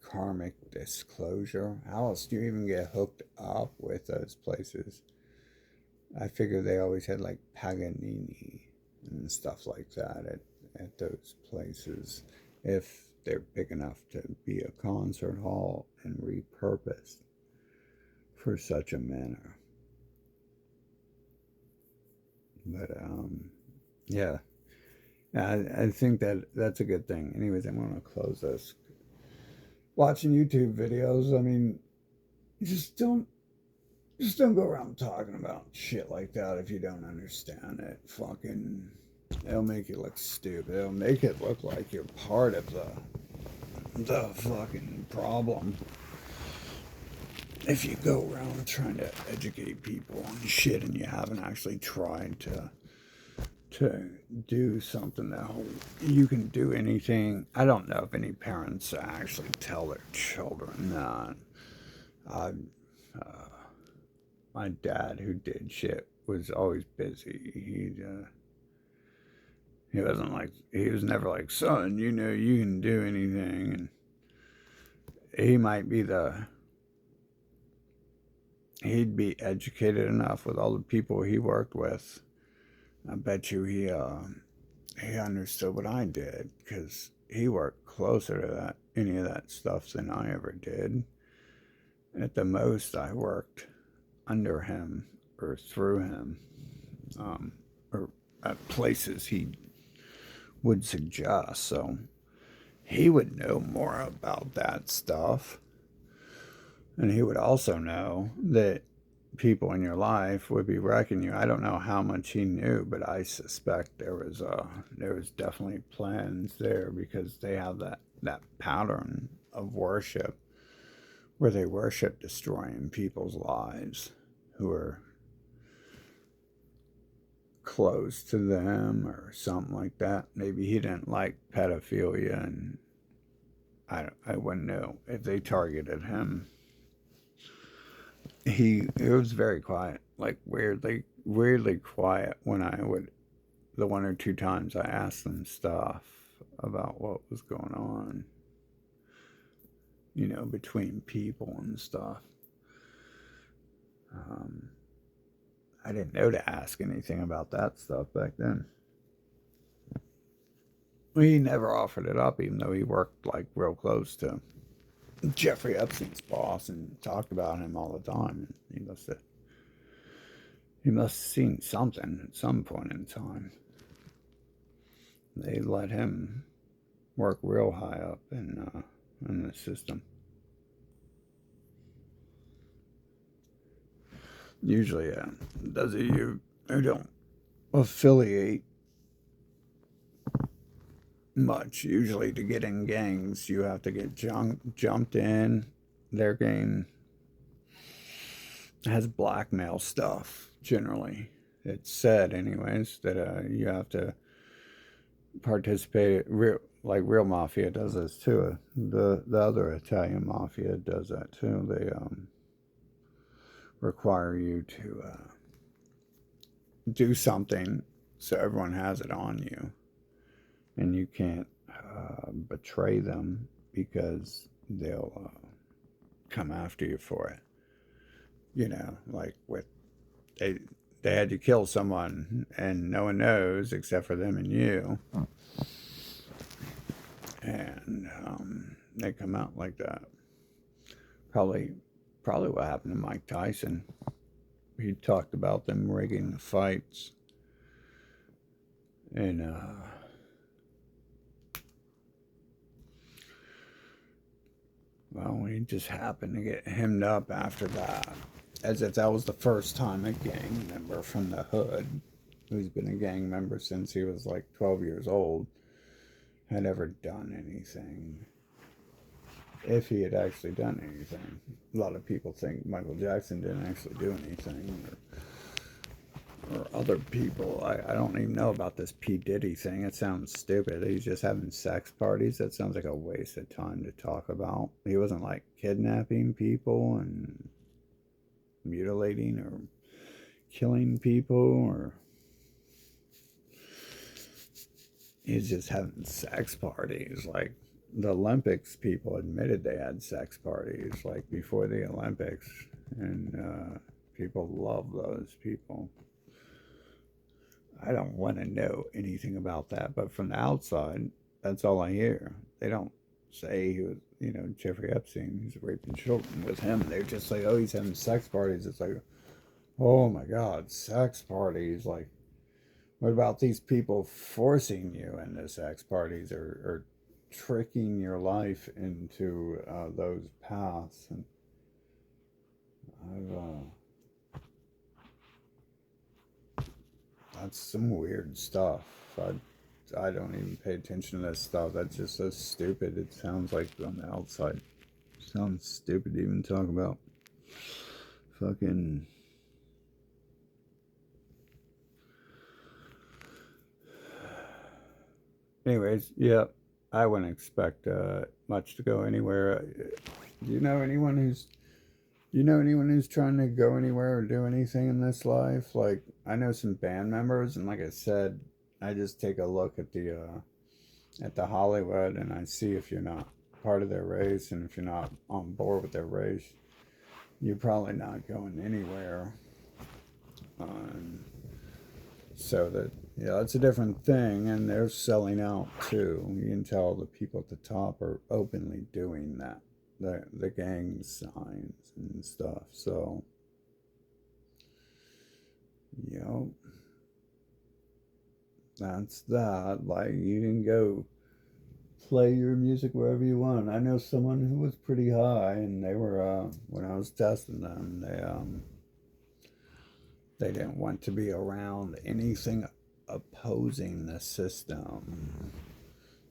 karmic disclosure. How else do you even get hooked up with those places? I figure they always had like Paganini and stuff like that at those places, if they're big enough to be a concert hall and repurposed for such a manner. But yeah, I think that's a good thing. Anyways, I'm going to close this. Watching YouTube videos, I mean, just don't just don't go around talking about shit like that if you don't understand it. Fucking, it'll make you look stupid. It'll make it look like you're part of the fucking problem. If you go around trying to educate people on shit and you haven't actually tried to do something that you can do anything. I don't know if any parents actually tell their children that. Uh, uh, my dad, who did shit, was always busy. He wasn't like, he was never like, son, you know, you can do anything. And he might be he'd be educated enough with all the people he worked with. I bet you he understood what I did because he worked closer to that any of that stuff than I ever did. At the most, I worked under him or through him, or at places he would suggest. So he would know more about that stuff. And he would also know that people in your life would be wrecking you. I don't know how much he knew, but I suspect there was definitely plans there because they have that pattern of worship where they worship destroying people's lives who are close to them or something like that. Maybe he didn't like pedophilia, and I wouldn't know if they targeted him. It was very quiet, like weirdly quiet when I would the one or two times I asked them stuff about what was going on, between people and stuff. Um, I didn't know to ask anything about that stuff back then. He never offered it up, even though he worked like real close to Jeffrey Epstein's boss and talked about him all the time. He must have seen something at some point in time. They let him work real high up in the system. Usually, those of you who don't affiliate much, usually to get in gangs, you have to get jumped in. Their game has blackmail stuff, generally. It's said, anyways, that you have to participate. Real mafia does this too. The other Italian mafia does that too. They require you to do something so everyone has it on you, and you can't betray them because they'll come after you for it. Like with they they had to kill someone and no one knows except for them and you, and they come out like that. Probably, probably what happened to Mike Tyson. He talked about them rigging the fights, and well, he just happened to get hemmed up after that, as if that was the first time a gang member from the hood, who's been a gang member since he was like 12 years old, had ever done anything. If he had actually done anything. A lot of people think Michael Jackson didn't actually do anything, or other people. I don't even know about this P. Diddy thing. It sounds stupid. He's just having sex parties. That sounds like a waste of time to talk about. He wasn't like kidnapping people and mutilating or killing people, or he's just having sex parties. Like the Olympics, people admitted they had sex parties like before the Olympics, and people love those people. I don't want to know anything about that, but from the outside, that's all I hear. They don't say he was, Jeffrey Epstein, he's raping children with him. They just say, oh, he's having sex parties. It's like, oh my God, sex parties. Like, What about these people forcing you into sex parties or tricking your life into those paths? And I've, that's some weird stuff. I don't even pay attention to this stuff. That's just so stupid. It sounds like on the outside. It sounds stupid to even talk about. Fucking. Anyways, yeah, I wouldn't expect much to go anywhere. Do you know anyone who's trying to go anywhere or do anything in this life? Like, I know some band members, and like I said, I just take a look at the Hollywood, and I see if you're not part of their race, and if you're not on board with their race, you're probably not going anywhere. So that, yeah, it's a different thing, and they're selling out too. You can tell the people at the top are openly doing that, the gang signs and stuff. So, you know, that's that. Like, you can go play your music wherever you want. I know someone who was pretty high, and they were when I was testing them, they didn't want to be around anything opposing the system.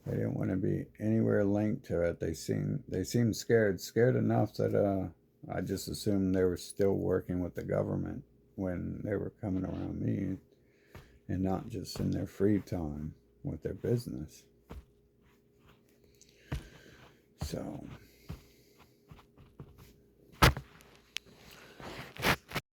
They didn't want to be anywhere linked to it. They seemed scared enough that I just assumed they were still working with the government when they were coming around me, and not just in their free time with their business. So